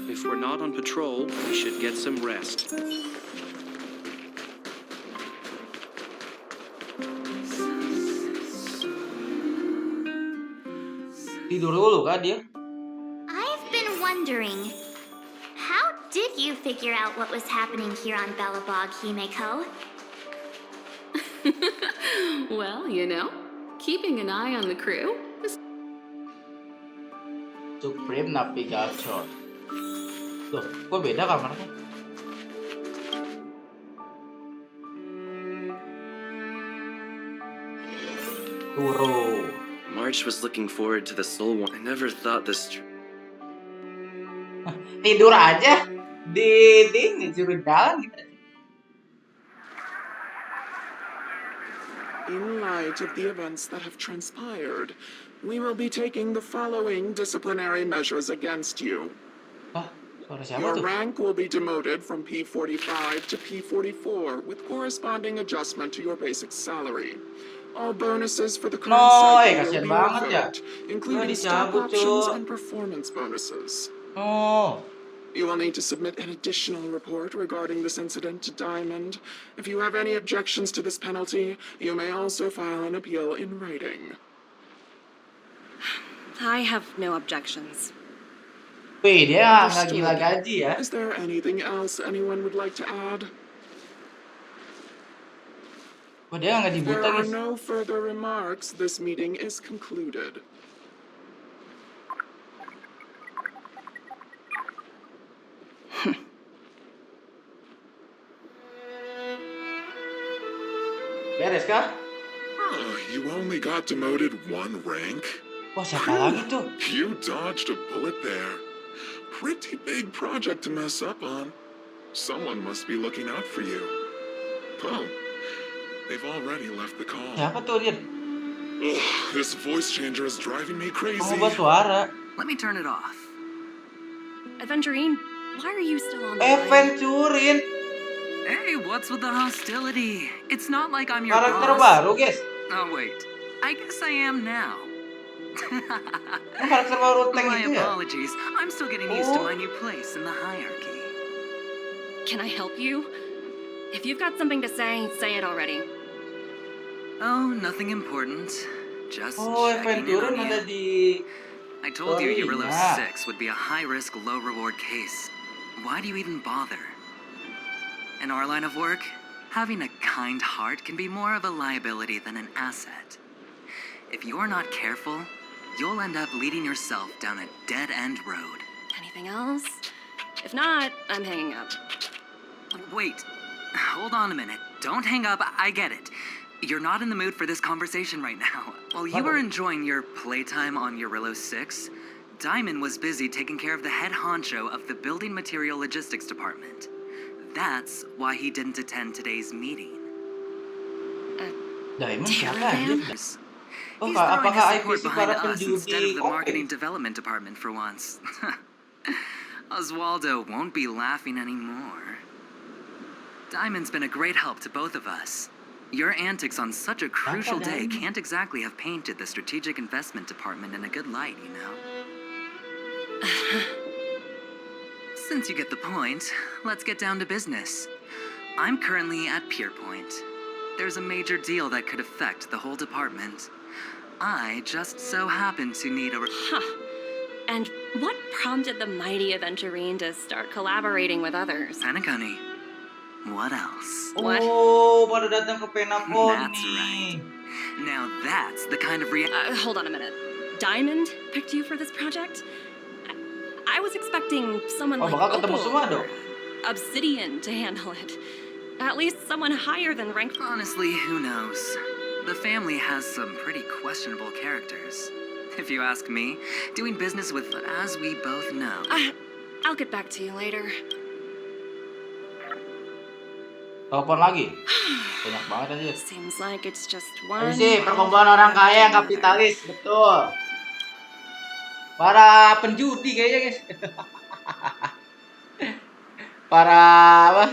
If we're not on patrol, we should get some rest. Tidur dulu kan dia? I've been wondering, how did you figure out what was happening here on Belobog, Himeko? Well, you know, keeping an eye on the crew is... Supreme Navigator. Tuh, kok beda kamarnya? Turo. March was looking forward to the Soul War. I never thought this... Tidur aja di disuruh jalan gitu. In light of the events that have transpired, we will be taking the following disciplinary measures against you. Your rank will be demoted from P45 to P44 with corresponding adjustment to your basic salary. All bonuses for the current cycle will be revoked, including stock options and performance bonuses. You will need to submit an additional report regarding this incident to Diamond. If you have any objections to this penalty, you may also file an appeal in writing. I have no objections. Wih, dia nggak gila gaji ya. Is there anything else anyone would like to add? Oh, dia nggak There dibuta, are guys. no further remarks. This meeting is concluded. Beres kah? You only got demoted one rank? Wah, siapa lagi tuh? You dodged a bullet there. Pretty big project to mess up on. Someone must be looking out for you. Oh, they've already left the call. Siapa tuh dia? This voice changer is driving me crazy. Mengubah suara. Let me turn it off. Aventurine, why are you still on the line? Aventurine. Hey, what's with the hostility? It's not like I'm your Karakter boss. baru, guys. Oh, wait. I guess I am now. Karakter baru tank My itu ya? apologies. I'm still getting used to my new place in the hierarchy. Can I help you? If you've got something to say it already. Oh, nothing important. Just Oh, checking in Aventurine on ada you. di... I told you Sorry, Eurylo nah. 6 would be a high-risk, low-reward case. Why do you even bother? In our line of work, having a kind heart can be more of a liability than an asset. If you're not careful, you'll end up leading yourself down a dead-end road. Anything else? If not, I'm hanging up. Wait, hold on a minute. Don't hang up, I get it. You're not in the mood for this conversation right now. While you were enjoying your playtime on Eurylo 6, Diamond was busy taking care of the head honcho of the Building Material Logistics Department. That's why he didn't attend today's meeting. Diamond siapa anjir? Oh, He's throwing apakah his support IPC behind para us instead of penjudi? the Oke. marketing development department for once. Oswaldo won't be laughing anymore. Diamond's been a great help to both of us. Your antics on such a crucial day can't exactly have painted the strategic investment department in a good light, you know? Since you get the point, let's get down to business. I'm currently at Pier Point. There's a major deal that could affect the whole department. I just so happen to need a... And what prompted the mighty Aventurine to start collaborating with others? Penacony. What else? What? Oh, pada datang ke Penacony. That's right. Now that's the kind of hold on a minute. Diamond picked you for this project? I was expecting someone like bakal ketemu semua Opal dong. or Obsidian to handle it. At least someone higher than rank. Honestly, who knows? The family has some pretty questionable characters. If you ask me, doing business with, as we both know... I'll get back to you later. Telepon lagi. Banyak banget aja. Seems like it's just one. Ini sih perkumpulan orang kaya yang kapitalis, betul. Para penjudi kayaknya, guys. Para apa?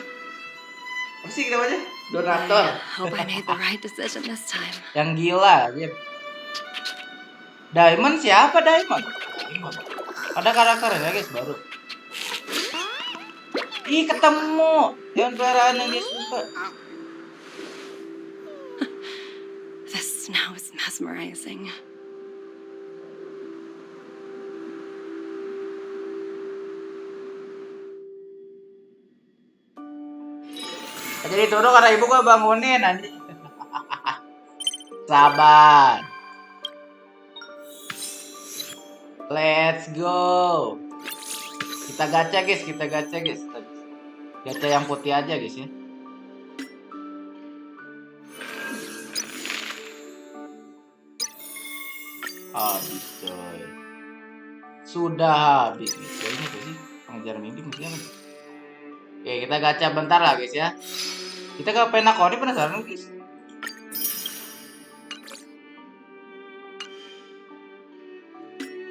Apa sih namanya? Donatur. Hope I made the right decision this time. Yang gila, dia. Diamond siapa Diamond? Ada karakternya guys baru. Ih, ketemu. Yang peraan yang guys suka. The snow is mesmerizing. Jadi turun karena ibu gua bangunin nanti. Sabar. Let's go. Kita gacha guys, Gacha yang putih aja guys ya. Habis coy. Sudah habis guys. Kayaknya tuh sih pengejar mimpi mestinya. Oke, kita gacha bentar lah guys ya. Kita ke Penacony penasaran guys.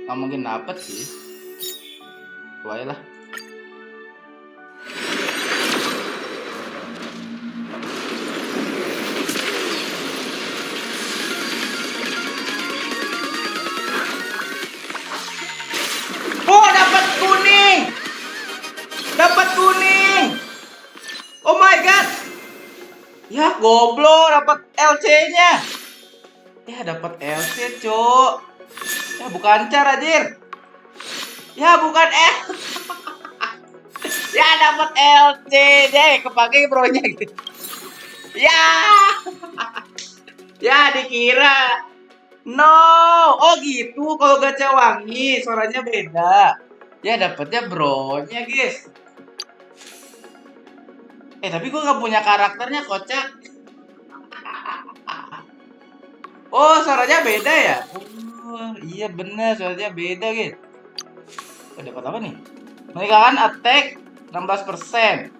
Nggak mungkin dapet sih. Coba lah. Oh, dapat kuning. goblok, dapat LC-nya. Ya, dapat LC, Cok. Ya, bukan car, anjir. Ya, bukan L. Ya, dapat LC deh, kepake bro-nya gitu. Ya. Ya, dikira. No. Oh, gitu. Kalau gacha wangi, suaranya beda. Ya, dapatnya bro-nya, guys. Tapi gue nggak punya karakternya, kocak. Oh, suaranya beda ya? Oh, iya bener, suaranya beda, guys. Dapat apa nih? Meningkatkan attack 16%.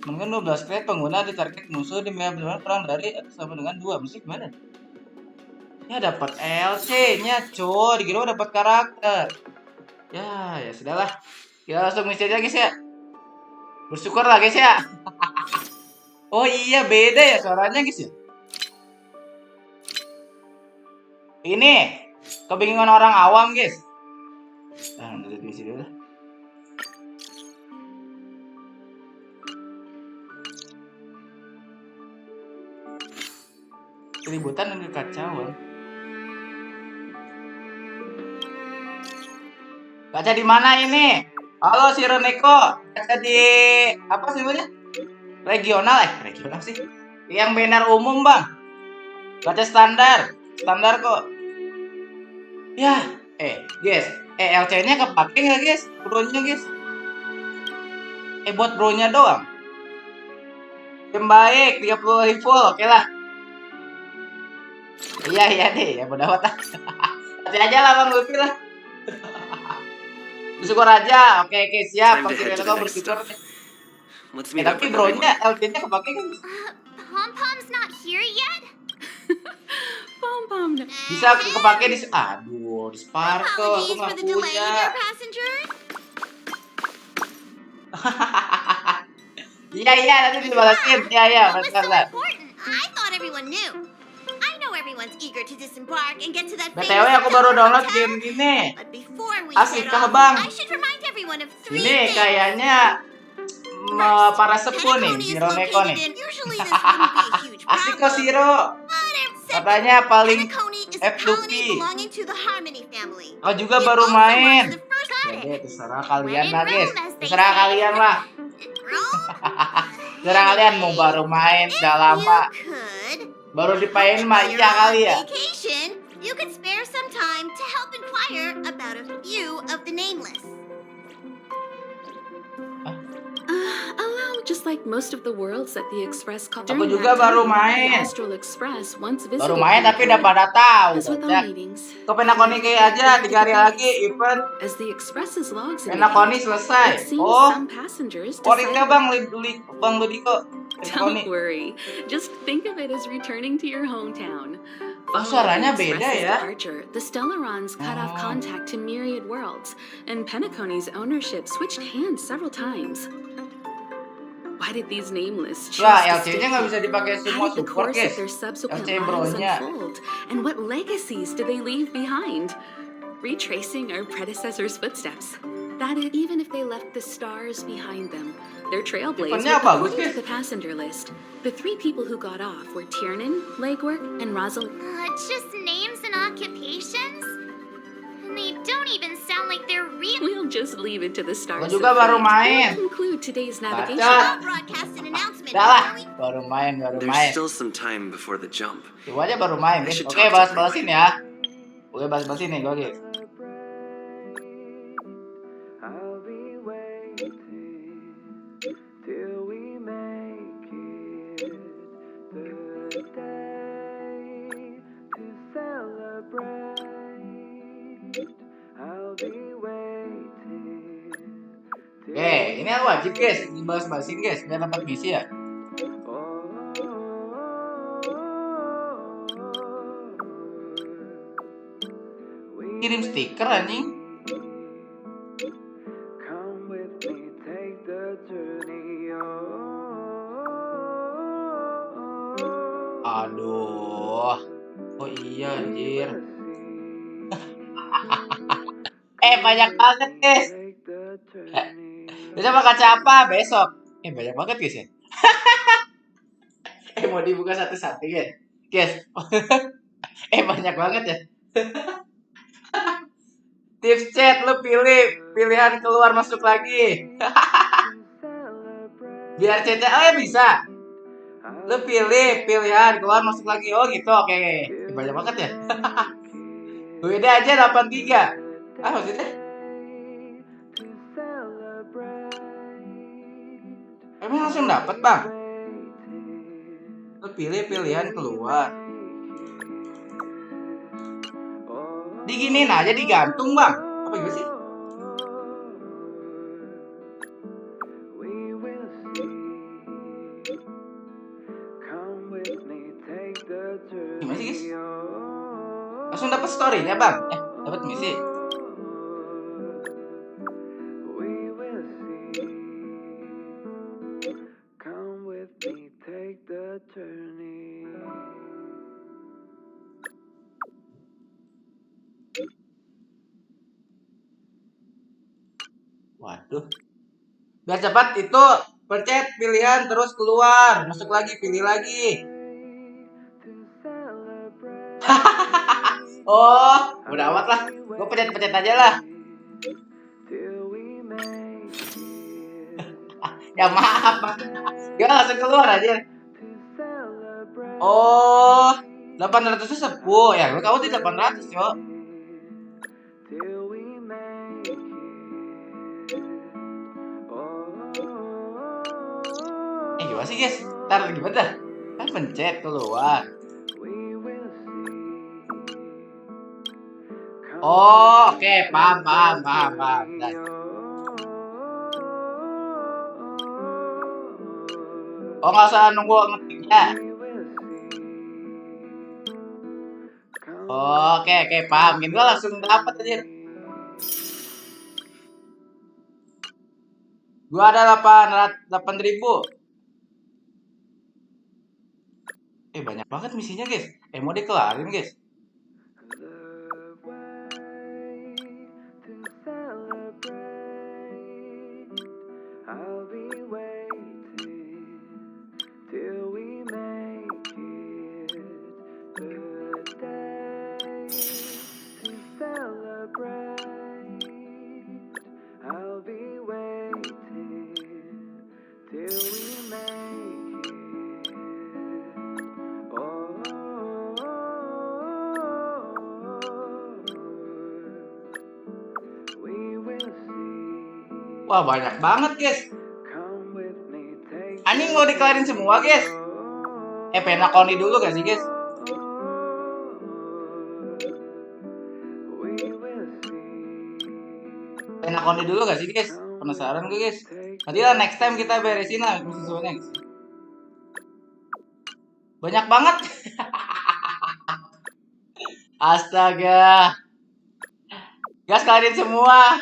Mungkin 12 kali pengguna di target musuh di media perang dari sama dengan 2. Mesti gimana? Ya, dapat LC-nya, coy. Dikira dapat karakter. Ya sudahlah. Kita langsung misi aja, guys ya. Bersyukur lah, guys ya. Oh iya, beda ya suaranya, guys ya. Ini kebingungan orang awam, guys. Lanjut misi dulu. Keributan dan kekacauan. Gacha di mana ini? Halo si Roneko. Gacha di apa sih namanya? Regional sih. Yang banner umum, Bang. Gacha standar. Standar kok. Ya, guys. LC-nya kepake nggak, guys? Bro-nya, guys. Buat bro-nya doang. Yang baik, 30 ribu, oke lah. Iya deh, ya bodo amat lah. Hati aja lah, Bang Luffy lah. Bersyukur aja, oke siap. Pasti kau bersyukur. Tapi bro-nya LC-nya kepake kan? Pom-Pom's not here yet? Pom-Pom. Bisa kepake di di Sparkle aku nggak punya. Iya nanti dibalasin. Iya benar. I thought everyone knew. I know everyone's eager to disembark and get to that BTW aku baru download game ini. Asik kah, Bang? Ini kayaknya para sepuh nih, Zero Neko nih. Asik kok Zero. Katanya paling F2P. Aku juga baru main. Jadi terserah kalian lah, guys. Terserah kalian lah. Terserah kalian mau baru main udah lama. Baru dipain mah iya kali ya. You could spare some time to help inquire about a few of the nameless. Allow just like most of the worlds that the Express called. Aku juga baru main. Baru main tapi udah pada tahu. Ke Penacony aja 3 hari lagi event. Penacony selesai. Oh. Kualitasnya Bang Ludiko. Don't worry. Just think of it as returning to your hometown. Suaranya beda ya. The Stellarons cut off contact to myriad worlds, and Penacony's ownership switched hands several times. Why did these nameless choose to stay? LC-nya nggak bisa dipakai semua support, guys. LC bro-nya. And what legacies do they leave behind? Retracing our predecessors' footsteps. That is, even if they left the stars behind them, their trailblazers were according to the passenger list. The 3 people who got off were Tiernan, Legwork, and Rosalind. Just names and occupations? And they don't even sound like they're real. We'll just leave it to the stars. Aku juga baru main. We'll include today's navigation. Baru main. There's still some time before the jump. Coba aja baru main, guys. Oke, balas-balasin ya. Oke, balas-balasin nih, gue, guys. Ini wajib, guys, dibahas-bahasin, guys, biar dapat misi ya. Kirim stiker anjing. Aduh. Oh iya anjir. Banyak banget, guys. Bisa pakai gacha apa besok? Banyak banget, guys ya. Mau dibuka satu-satu guys. Guys. Banyak banget ya. Tips chat, lu pilih pilihan keluar masuk lagi. Biar chatnya, bisa. Lu pilih pilihan keluar masuk lagi. Oh gitu, oke. Banyak banget ya. Beda aja 83. Maksudnya? Emang langsung dapat bang? Lu pilih pilihan keluar. Diginin aja, digantung bang. Apa gitu sih? Gimana sih guys? Langsung dapat story-nya bang? Dapat misi. Waduh. Biar cepat itu pencet pilihan terus keluar, masuk lagi, pilih lagi. Oh, udah amat lah. Gue pencet aja lah. Ya maaf, Pak. Dia langsung keluar aja. Oh, 800 itu sepuh ya. Kamu di 800, yo. Gimana sih, guys? Ntar gimana dah? Kan pencet keluar. Oh, oke, paham. Dan. Oh, nggak usah nunggu ngetiknya. Oke, paham. Gitu langsung dapat aja. Gua ada 8.000. Banyak banget misinya, guys. Mau dikelarin, guys. Wah, banyak banget, guys. Anjing mau dikelarin semua, guys. Penacony dulu gak sih, guys? Penacony dulu gak sih, guys? Penasaran gue, guys. Nanti lah next time kita beresin lah misi next. Banyak banget. Astaga. Gas kelarin semua.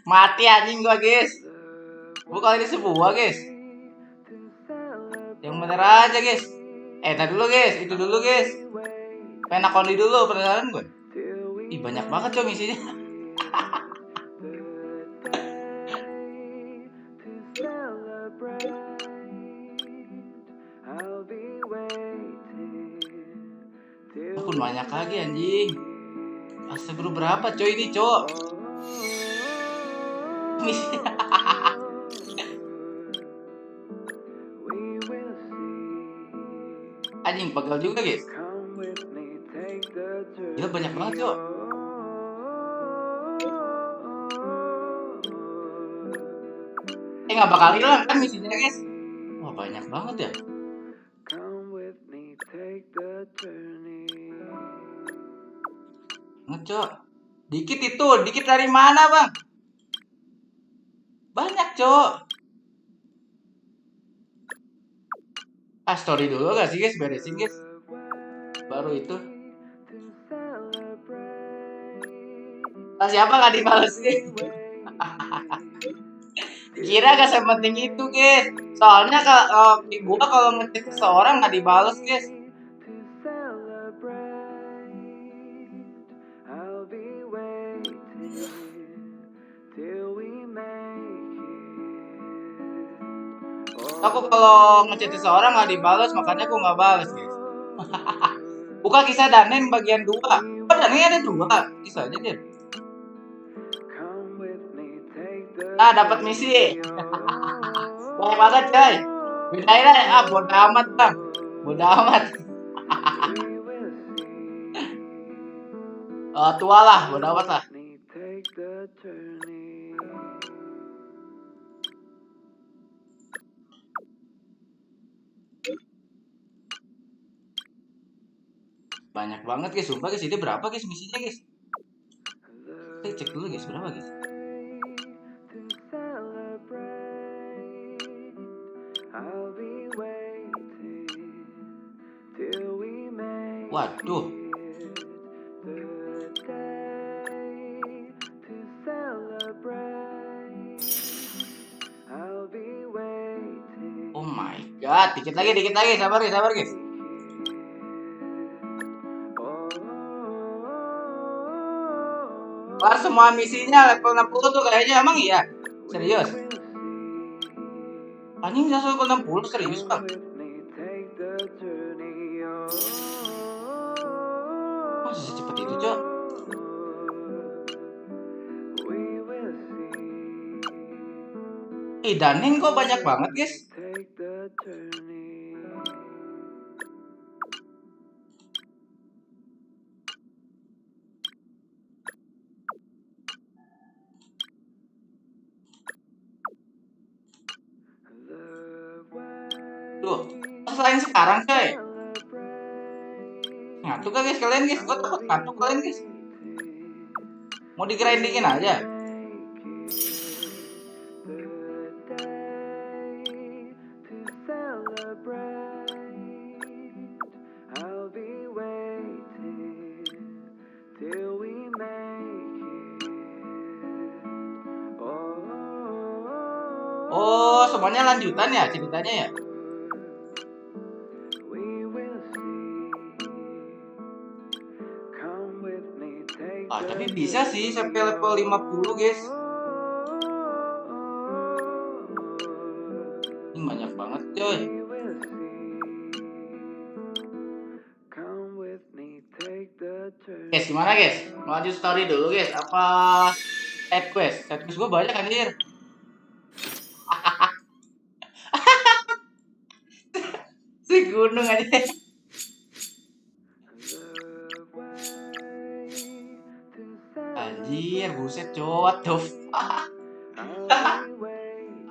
Mati anjing gua, guys. Gua kelarin semua, guys. Yang bener aja, guys. Tadi dulu, guys. Itu dulu, guys. Penacony dulu, penasaran gue. Banyak banget coy misinya. Akun banyak lagi anjing. Astaga, berapa coy ini, cok? Misi. Anjing, pegel juga, guys. Gila, banyak banget, cok. Nggak bakal hilang kan misinya, guys. Wah, banyak banget ya. Ngecok. Dikit dari mana, bang? Banyak, cok. Story dulu gak sih, guys? Beresin, guys. Baru itu. Siapa gak dibalesin? Kira gak sepenting itu, guys. Soalnya kalau ngecek seseorang gak dibales, guys. Aku kalau ngechat seseorang nggak dibalas, makanya aku nggak balas, guys. Buka kisah Danen bagian 2. Oh, Danen ada 2. Kisahnya, Din. Ah, dapat misi. Banyak banget, coy. Bedain lah. Ah, bodo amat, Bang. Bodo amat. Tua lah, bodo amat lah. Banyak banget, guys. Sumpah, guys. Ini berapa, guys, misinya, guys? Kita cek dulu, guys. Berapa, guys? Waduh. Oh my god, dikit lagi, sabar guys. Wah, semua misinya level 60 tuh kayaknya, emang iya? Serius? Anjing bisa level 60, serius, Bang? Masa secepat itu, Cok? Danin kok banyak banget, guys? Duh, selain sekarang, coy. Ngantuk gak, guys, kalian, guys? Gue takut ngantuk kalian, guys. Mau di-grindingin aja. Oh, semuanya lanjutan ya ceritanya ya? Ah, tapi bisa sih sampai level 50, guys. Ini banyak banget, coy. Guys, gimana, guys? Mau lanjut story dulu, guys? Apa side quest? Side quest gue banyak, anjir. Si gunung aja. Anjir, buset, cowok tuh.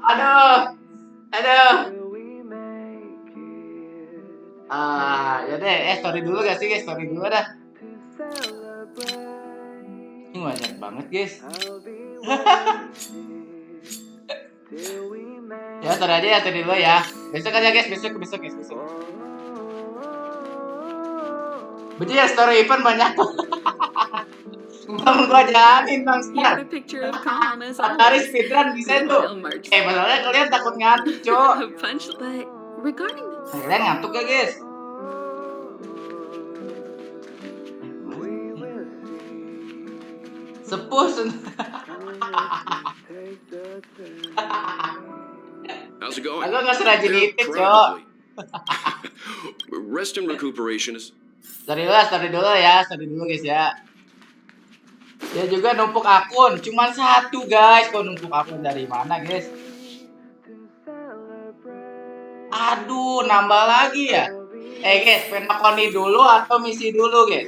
Aduh. Ya deh, story dulu gak sih, guys? Story dulu dah. Ini banyak banget, guys. Ya, story aja ya, story dulu ya. Besok aja, guys, besok. Betul ya, story event banyak. Bang, gua jalanin, Bang, sekarang. Hari speedrun bisa tuh. Masalahnya kalian takut ngantuk, Cok. Kalian ngantuk gak, guys? Sepuh. How's it going? Aku nggak serajin itu, Cok. Rest and recuperation is... Story dulu ya, guys ya. Dia juga numpuk akun, cuman 1, guys. Kok numpuk akun dari mana, guys? Aduh, nambah lagi ya. Guys, Penacony dulu atau misi dulu, guys?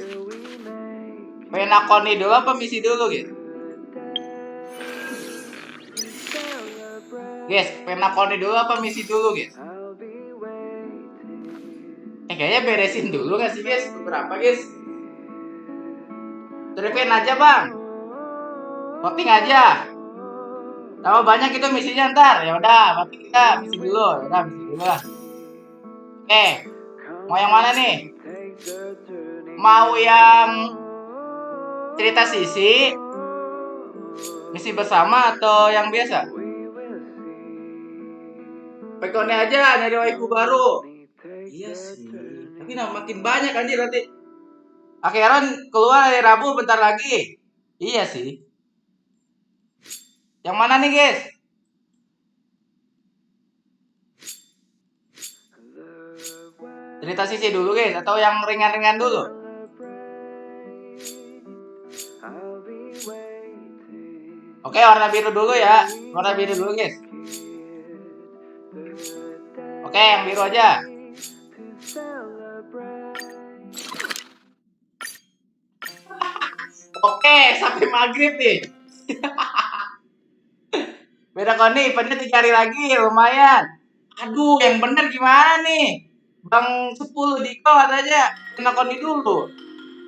Penacony dulu apa misi dulu, guys? Guys, Penacony dulu apa misi dulu, guys? Kayaknya beresin dulu gak sih, guys? Berapa, guys? Tripin aja, Bang. Voting aja. Tambah banyak itu misinya ntar. Ya udah, berarti kita misi dulu. Ya udah, misi dulu lah. Oke. Mau yang mana nih? Mau yang cerita sisi, misi bersama, atau yang biasa? Penacony aja, nyari waifu baru. Iya sih. Tapi makin banyak anjir nanti. Akhiran keluar hari Rabu bentar lagi. Iya sih. Yang mana nih, guys? Cerita sisi dulu guys, atau yang ringan-ringan dulu? Oke, warna biru dulu ya. Warna biru dulu guys. Oke, yang biru aja. Oke, sampai maghrib nih. Penacony eventnya 3 hari lagi, lumayan. Aduh, yang bener gimana nih? Bang 10 Diko katanya Penacony dulu.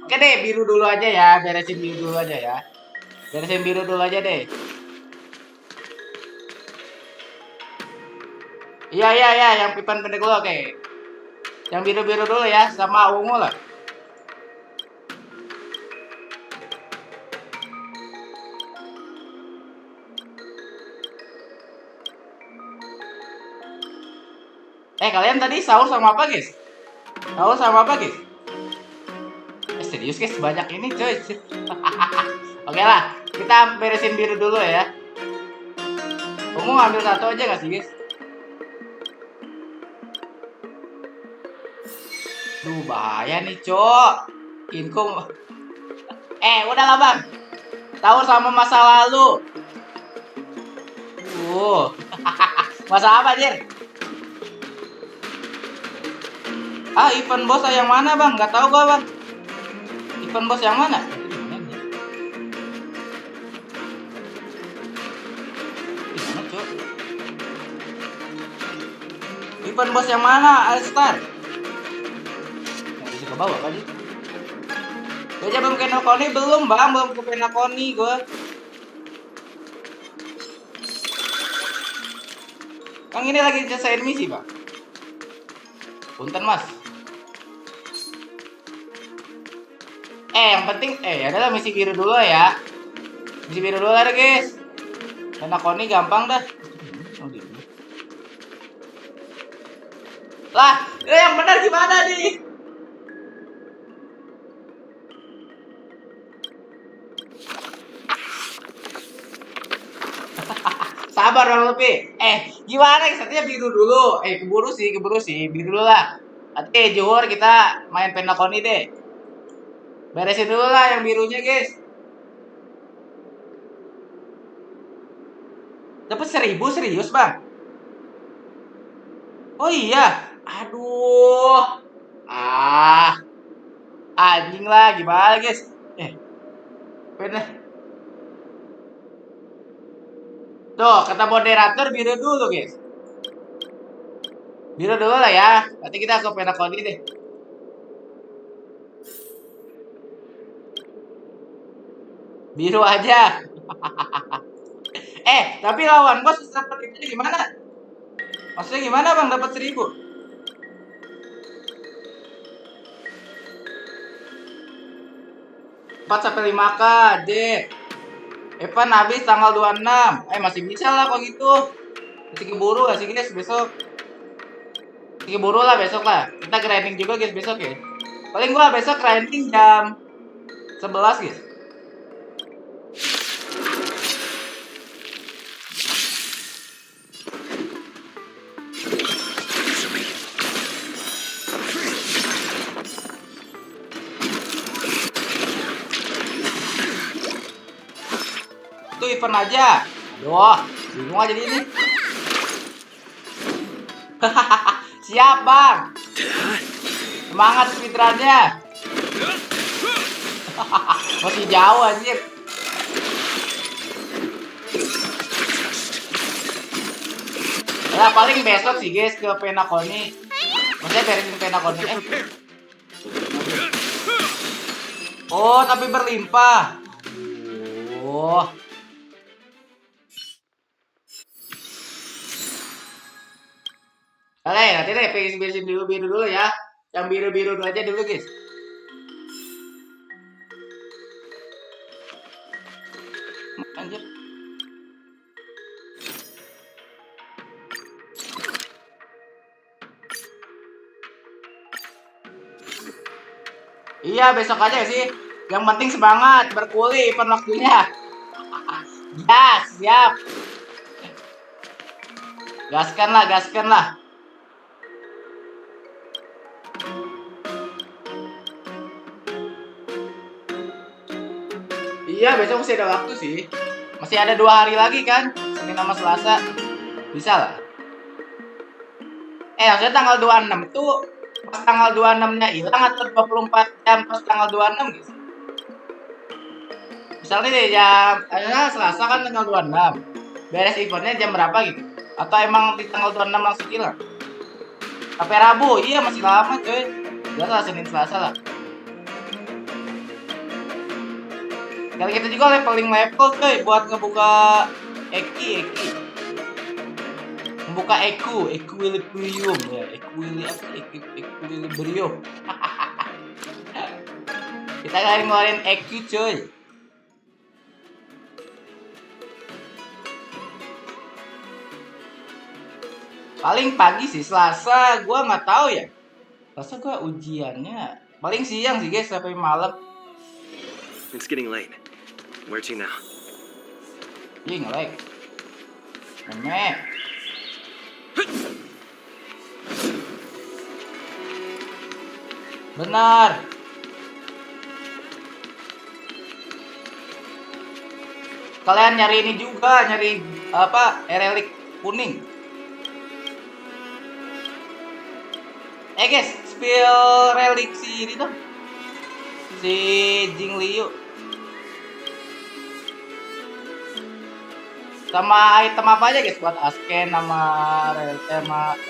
Oke deh, biru dulu aja ya. Beresin biru dulu aja ya. Beresin biru dulu aja deh. Iya, yang pipan pendek dulu, oke. Yang biru-biru dulu ya, sama ungu lah. Kalian tadi sahur sama apa guys? Sahur sama apa guys? Serius guys, banyak ini coy. Oke lah, kita beresin biru dulu ya. Ungu ambil satu aja gak sih guys? Duh, bahaya nih cok. Inkum. Udah lah bang. Sahur sama masa lalu. Masa apa Jir? Event bos yang mana bang? Gak tahu gua bang. Event bos yang mana? Gimana cok? Event bos yang mana? Alistar? Nggak bisa ke bawah kali. Gue aja belum ke Penacony belum bang, belum ke Penacony gue. Kang ini lagi selesaiin misi bang. Punten mas. Yang penting adalah misi biru dulu ya. Misi biru dulu ada guys. Penacony gampang dah. Lah, yang benar gimana nih? Sabar dong Lupi. Gimana katanya biru dulu. Keburu sih biru dulu lah. Nanti Johor kita main Penacony deh. Beresin dulu lah yang birunya guys. Dapat 1000 serius bang? Oh iya. Aduh. Anjing lah gimana guys? Tuh, kata moderator biru dulu guys. Biru dulu lah ya. Nanti kita ke Penacony deh. Biru aja. Tapi lawan bos dapat itu gimana? Maksudnya gimana bang dapat 1000? Empat sampai 5K, deh. Evan habis tanggal 26. Masih bisa lah kalau gitu. Masih keburu gak sih guys besok? Masih keburu lah besok lah. Kita grinding juga guys besok ya. Paling gua besok grinding jam 11 guys. Itu event aja. Aduh, bingung aja ini. Siap bang. Semangat speedrunnya. Masih jauh anjir. Ya paling besok sih guys ke Penacony. Maksudnya beresin Penacony. Oh tapi berlimpah. Nanti deh beresin biru dulu ya. Yang biru aja dulu guys. Anjir. Iya besok aja sih. Yang penting semangat berkuli event waktunya. Ya siap. Gaskan lah. Iya, besok masih ada waktu sih. Masih ada 2 hari lagi kan? Senin sama Selasa. Bisa lah. Maksudnya tanggal 26 itu pas tanggal 26-nya hilang atau 24 jam pas tanggal 26 gitu. Misalnya deh Selasa kan tanggal 26. Beres eventnya jam berapa gitu? Atau emang di tanggal 26 langsung hilang? Sampai Rabu, iya masih lama coy. Udah lah Senin Selasa lah. Kali kita juga leveling level coy buat ngebuka Eki. Membuka equilibrium ya, equilibrium. Kita ngeluarin EQ coy. Paling pagi sih Selasa, gua nggak tahu ya. Selasa gua ujiannya paling siang sih guys sampai malam. It's getting late. Where to now? Ih, nge-lag. Meme. Benar. Kalian nyari ini juga, nyari apa? Relik kuning. Guys, spill relik si ini tuh. Si Jingliu. Sama item apa aja guys buat Asken sama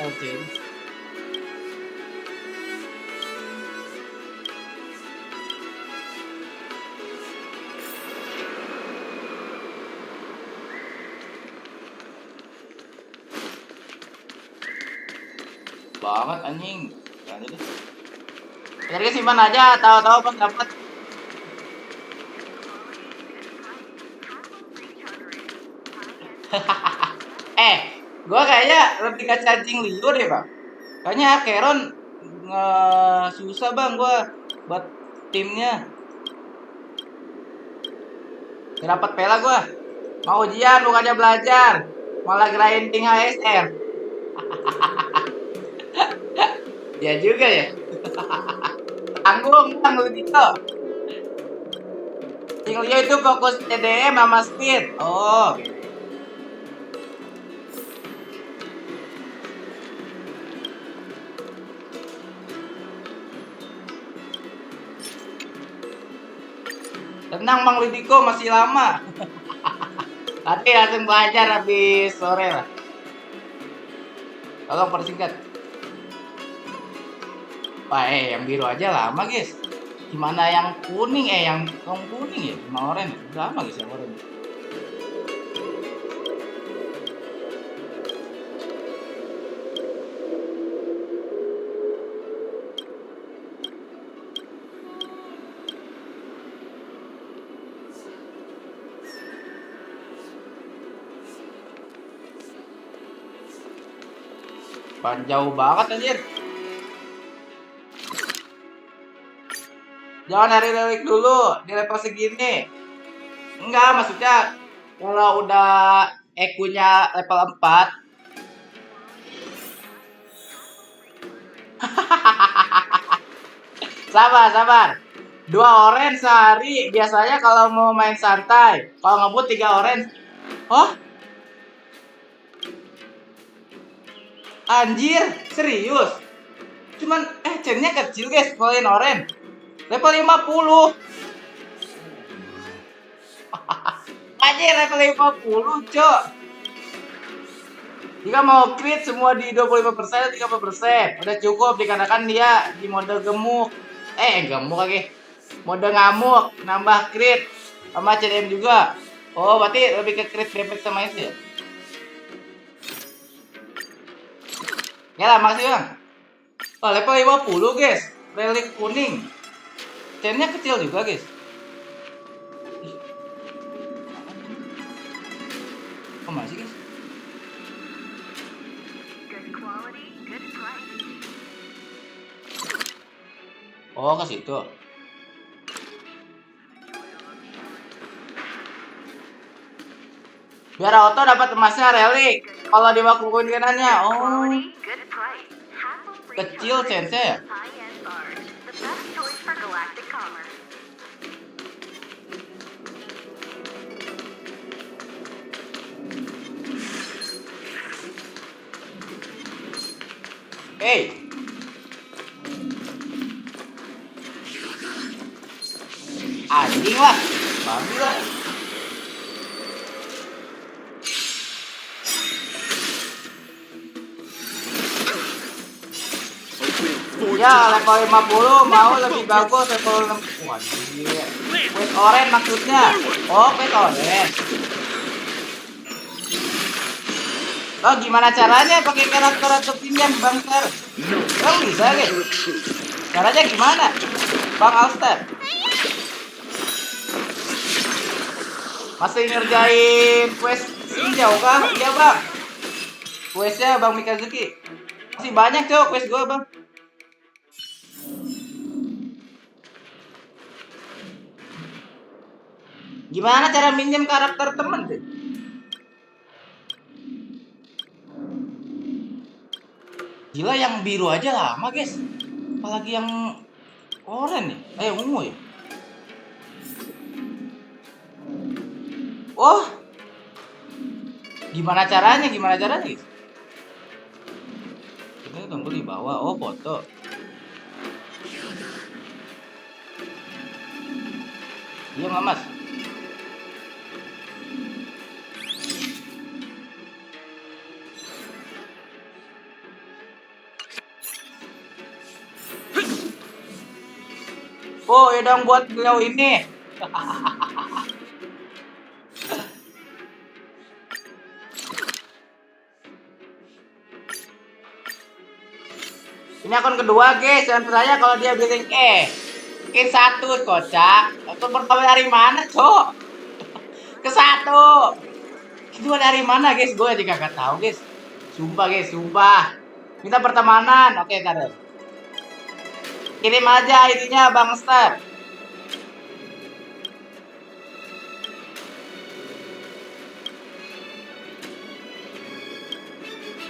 LJ. Banget anjing. Jangan deh. Jadi simpan aja, tahu-tahu pas dapat. Gua kayaknya lebih ke charging liur deh bang. Kayaknya Keron susah bang gua buat timnya. Gak dapat pela gua. Mau ujian bukannya belajar, malah grinding HSR. Ya juga ya. Tanggung bang lu gitu. Jinglio itu fokus TDM sama speed. Oh. Tenang Mang Lidiko, masih lama. Nanti langsung belajar habis sore lah. Tolong persingkat. Wah, yang biru aja lama guys. Gimana yang kuning? Yang kuning ya? Sama oranye. Lama guys yang oranye. Jauh banget anjir. Jangan nyari relik dulu di level segini. Enggak, maksudnya kalau udah EQ-nya level 4. Sabar. 2 orange sehari biasanya kalau mau main santai. Kalau ngebut 3 orange. Oh? Anjir, serius? Cuman, chainnya kecil guys, poin orange. Level 50. Anjir, level 50, cok. Jika mau crit semua di 25% 30%. Udah cukup dikarenakan dia di mode gemuk. Gemuk lagi. Mode ngamuk, nambah crit. Sama CDM juga. Oh, berarti lebih ke crit damage sama itu ya? Ya lah, makasih bang. Oh, level 50 guys. Relik kuning. Chainnya kecil juga guys. Kok masih guys? Oh, ke situ. Biar auto dapat emasnya relik. Kalau dibakuin kanannya, oh. Kecil chance ya. Anjing lah, babi lah. Ya, level 50 mau lebih bagus level 6. Wah, gila. Quest orange maksudnya. Oh, quest orange. Oh, gimana caranya pakai karakter atau pinjam Bang Star? Bang bisa guys. Caranya gimana? Bang Alster. Masih ngerjain quest hijau kah? Iya bang. Questnya Bang Mikazuki. Masih banyak cok quest gue bang. Gimana cara minjem karakter temen sih? Gila yang biru aja lama guys. Apalagi yang oranye nih. Ungu ya. Oh. Gimana caranya guys? Kita tunggu di bawah. Oh, foto. Iya nggak mas? Oh, ya dong buat beliau ini. Ini akun kedua guys, dan saya kalau dia bilang ke 1 kocak. Akun pertama dari mana, cok? Ke 1. Kedua dari mana guys? Gue juga gak tahu guys. Sumpah guys, sumpah. Minta pertemanan. Oke, Karen. Kirim aja ID-nya Bang Star.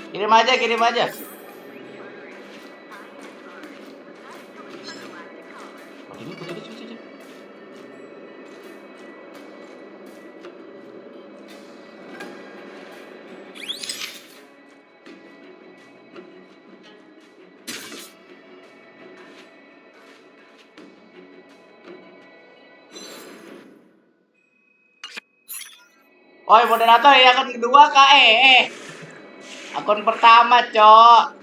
Kirim aja. Oh, moderator ya akun kedua kak akun pertama cok.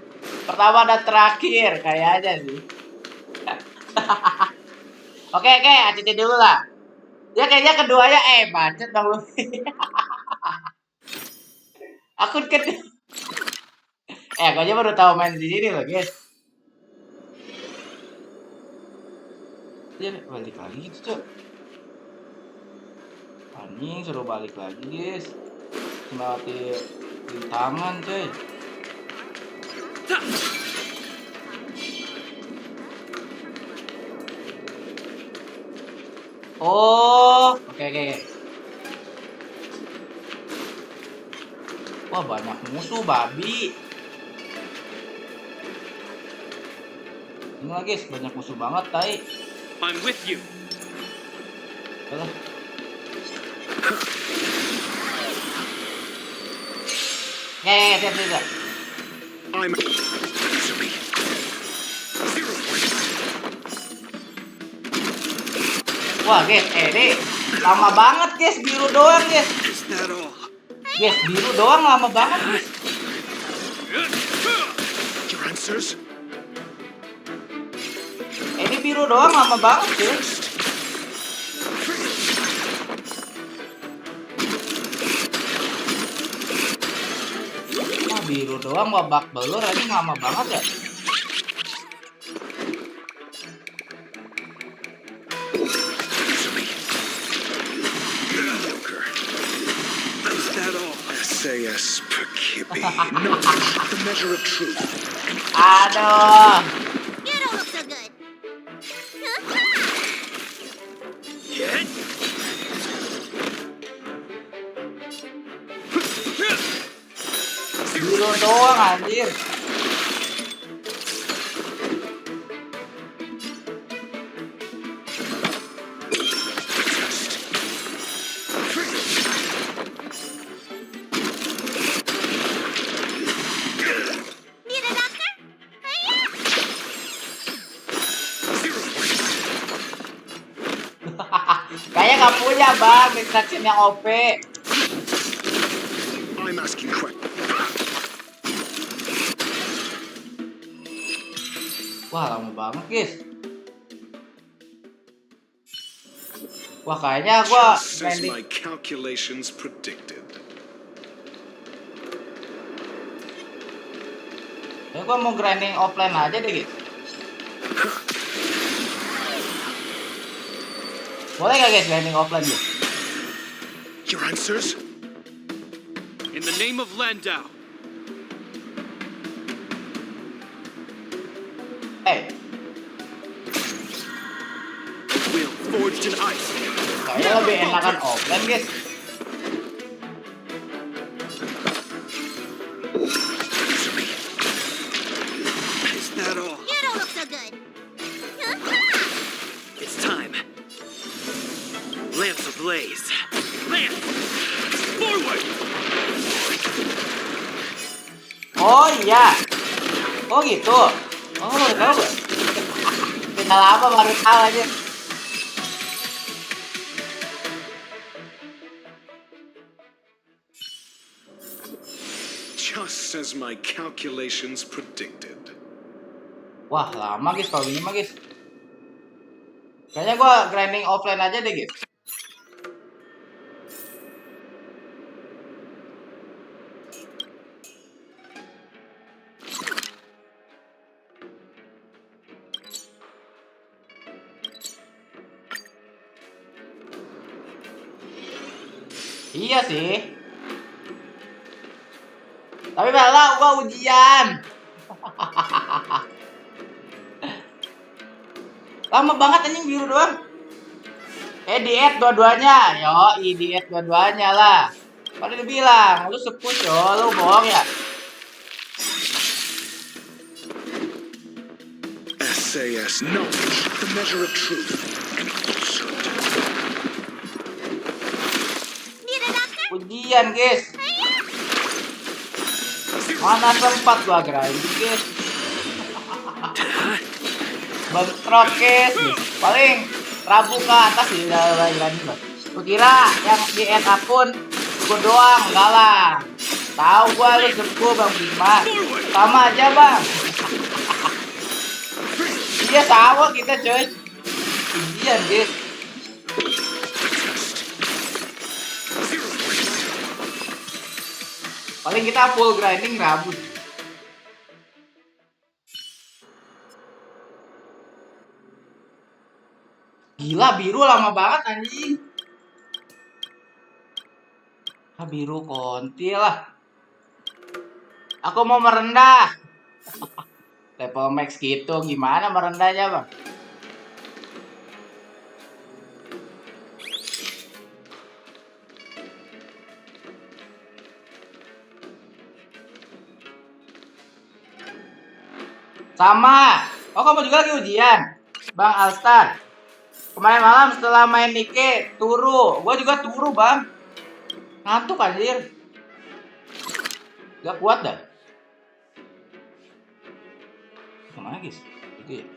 Pertama dan terakhir kayaknya sih. Oke, ACT dulu lah. Ya kayaknya keduanya macet bang lu. Akun kedua. Aku aja baru tahu main di sini loh guys. Dia balik lagi gitu cok. Anjing suruh balik lagi guys. Melewati rintangan coy. Oh, oke. Wah, banyak musuh babi. Ini lah guys, banyak musuh banget tai. I'm with you. Alah. Siap. Wah guys, ini lama banget guys, biru doang guys. Guys, biru doang lama banget guys. Ini biru doang lama banget guys. Biru doang babak belur aja lama banget ya. SAS per Kippy, not the measure of truth. Aduh. You don't look so good. Biru doang anjir. Kayaknya nggak punya bang distraction yang OP. I'm asking questions. Wah lama banget guys. Wah kayaknya gua Just as my calculations predicted. Ya gua mau grinding offline aja deh guys. Boleh gak guys grinding offline guys? Your answers? In the name of Landau. Hey. A will forged in ice. Kayaknya lebih enakan offline guys. Is that all? You don't look so good. It's time. Lamps ablaze. Lamps! Forward! Oh iya. Oh gitu. Oh baru tahu gak? Tinggal apa baru tahu aja. Just as my calculations predicted. Wah lama guys kalau gini mah guys. Kayaknya gua grinding offline aja deh guys. Iya sih. Tapi malah gua ujian. Lama banget anjing biru doang. Diet dua-duanya. Yo, diet dua-duanya lah. Padahal dia bilang, lu seput yo, lu bohong ya. SAS knowledge, the measure of truth and falsehood. Ujian guys. Mana sempat gua grinding guys. Bentrok guys. Paling Rabu ke atas di dalam grinding bang. Gua kira yang di end akun gua doang, enggak lah. Tahu gua lu sepuh bang Bima. Sama aja bang. Iya sama kita coy. Ujian guys. Paling kita full grinding Rabu. Gila biru lama banget anjing. Biru konti lah. Aku mau merendah. Level max gitu gimana merendahnya bang? Sama. Oh kamu juga lagi ujian Bang Alstar. Kemarin malam setelah main Nike turu. Gua juga turu bang. Ngantuk anjir. Gak kuat dah. Kemana guys? Itu ya.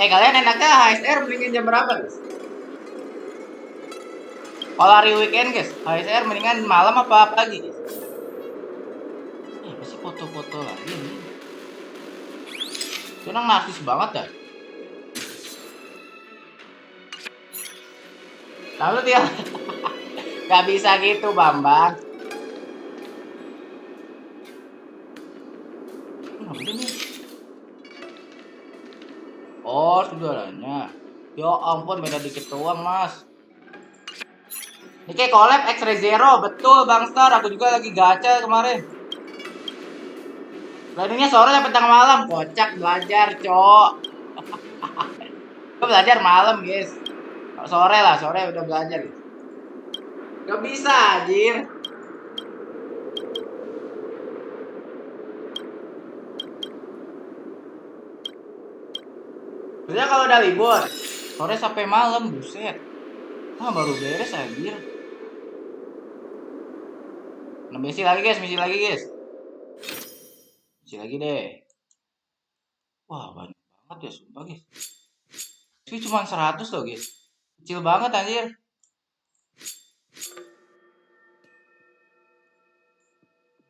Kalian enaknya HSR mendingan jam berapa guys? Kalau hari weekend guys, HSR mendingan malam apa pagi guys? Apa sih foto-foto lagi ini? Senang narsis banget dah. Lalu dia gak bisa gitu Bambang. Oh, saudaranya. Ya ampun, beda dikit doang, Mas. Ini kayak collab X-Ray Zero. Betul, Bang Star. Aku juga lagi gacha kemarin. Grindingnya sore sampai tengah malam. Kocak belajar, cok. Gue belajar malam, guys. Sore lah, sore udah belajar. Gak bisa, anjir. Biasanya kalau udah libur, Sore sampai malam, buset. Baru beres anjir. Misi lagi guys. Misi lagi deh. Wah, banyak banget ya, sumpah guys. Ini cuma 100 loh guys. Kecil banget anjir.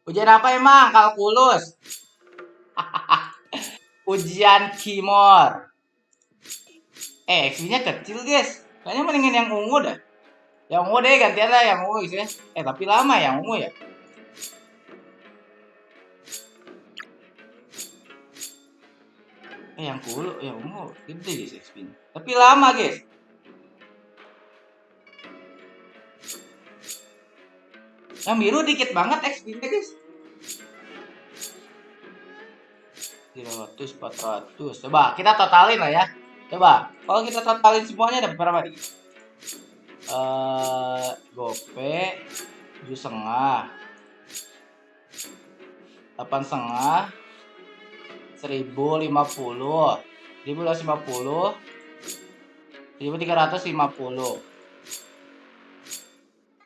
Ujian apa emang? Kalkulus. Ujian Kimor. XP-nya kecil guys. Kayaknya mendingan yang ungu dah. Yang ungu deh, gantian lah yang ungu guys ya. Tapi lama yang ungu ya. Yang ungu gede guys XP-nya. Tapi lama guys. Yang biru dikit banget XP-nya guys. 300, 400. Coba kita totalin lah ya. Coba kalau kita totalin semuanya dapat berapa nih? Gope 7,5, 8,5, 1050, 1250, 1350,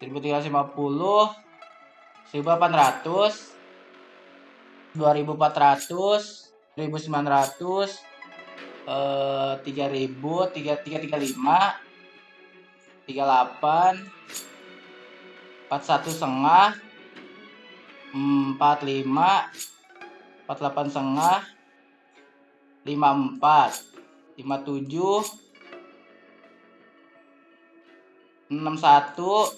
1350, 1800, 2400, 1900, 3000, 335, 38, 41,5, 45, 48,5, 54, 57, 61,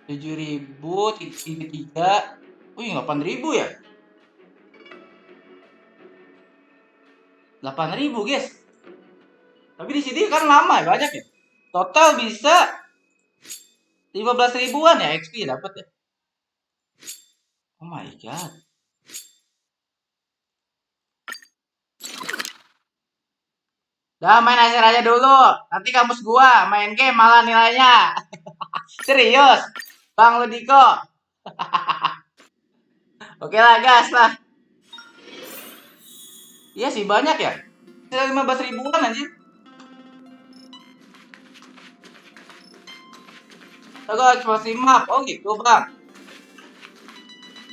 7.000, 3. Wih, 8.000 ya? 8.000 guys. Tapi di sini kan lama ya, banyak ya. Total bisa 15 ribuan ya XP dapat ya. Oh my god. Dah main hasil aja dulu. Nanti kampus gua main game malah nilainya. Serius. Bang Ludiko. Oke lah gas lah. Iya sih banyak ya. 15 ribuan anjir. Agak eksplorasi map. Oh gitu bang.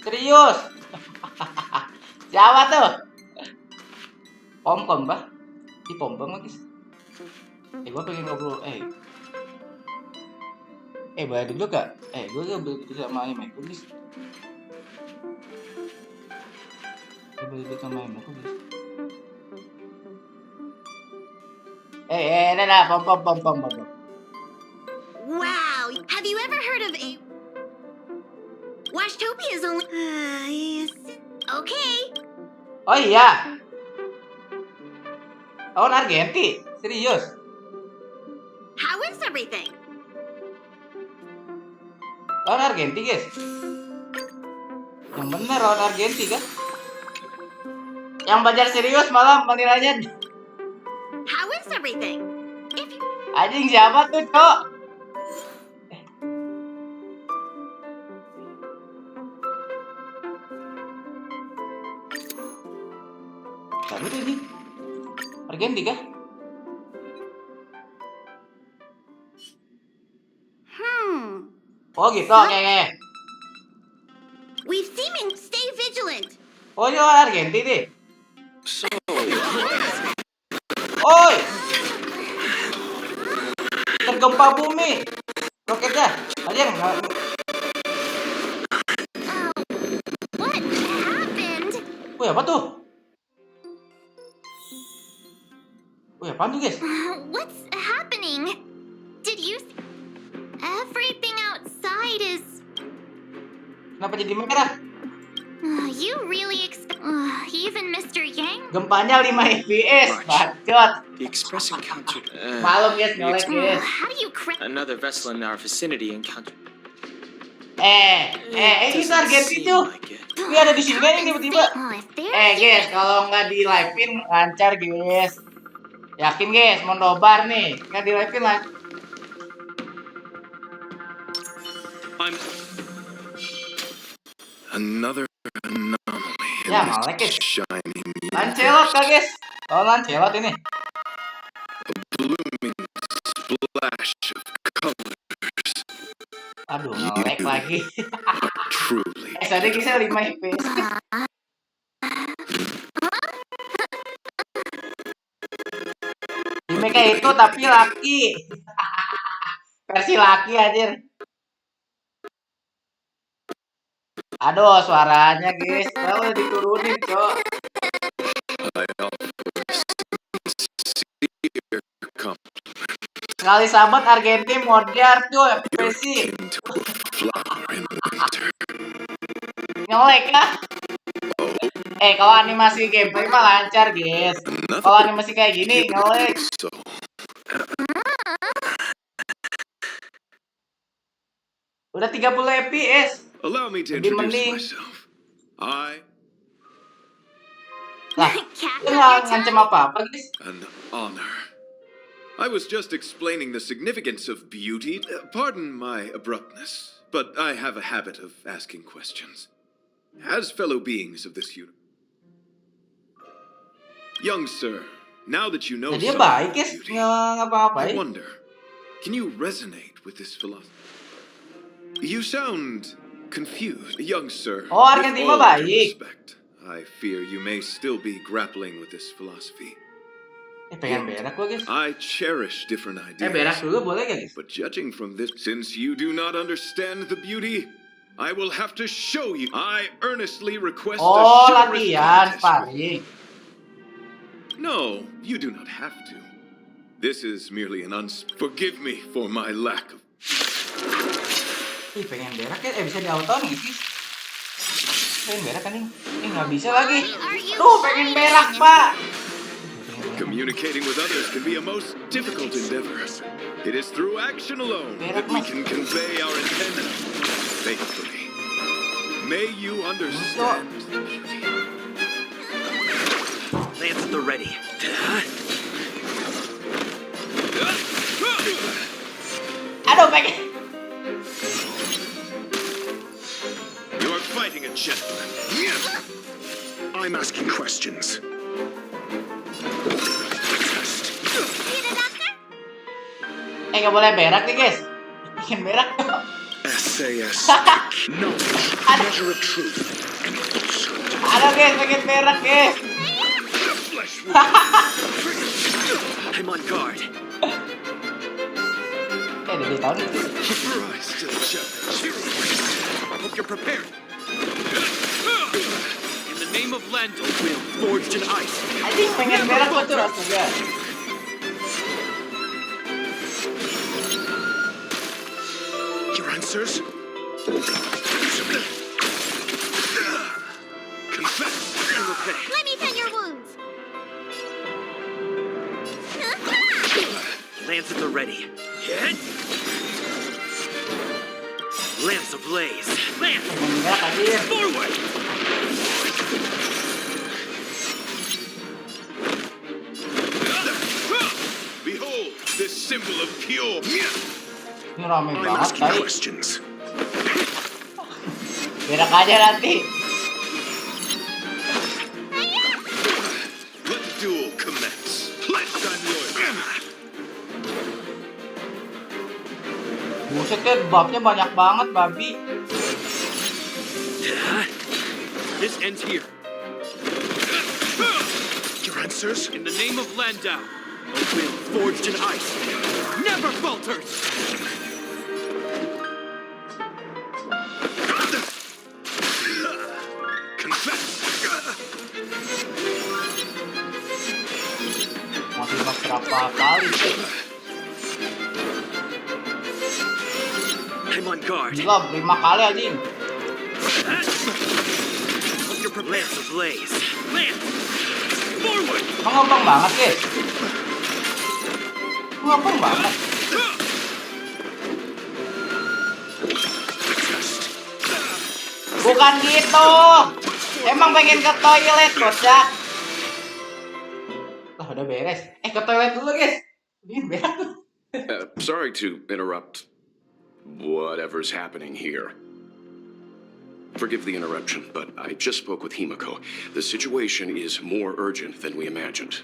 Serius. Siapa tuh? Pom-pom bah. Di pom-pom lagi. Gua pengen ngobrol. Boleh duduk gak? Gue gak beli sama Im aku guys. Gue beli sama Im aku guys. Nah, pom. Wow, have you ever heard of a... Washtopia is only... yes. Okay. Oh iya. Tahun Argenti? Serius? How is everything? Lawan Argenti guys. Yang bener lawan Argenti kan. Yang belajar serius malah penilaiannya. How is everything? Anjing siapa tuh cok? Siapa tuh ini? Argenti kah? Oh gitu, oke. We've seen stay vigilant. Oh ini orang Argenti deh. Oi! Tergempa bumi. Roketnya. Aja nggak. What happened? Wih apa tuh? Wih apaan tuh guys? What's happening? Did you... Everything outside is... Kenapa jadi merah? You really even Mr. Yang? Gempanya 5 fps, bacot. The Express encountered... Malam guys, ngelek guys. How do you Another vessel in our vicinity encountered... Ini Argenti tuh. Ini ada di sini nih tiba-tiba. Guys, kalau nggak di live-in lancar guys. Yakin guys, mau nobar nih. Nggak di live-in lah. Another anomaly in Ya, this malek guys. shining Lancelot kah guys? Oh Lancelot ini. blooming splash of colors. Aduh, nge-lag lagi. Truly. Tadi kisah 5 FPS. Remake kayak itu tapi laki. Versi laki anjir. Aduh, suaranya guys. Udah diturunin, Cok. Sekali sahabat Argentina modern tuh FPS. Nge-lag ya. Kalau animasi gameplay mah lancar, guys. Kalau animasi kayak gini nge-lag. Udah 30 FPS. Allow me to introduce myself. Lah, itu ngancam apa-apa, guys? An honor. I was just explaining the significance of beauty. Pardon my abruptness, but I have a habit of asking questions. As fellow beings of this universe. Young sir, now that you know Dia something baik, of guys. beauty, Ngapa-ngapain. I wonder, can you resonate with this philosophy? You sound confused, young sir. Oh, Argentina With all due baik. respect, I fear you may still be grappling with this philosophy. Pengen berak gua, guys. I cherish different ideas. Berak dulu boleh gak, guys? But judging from this, since you do not understand the beauty, I will have to show you. I earnestly request Oh, a chivalrous latihan, contest. sparring. No, you do not have to. This is merely an Forgive me for my lack of... Ih, pengen berak ya? Bisa di-auto nih, guys. Pengen berak kan, nih? Nggak bisa lagi. Tuh, pengen berak, Pak. Communicating with others can be a most difficult endeavor. It is through action alone that we can convey our intent faithfully. May you understand. Lance at the ready. Aduh, pengen. You are fighting a gentleman. I'm asking questions. Nggak boleh berak nih, guys. Pengen berak. SAS. Knowledge, measure of truth, and falsehood. Aduh, guys, pengen berak, guys. I'm on guard. Udah tahu nih. Rise to the challenge. Hope you're prepared. In the name of Lando, will forged in ice. Anjing, pengen berak betul, astaga. Your answers? Confess and repay. Let me tend your wounds. Lance at the ready. Hit. Lance ablaze. Lance. Forward. Behold this symbol of pure. Ini rame I'm banget, asking tadi. questions. Berak aja nanti. Let the duel commence. Let's time yours. Buset, kan babnya banyak banget, babi. This ends here. Your answers? In the name of Landau, a will forged in ice never falters. Confess. Masih berapa kali sih? I'm on guard. Gila, 5 kali anjing. Lance ablaze. Lance. Forward. Mengembang banget, guys. Mengembang banget. Bukan gitu. Emang pengen ke toilet, bocah. Lah, udah beres. Ke toilet dulu, guys. Ini beres. Sorry to interrupt whatever's happening here. Forgive the interruption, but I just spoke with Himiko. The situation is more urgent than we imagined.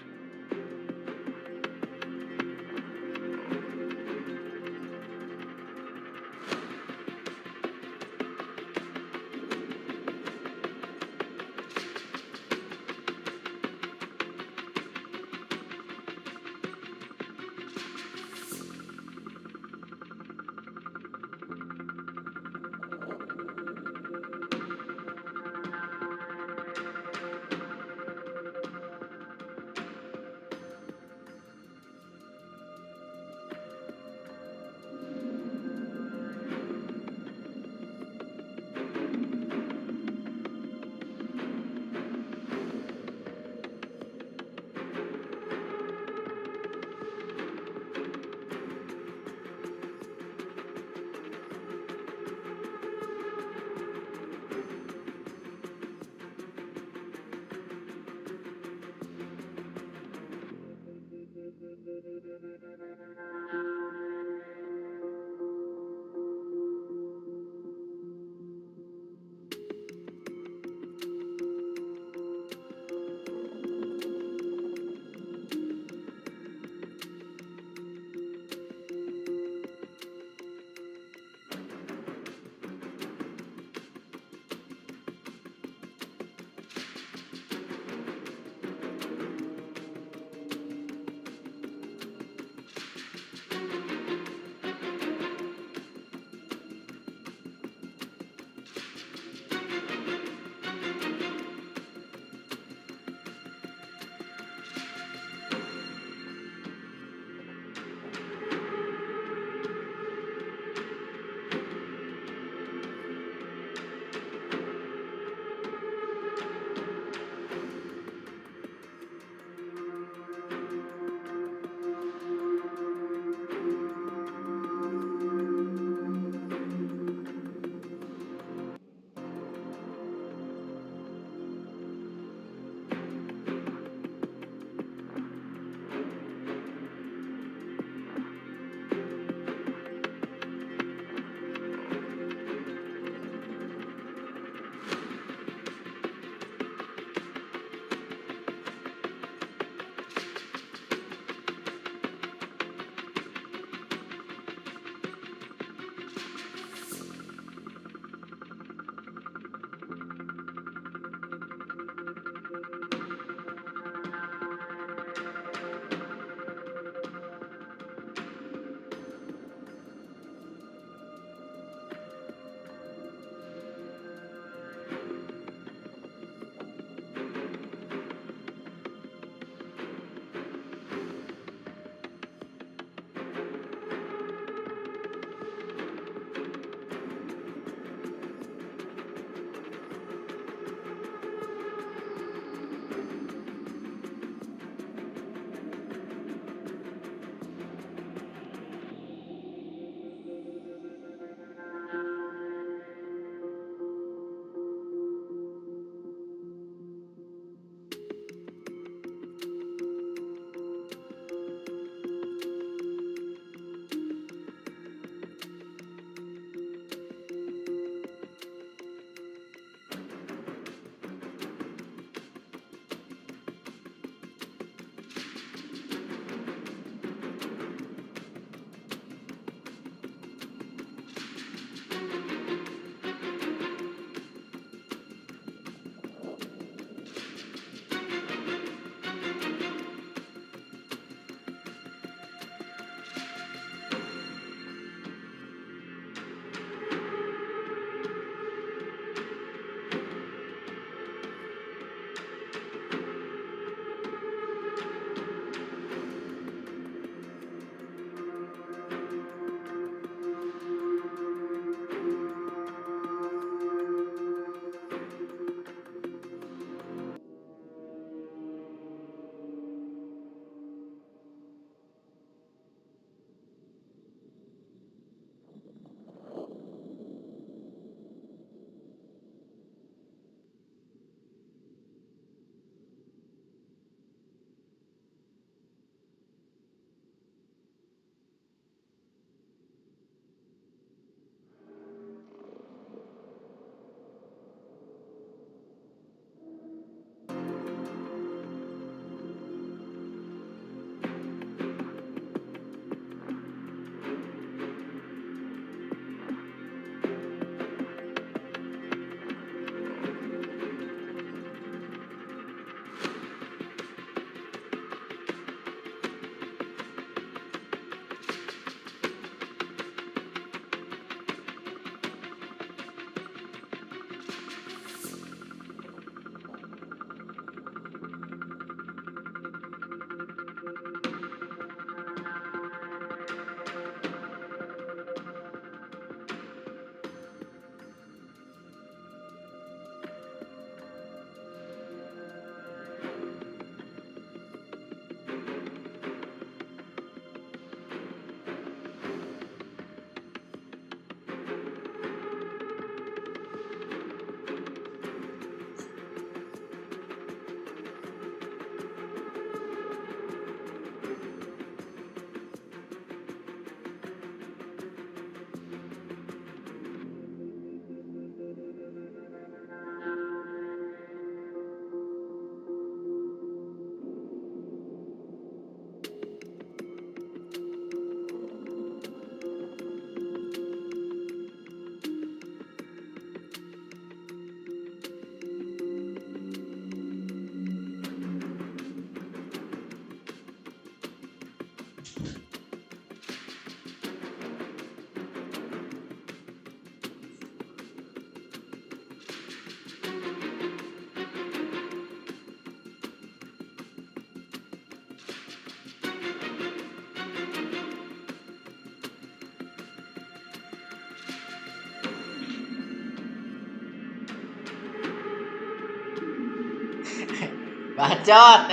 Bacot,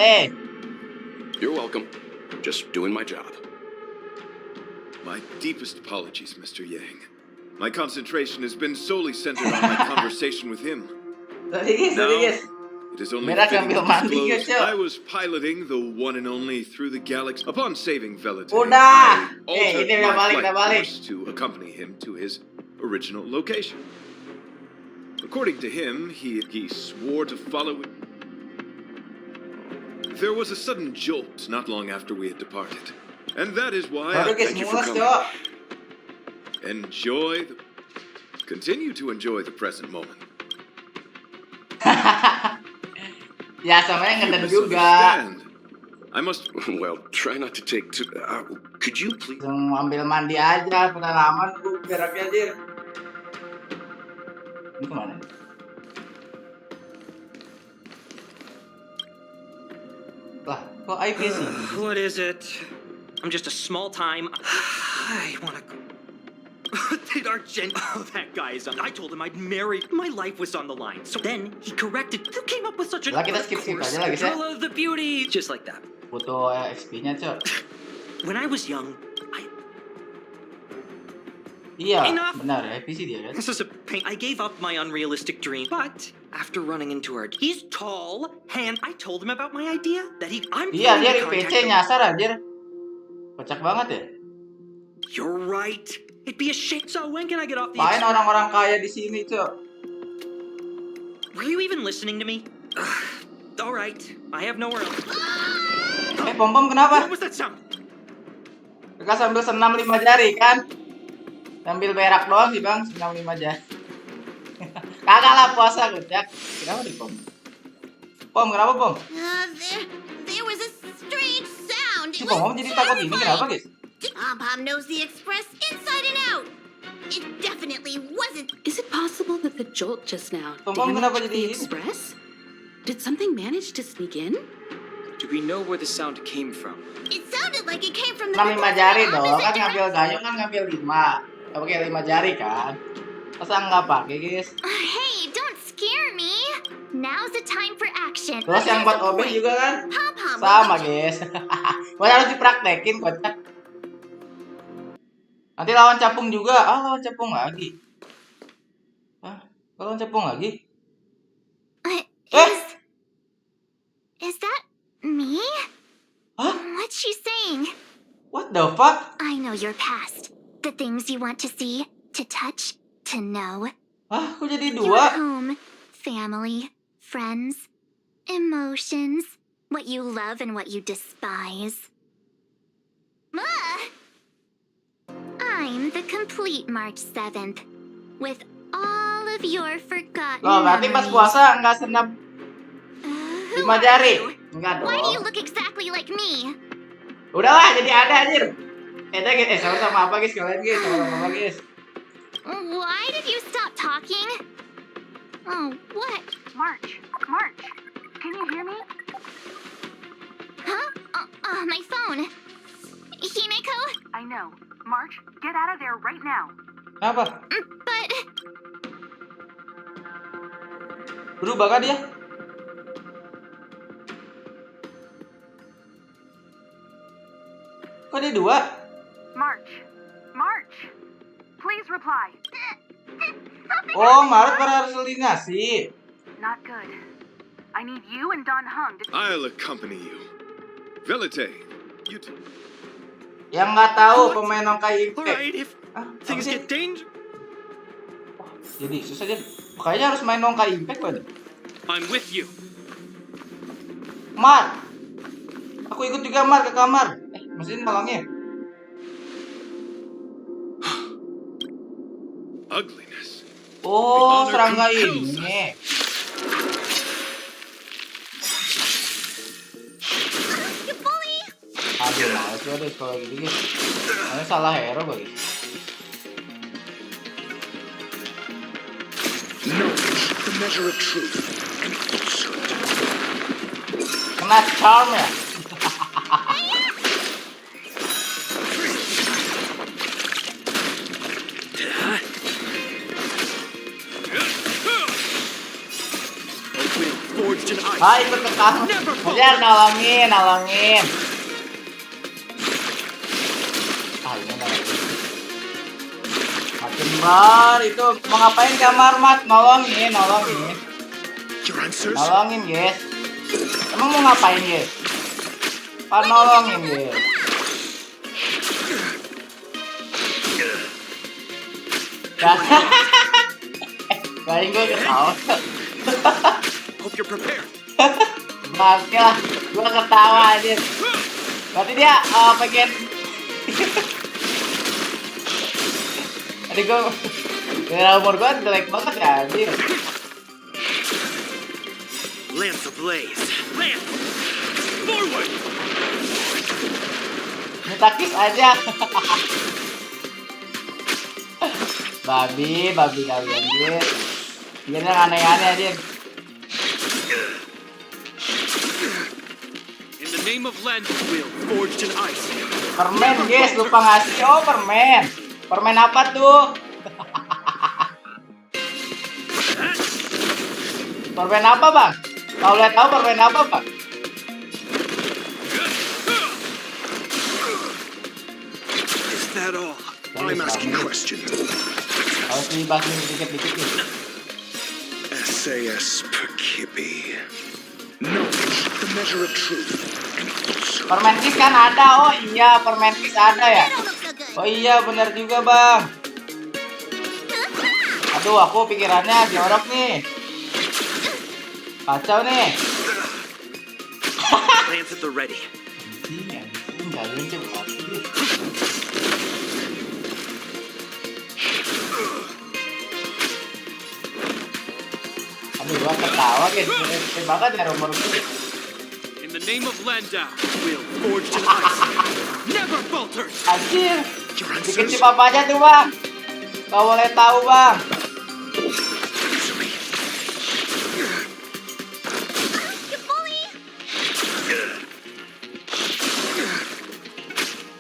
You're welcome. Just doing my job. My deepest apologies, Mr. Yang. My concentration has been solely centered on my conversation with him. Now, it is only fitting to disclose I was piloting the one and only through the galaxy. Upon saving Velite, I altered my flight course to accompany him to his original location. According to him, he swore to follow it. There was a sudden jolt not long after we had departed. And that is why I thank you for coming. Continue to enjoy the present moment. Ya, samanya ngeden juga. I must, well, try not to take too, could you please? Ambil mandi aja, pengalaman gue geraknya aja. Ini kemana? Lah, kok IPC? What is it? I'm just a small-time... I wanna... Oh, that guy is... I told him I'd marry... My life was on the line. So then he corrected... You came up with such an... Kita skip aja lah, guys ya. Control of the beauty. Just like that. Foto XP-nya, Cok. When I was young, Iya, benar, IPC dia kan? This is a pain. I gave up my unrealistic dream, but after running into her, he's tall, and I told him about my idea that I'm... Iya, dia IPC nyasar aja. Kocak banget ya. You're right. It'd be a shame. So when can I get off the... Main orang-orang kaya di sini, Cok. Were you even listening to me? All right. I have nowhere else. Pom-pom kenapa? What was that sound? Kakak sambil senam 5 jari kan? Sambil berak doang sih bang, senam 5 jari. Kagak lah puasa gue ya. Kenapa di pom? Pom, kenapa pom? There was a strange sound. Pom jadi takut ini kenapa guys? Pom knows the express inside and out. It definitely wasn't. Is it possible that the jolt just now damaged the express? Did something manage to sneak in? Do we know where the sound came from? It sounded like it came from the... 5 jari dong, kan ngambil gayung kan ngambil 5. Gak pakai 5 jari kan? Masa nggak pakai guys? Hey, don't scare me. Now's the time for action. Terus yang buat OB juga kan? Sama guys. Mana harus dipraktekin kocak. Nanti lawan capung juga. Lawan capung lagi. Lawan capung lagi? Is that me? What's she saying? What the fuck? I know your past. The things you want to see, to touch, to know. Kok jadi 2? Your home, family, friends, emotions, what you love and what you despise. I'm the complete March 7th, with all of your forgotten berarti pas puasa nggak senam 5 jari? Enggak dong. Why do you look exactly like me? Udahlah, jadi ada anjir. Sama-sama apa guys? Kalian guys, sama-sama apa guys? Why did you stop talking? Oh, what? March, can you hear me? Huh? My phone. Himeko? I know. March, get out of there right now. Apa? But... Berubah kah dia? Kok dia 2? March, please reply. Oh, Maret berhalusinasi. Not good. I need you and Don Hung to... I'll accompany you. Velite, you two. Yang nggak tahu pemain Honkai Impact. Alright, if things get dangerous. Jadi susah aja. Kayaknya harus main Honkai Impact kan? I'm with you. Mar, aku ikut juga Mar ke kamar. Mesin malangnya. Ugliness. Oh, serangga ini. Aduh, males gue deh kalau gitu guys. Ini salah hero guys. Knowledge, the measure of truth, and falsehood. Kena charm ya? Forged in Ah, ikut ke kamu. Dia nolongin. Ah, ini nolongin. Makin bar itu mau ngapain kamar mat? Nolongin. Nolongin, guys. Emang mau ngapain, guys? Nolongin, guys. Kayaknya gue ketawa. Hope you're prepared. Oke lah, gue ketawa aja. Berarti dia pengen. Tadi gue, dengan umur gue jelek banget ya, anjir. Lance ablaze. Lance! Forward! Takis aja. babi kalian guys. Dia yang aneh-aneh aja. In the name of land will forged in ice. Permen guys, lupa ngasih. Oh, permen. Permen apa tuh? Permen apa, Bang? Kau lihat tahu permen apa, Bang? Is that all? I'm asking questions. Harus dibahas dikit-dikit nih. SAS Perkibi. Knowledge, the measure of truth and falsehood. Permen kiss kan ada. Oh iya, permen kiss ada ya. Oh iya, benar juga, Bang. Aduh, aku pikirannya jorok nih. Kacau nih. Lance at the ready. Aduh, gua ketawa guys, gede banget ya rumor gue. In the name of Landau, we'll forge in ice. Never falter. Anjir, dikecip apa aja tuh, Bang? Kau boleh tahu, Bang?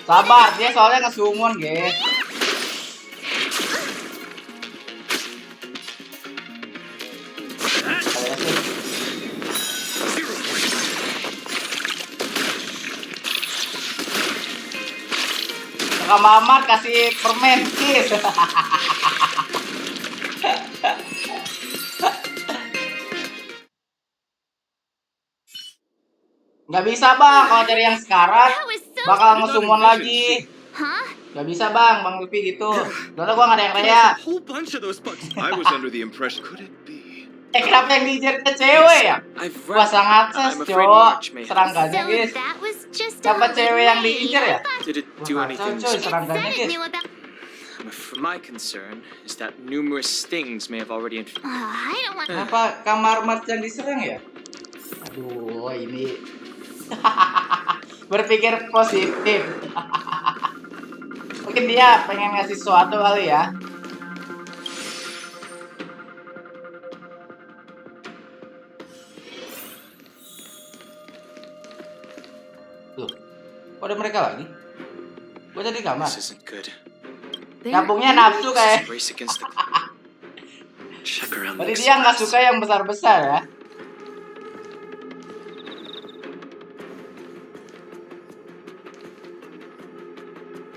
Sabar, dia soalnya ngesumun, guys. Kakak Mamar kasih permen kiss. Nggak bisa, Bang, kalau cari yang sekarang bakal ngesumon lagi. Nggak bisa, Bang Luffy gitu. Soalnya gua nggak ada yang raya. I was under the impression. Could it be? Kenapa yang diincer ke cewek ya? Wah, sangat ses, cowok. Serangkanya, guys. Kenapa cewek yang diincer ya? Did it do anything? Serangkanya, guys. My concern is that numerous stings may have already Kenapa kamar Mart yang diserang ya? Aduh, ini berpikir positif. Mungkin dia pengen ngasih sesuatu kali ya. Loh, kok ada mereka lagi? Gue tadi di kamar. Kampungnya nafsu kayak. Berarti dia nggak suka yang besar-besar ya.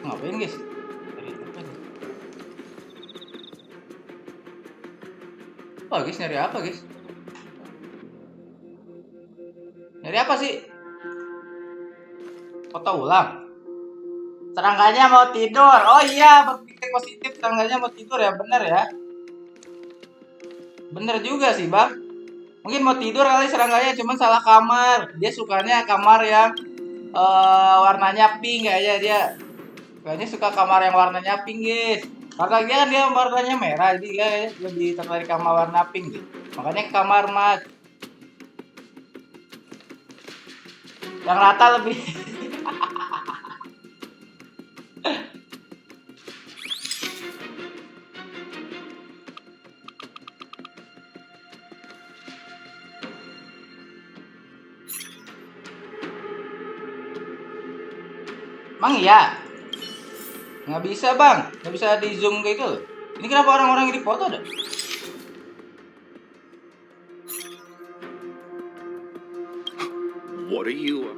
Ngapain, guys? Oh, guys, nyari apa, guys? Nyari apa sih? Foto ulang. Serangganya mau tidur. Oh iya, berpikir positif. Serangganya mau tidur ya, bener ya. Bener juga sih, Bang. Mungkin mau tidur kali serangganya, cuman salah kamar. Dia sukanya kamar yang warnanya pink kayaknya dia. Kayaknya suka kamar yang warnanya pink, guys. Karena dia warnanya merah, jadi dia lebih tertarik kamar warna pink, gitu. Makanya ke kamar Mat. Yang rata lebih. Emang iya? Nggak bisa, Bang. Nggak bisa di zoom kayak gitu. Ini kenapa orang-orang ini foto ada? What are you?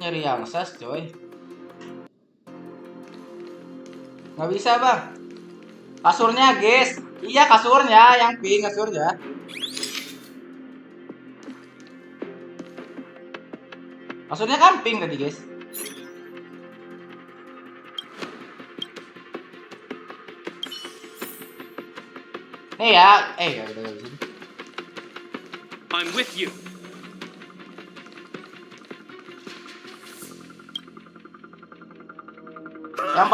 Nyari yang sas, coy. Nggak bisa, Bang. Kasurnya, guys. Iya, kasurnya. Yang pink, kasurnya. Kasurnya kan pink tadi, guys. Nih ya. Ya udah. I'm with you. Yang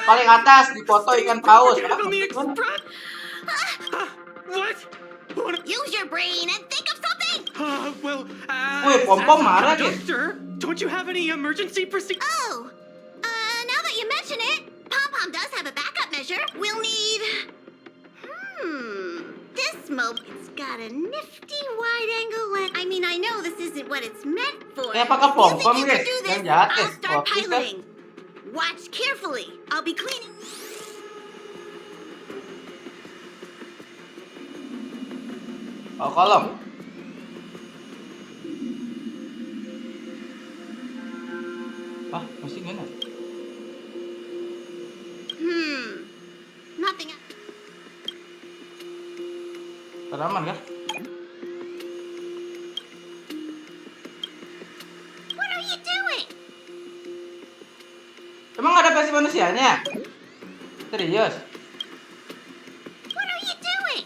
paling atas di foto ikan paus. What? Use your brain and think of something. Wih, pom-pom marah, guys. Doctor, don't you have any emergency procedure? Oh, now that you mention it, Pom-Pom does have a backup measure. We'll need... This mobile's got a nifty wide-angle lens. I mean, I know this isn't what it's meant for. Pakai pom-pom, guys. Yang jahat, I'll guys. start piloting. Watch carefully. I'll be cleaning... Oh, kolom. Masih gimana? Nothing. Teraman kan? What are you doing? Emang ada versi manusianya? Serius? What are you doing?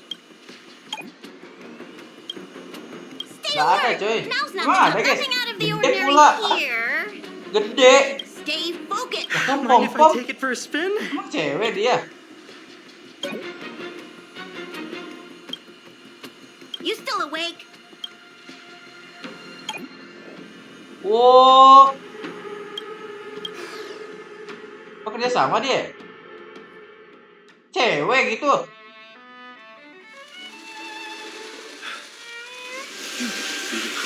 Stay Gak ada, alert. coy. Now's not Emang ada, guys? nothing out of the Gede ordinary pula. here. Gede. Stay focused. Kan Mind if I pom-pom. take it for a spin? Emang cewek dia? You still awake? Wow. Kerja sama dia? Cewek gitu?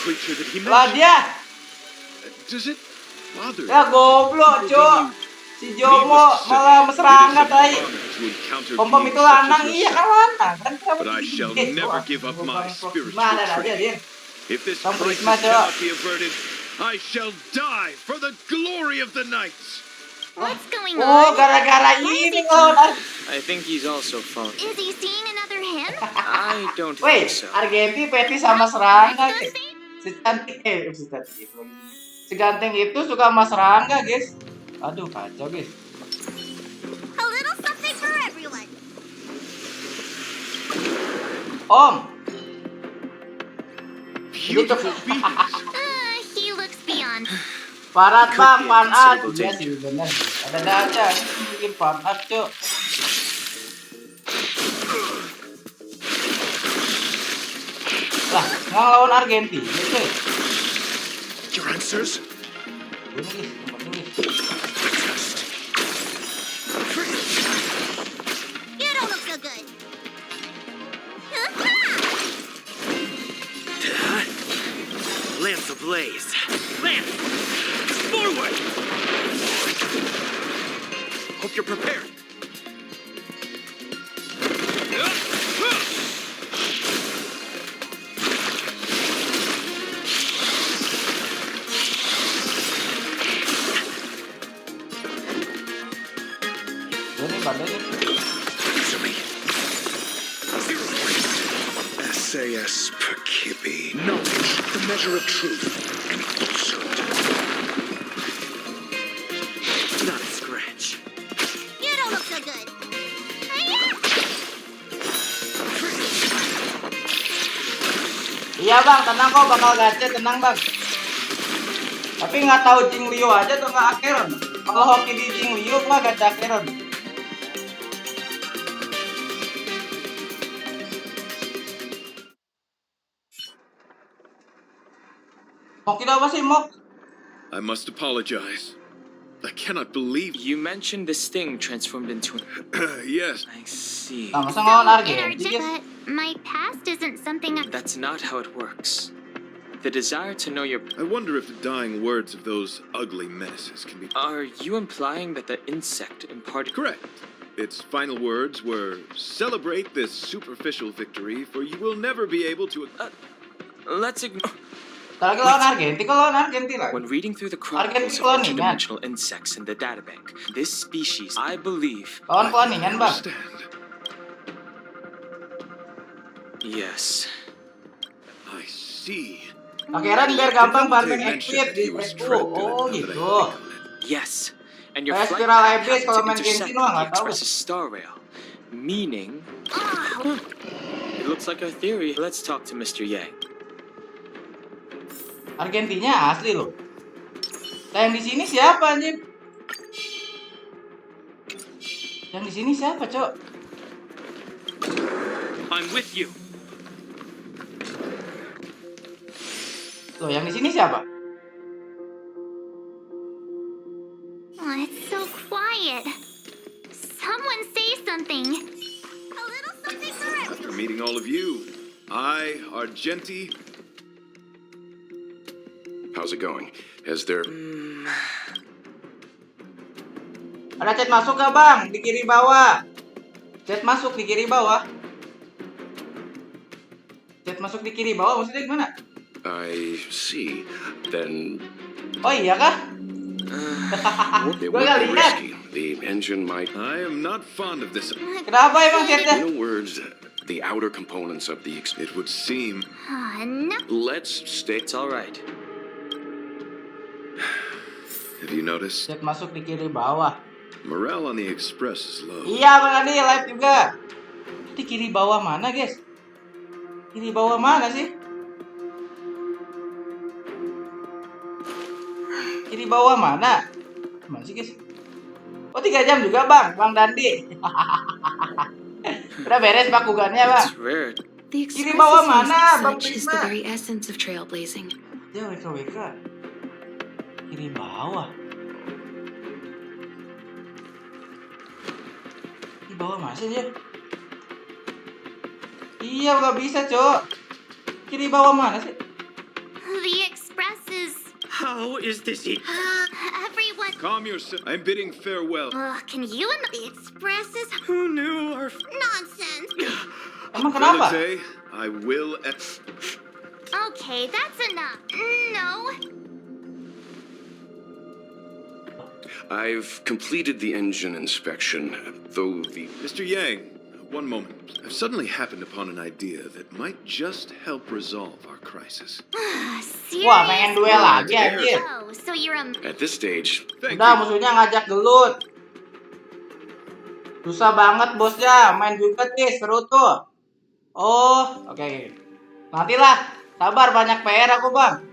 Creature that he Lah dia! Does it bother? Ya goblok, Cuk. Si Jomo malah mesrangat tadi. Pom-pom itu lanang, iya kan lanang. Kan But I shall never give up my spiritual Mana ada dia, training. If this crisis cannot be averted, I shall die for the glory of the knights. What's going Oh, on? gara-gara ini loh. I think he's also phony. Is he seeing another him? I don't Wait, think so. Argenti Peti sama serangga, guys. Si cantik, si cantik lagi. Si ganteng itu suka sama serangga, guys. Aduh, kacau, guys. A little something for everyone. Om. Beautiful beings. He looks beyond. Parat bang, panat. Iya sih, bener. Ada aja, ini bikin panat, Cuk. Lah, nggak lawan Argentina, cuy. Your answers? Ini, guys, tempat ini. You don't look so good. Lance ablaze. Lance! Forward! Hope you're prepared. Ini badannya. SAS per kibbe. Knowledge, the measure of truth and falsehood. Not a scratch. You don't look so good. Iya bang, tenang kok, bakal gacha, tenang bang. Tapi nggak tahu Jing Liu aja tuh nggak akhiran. Kalau hoki di Jing Liu mah gacha akhiran. Mok itu apa sih, Mok? I must apologize. I cannot believe You mentioned this thing transformed into Yes. I see. Nah, masa ngelawan Argen? But my past isn't something I... That's not how it works. The desire to know your... I wonder if the dying words of those ugly menaces can be... Are you implying that the insect imparted... Correct. Its final words were, celebrate this superficial victory, for you will never be able to... let's ignore. Kalau lagi lawan Argenti, kalau lawan Argenti lah. When reading through the chronicles of interdimensional insects in the databank, this species, I believe... Lawan kloningan, Bang. Yes. I see. Akhirnya biar gampang farming equip di MCKU. Oh gitu. Yes. And your Kayak flight spiral path ibis had kalau to main intersect Genshin mah the nggak tahu. Express's star rail. Meaning... It looks like our theory. Let's talk to Mr. Yang. Argentinya asli loh. Nah, yang di sini siapa anjir? Yang di sini siapa, Cok? I'm with you. Tuh, yang di sini siapa? Oh, it's so quiet. Someone say something. A little something for everyone. After meeting all of you, I, Argenti... How's it going? Has there... Ada chat masuk gak, Bang? Di kiri bawah. Chat masuk di kiri bawah. Chat masuk di kiri bawah maksudnya gimana? I see. Then... Oh iya kah? It would be risky. The engine might... I am not fond of this. Kenapa emang chatnya? In other words, the outer components of the... It would seem... No. Let's stay... It's all right. Have you noticed? Chat masuk di kiri bawah. Morale on the Express is low. Iya, Bang Adi, live juga. Di kiri bawah mana, guys? Kiri bawah mana sih? Kiri bawah mana? Mana sih, guys? Oh, 3 jam juga, Bang. Bang Dandi. Udah beres bakugannya, Bang. The Kiri bawah Express's mana, Bang message is the Prisma? very essence of trailblazing. Ya, WK. Kiri bawah. Kiri bawah masih dia? Iya, nggak bisa, Cok. Kiri bawah mana sih? The Express is... How is this it? Everyone... Calm yourself. I'm bidding farewell. Can you and the Express is... Who knew our... Nonsense. Emang kenapa? Valente, I will... Okay, that's enough. No. I've completed the engine inspection, though the... Mr. Yang, one moment. I've suddenly happened upon an idea that might just help resolve our crisis. Wah, pengen duel lagi anjir. Oh, so you're a... At this stage... Udah, musuhnya ngajak gelut. Susah banget, bosnya. Main juga, Tis. Seru tuh. Oh, oke. Nantilah. Sabar, banyak PR aku, Bang.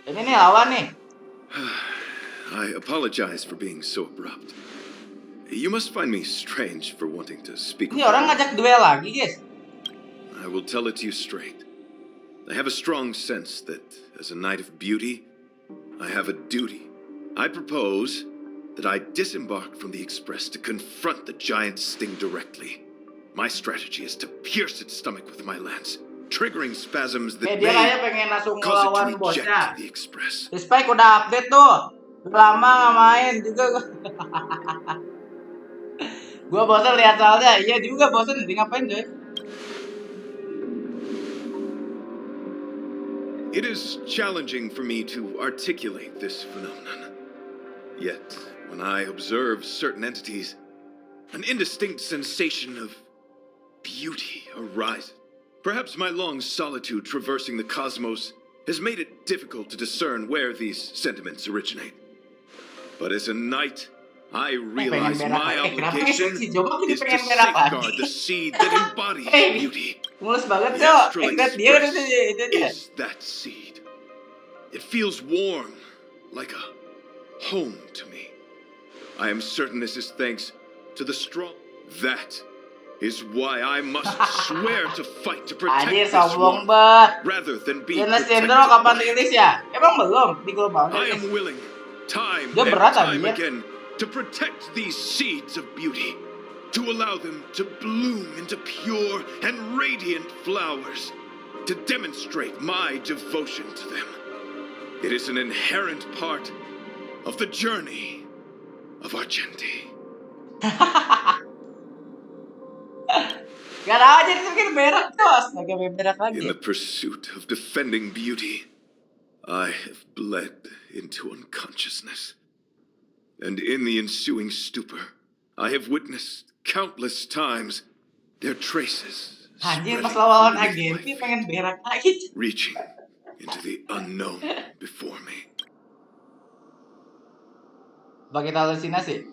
Ini nih, lawan nih. I apologize for being so abrupt. You must find me strange for wanting to speak. Ini orang ngajak duel lagi, guys. I will tell it to you straight. I have a strong sense that, as a knight of beauty, I have a duty. I propose that I disembark from the Express to confront the giant sting directly. My strategy is to pierce its stomach with my lance, triggering spasms that Dia kayak may pengen langsung cause ngelawan it to bosnya. reject the Express. Spike udah update tuh. Udah lama nggak main juga. Gua bosan lihat soalnya. Iya juga bosan. Jadi ngapain, coy? It is challenging for me to articulate this phenomenon. Yet, when I observe certain entities, an indistinct sensation of beauty arises. Perhaps my long solitude traversing the cosmos has made it difficult to discern where these sentiments originate. But as a knight, I realize my obligation is to safeguard the seed that embodies beauty. Mulus banget, The Cok. astral Dia express is that seed. It feels warm, like a home to me. I am certain this is thanks to the strong... That is why I must swear to fight to protect Anjir, this sombong one, banget. rather than be Jenis protected Sendro kapan by rilis ya? Emang belum di global. I am willing, time Dia and berat time anjir. again, to protect these seeds of beauty, to allow them to bloom into pure and radiant flowers, to demonstrate my devotion to them. It is an inherent part of the journey of Argenti. Gak tahu aja dia bikin berak tuh, astaga berak lagi. In the pursuit of defending beauty, I have bled into unconsciousness. And in the ensuing stupor, I have witnessed countless times their traces Anjir pas lawan agensi pengen berak lagi. reaching into the unknown before me. Bagi halusinasi.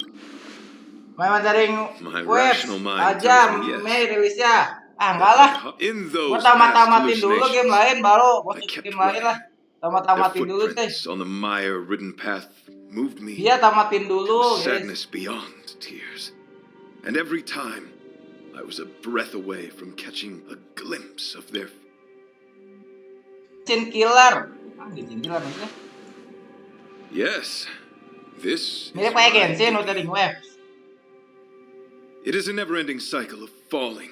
Memang dari My web rational mind aja tells me yes. Mei rilisnya. Enggak lah. In Gua those tamat-tamatin dulu hallucinations, game lain baru gua I game kept lain lah. Their Tamat-tamatin dulu teh. footprints on the mire-ridden path moved me Iya tamatin dulu, to guys. sadness beyond tears. And every time, I was a breath away from catching a glimpse of their... Chin killer. Chin killer maksudnya. Yes, this Mirip is kayak my Genshin udah di web. It is a never-ending cycle of falling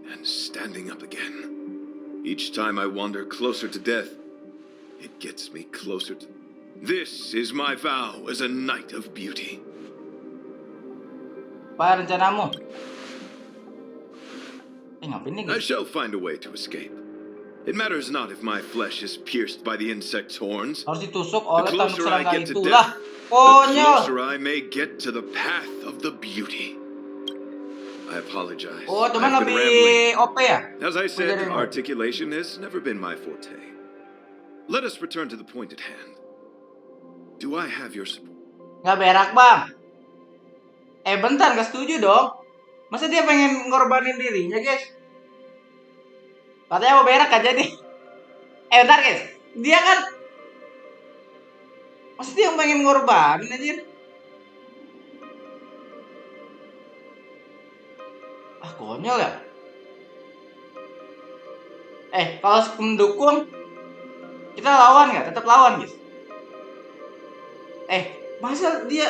and standing up again. Each time I wander closer to death, it gets me closer to... This is my vow as a knight of beauty. Apa rencanamu? Ngapain nih? I shall find a way to escape. It matters not if my flesh is pierced by the insect's horns. Harus ditusuk oleh The tanduk closer I serangga get to itulah. death, the Konyol. closer I may get to the path of the beauty. I apologize. Oh, teman I've been lebih rambling. OP ya? As I said, Dari- articulation has never been my forte. Let us return to the point at hand. Do I have your support? Nggak berak bang. Bentar, gak setuju dong. Masa dia pengen ngorbanin dirinya guys? Katanya mau berak aja nih. Bentar guys. Dia kan masa dia pengen ngorbanin aja. Ah konyol ya. Kalau mendukung kita lawan nggak? Tetap lawan guys. Masa dia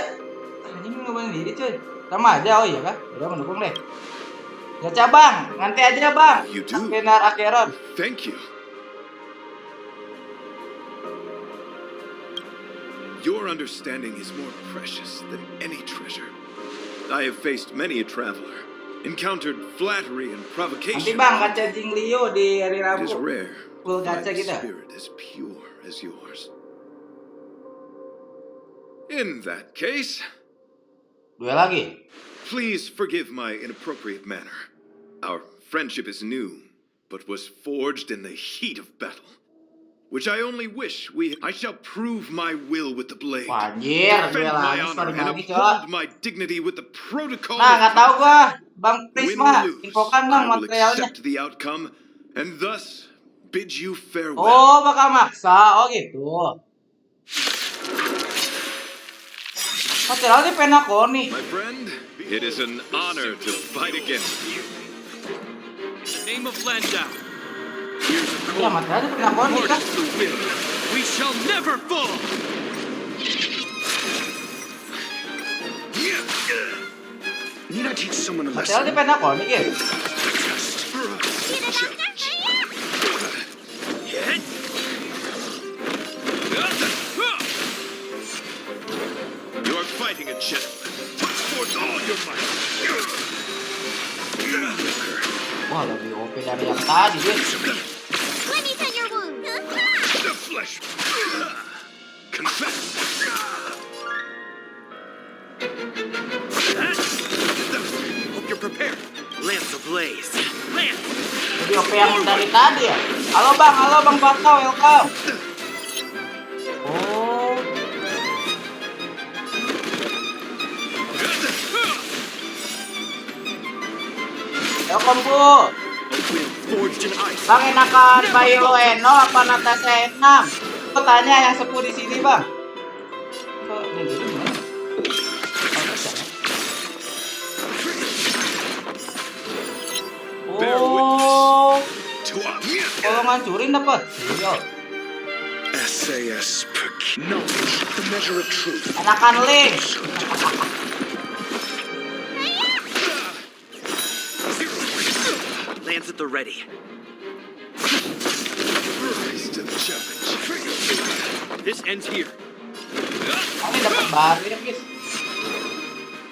anjing ngorbanin diri cuy. Sama aja, oh iya kan? Udah mendukung deh. Gacha bang, nanti aja bang. You do? Benar Akeron. Thank you. Your understanding is more precious than any treasure. I have faced many a traveler, encountered flattery and Nanti provocation. bang, gacha Jing Leo di hari It is Rabu. rare Full to find gacha a kita. spirit as pure as yours. In that case, Dua lagi. please forgive my inappropriate manner. Our friendship is new, but was forged in the heat of battle. Which I only wish I shall prove my will with the blade. Anjir, Defend dua my lagi, honor sorry and lagi, uphold my dignity with the protocol. Nah, nggak tahu gua. Bang Win Prisma, or lose, infokan bang I will materialnya. accept the outcome and thus bid you farewell. Oh, bakal maksa. Oh gitu. Materialnya Penacony. My friend, it is an honor to fight against you. Name of Landau. Here's a Ya, cold. materialnya Penacony kan. The will. We shall never fall. Need I teach someone a Materialnya lesson? Penacony guys. You are fighting a gentleman. Put forth all your might. Wah, lebih OP dari yang tadi guys. Let me tend your wound. The flesh. Confess. Hope you're prepared. Lance ablaze. Lance. Lebih OP yang dari tadi ya. Halo bang Bakau, welcome. Oh, welcome bu. A will forged in ice. Bang enakan Bayo Eno apa Natasha Enam? Aku tanya yang sepuh di sini bang. Kok ini dulu gimana? Oh, kalau ngancurin dapat. Iya. SAS knowledge, the measure of truth. Enakan link. Lance at the ready. Rise to the challenge. This ends here. Ini dapat baru ya guys.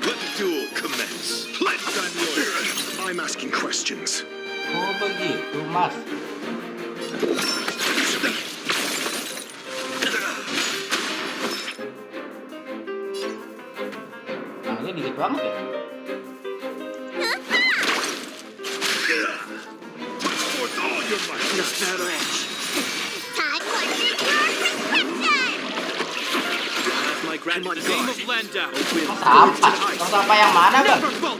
Let the duel commence. Let I'm yours. I'm asking questions. Oh begitu mas. Tangannya dikit banget ya. Put forth all your might. Time for In the name of Landau, Tong sampah yang mana bang? Oh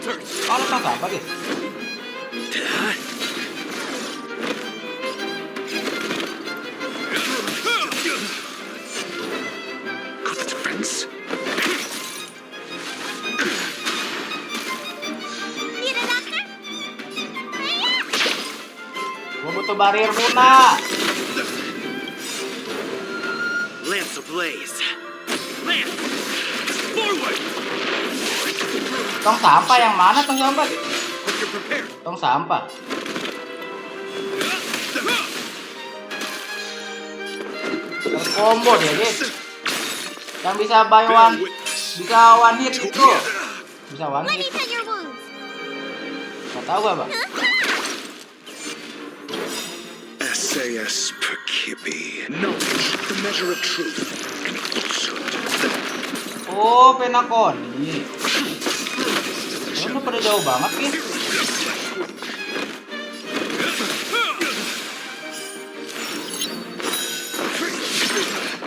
tong sampah guys. Got the defense. Need a doctor? Gua butuh barrier Muna. Lance ablaze. Lance! Forward! Tong sampah yang mana tong sampah? Tong sampah. Combo dia guys. Yang bisa buy one, bisa one hit itu. Bisa one hit. Gak tau gak bang? SAS per Kibby. Knowledge, the measure of truth and falsehood. Oh, Penacony. Lu pada jauh banget guys.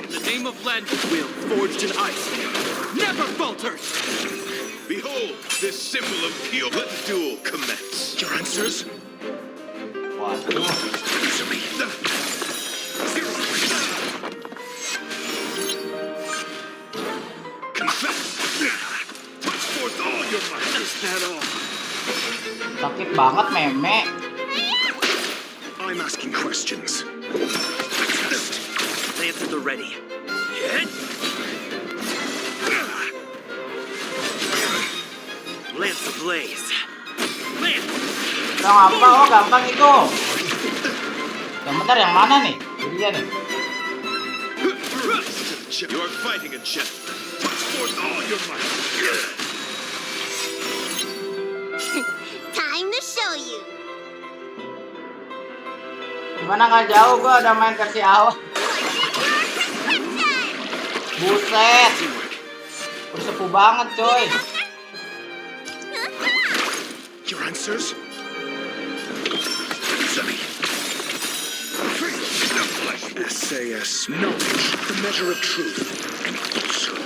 The name of land will forged in ice never falters. Behold, this symbol of pure. Let the duel commence. Your answers? Waduh. Answer me. Confess. Put forth all your might. Is that all? Sakit banget meme. I'm asking questions. Lance at the ready. Lance ablaze. Lance! Tong apa? Oh gampang itu. Yang bentar yang mana nih? Ini dia nih. You are fighting a gentleman. Put forth all your might. Time to show you. Gimana nggak jauh, gua udah main versi awal. Buset. Udah sepuh banget coy. Your answers? Answer me. SAS knowledge, the measure of truth and falsehood.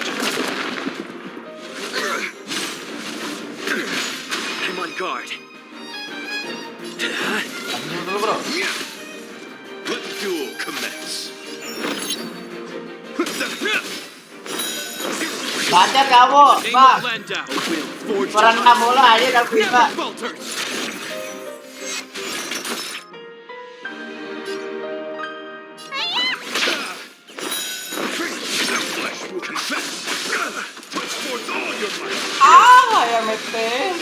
I'm on guard. Dulu bro. Let the duel commence. Baca kamu, bang. Perenam mulu aja udah bisa. Ah, ya mete.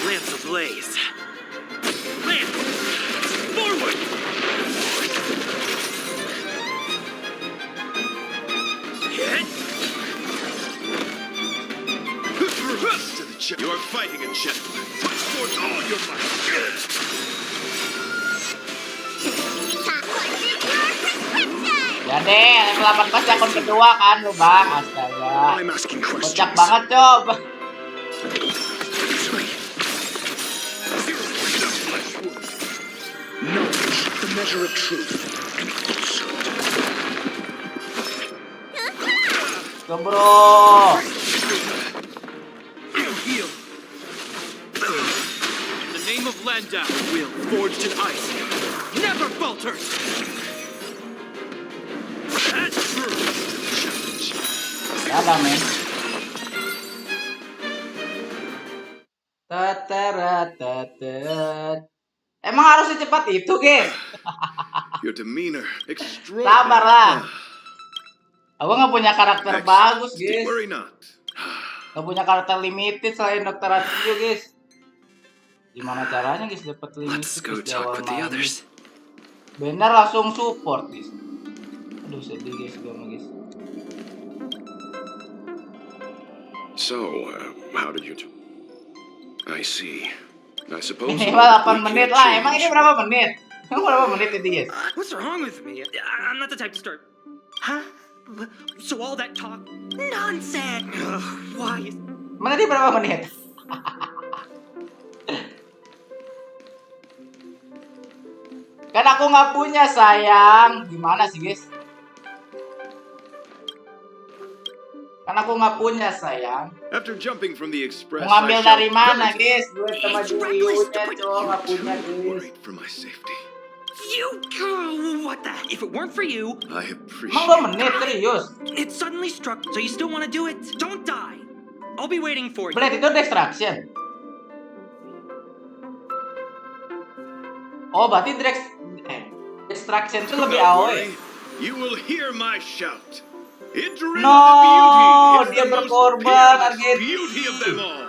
Lance ablaze. Lance! Forward! You are fighting a gentleman. Put forth all your might. Ya deh, level 18 akun kedua kan lu bang, astaga. Kocak banget coba. Knowledge, the measure of truth and falsehood. Go bro. Heal. In the name of Landau, will forged in ice never falters. Ada men. TheFatRat. Emang harus secepat itu, guys? Your demeanor extraordinary. Sabar lah. Aku nggak punya karakter bagus, guys. Worry not. Nggak punya karakter limited selain Dr. Ratio, guys. Gimana caranya, guys, dapat limited di awal main? Bener langsung support, guys. Aduh sedih, guys, gue mah, guys. So, how did you do? I see. I suppose Minimal 8 we menit can't lah. Emang ini change. berapa menit? Emang berapa menit ini, guys? What's wrong with me? I'm not the type to start. Huh? So all that talk? Nonsense! Why? Emang ini berapa menit? Kan aku nggak punya, sayang. Gimana sih, guys? Kan aku nggak punya, sayang. After jumping from the express, Mau ngambil I shall dari mana, relative- guys? Duit sama Juliunya, cowok nggak punya, guys. For my safety. You? What the? If it weren't for you, I Emang appreciate 2 menit, serius? it suddenly struck. So you still want to do it? Don't die. I'll be waiting for you. Blade itu distraction. Oh, berarti distraction itu lebih Don't AOE. worry, you will hear my shout. Entering No, the beauty is dia the most berkorban, peerless Argenti. beauty of them all.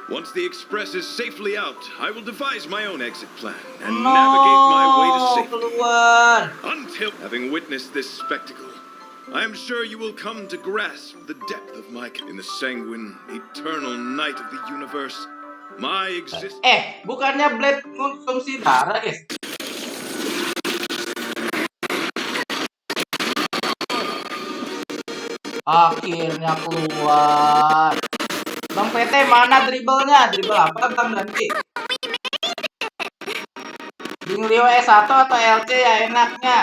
Once the express is safely out, I will devise my own exit plan and navigate my way to safety. Keluar. Until having witnessed this spectacle, I am sure you will come to grasp the depth of my in the sanguine, eternal night of the universe. My existence. Bukannya Blade konsumsi darah, guys? Akhirnya keluar. Bang PT mana dribblenya? Dribble apa Bang Ganti? Bing Rio S1 atau LC ya enaknya?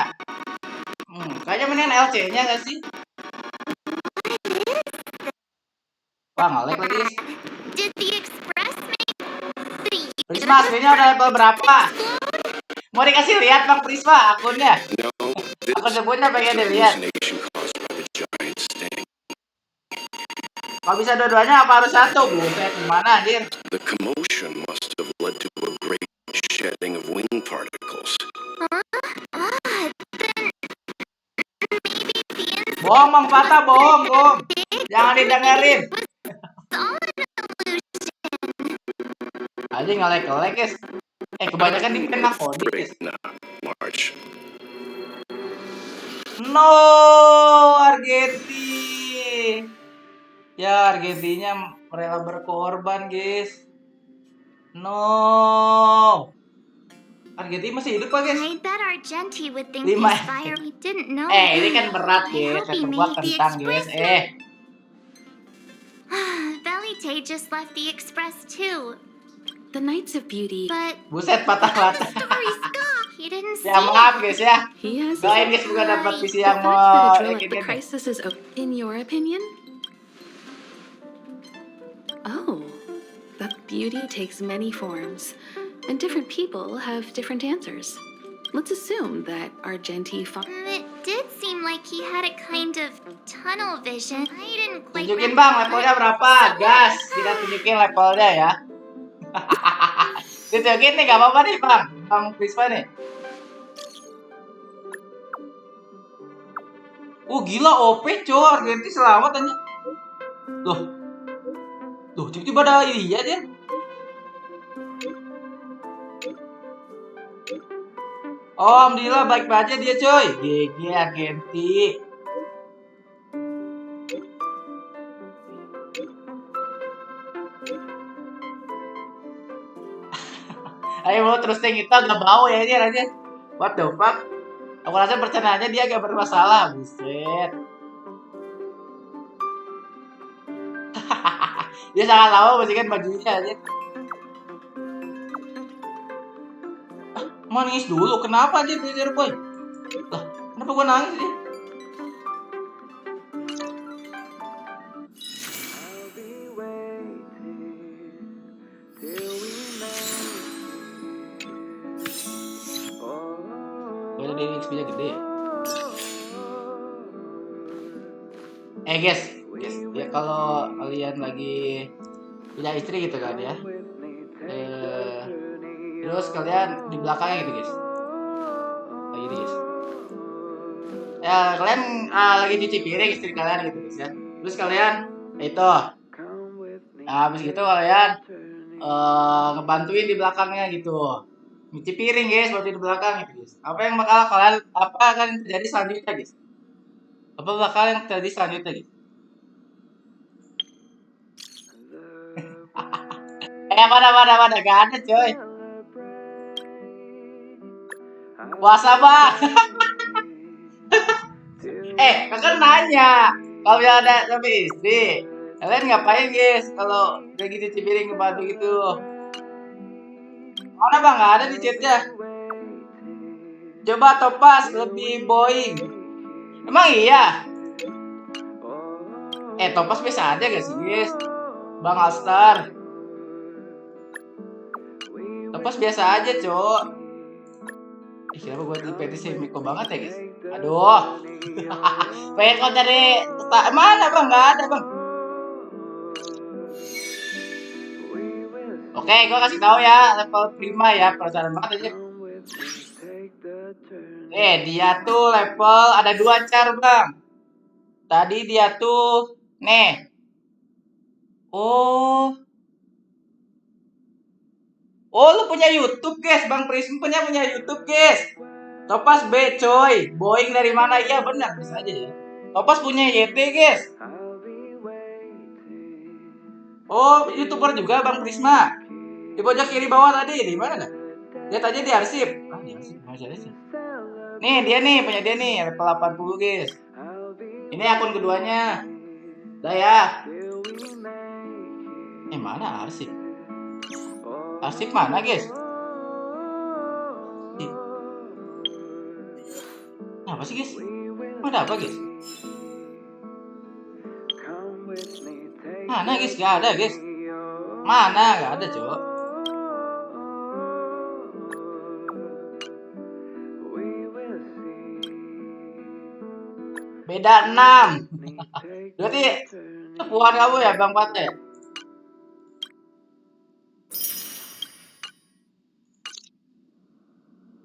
Kayaknya mendingan LC-nya nggak sih? Wah, nge-lag lagi, guys. Did the express make Prisma aslinya udah level berapa? Mau dikasih lihat Bang Prisma akunnya? Akun sebutnya pengen dilihat. Kalau bisa dua-duanya apa harus satu? Buset, gimana anjir? The commotion must have led to a great shedding of wing particles. Bohong Bang Fata, bohong. Jangan didengerin. Anjing nge-lag, guys. Kebanyakan di Penacony, guys. March. No, Argenti. Ya, Argentinya rela berkorban, guys. No. Argenti masih hidup, guys. I bet Argenti would think 5. he's fire. He didn't know. Ini kan berat, I guys. hope he Kebuat made the kentang, guys. express. Valite just left the express too. The Knights of Beauty. But Buset, patah-patah. he didn't see Ya, maaf, guys ya. He has Doain guys juga dapat PC the yang fact that a drill yakin at the kan. crisis is in your opinion? Oh, that beauty takes many forms, and different people have different answers. Let's assume that Argenti It did seem like he had a kind of tunnel vision. I didn't quite. Tunjukin Bang, levelnya berapa? Gas, kita tunjukin levelnya ya. Tunjukin nih, gak apa-apa nih Bang. Bang Prisma nih. Gila OP coy, Argenti selamat aja. Loh, tiba-tiba ada iya dia. Alhamdulillah baik aja dia coy. GG Argenti. Ayo mau terus kita gak bau ya dia aja. What the fuck? Aku rasa percandaannya dia agak bermasalah. Buset. Dia sangat lama bersihkan bajunya aja. Nangis dulu, kenapa aja belajar boy? Lah, kenapa gua nangis sih? Udah dari XP-nya gede. Guys, ya kalau kalian lagi punya istri gitu kan ya. Terus kalian di belakangnya gitu guys. Kayak gini guys. Ya kalian lagi cuci piring istri kalian gitu guys ya. Terus kalian itu habis gitu kalian ngebantuin di belakangnya gitu. Cuci piring guys, bantuin di belakang gitu guys. Apa akan terjadi selanjutnya guys? Apa bakal yang terjadi selanjutnya guys? Mana, gak ada coy. Puasa bang. Kakak nanya, kalau ada suami istri, kalian ngapain guys? Kalau lagi cuci piring ngebantu gitu. Mana bang? Gak ada di chatnya. Coba Topas lebih boing. Emang iya? Topas biasa aja gak sih guys? Bang Alstar. Topas biasa aja cok. Siapa gue petisi Miko banget ya guys? Aduh. Pengen kau cari mana bang? Gak ada bang. Oke, gue kasih tahu ya level prima ya, penasaran banget aja. Dia tuh level ada 2 car bang. Tadi dia tuh nih. Oh, lu punya YouTube guys, Bang Prism punya YouTube guys. Topas B coy, Boeing dari mana? Iya benar, bisa aja ya. Topas punya YT guys. Oh, YouTuber juga Bang Prisma. Di pojok kiri bawah tadi, di mana dah? Lihat aja di arsip. Di arsip masih ada sih. Nih, punya dia nih, level 80 guys. Ini akun keduanya. Udah ya. Mana arsip? Arsip mana guys? Apa sih guys? Ada apa guys? Mana guys? Gak ada guys. Mana? Gak ada cok. Beda 6. Berarti puan kamu ya Bang Pate?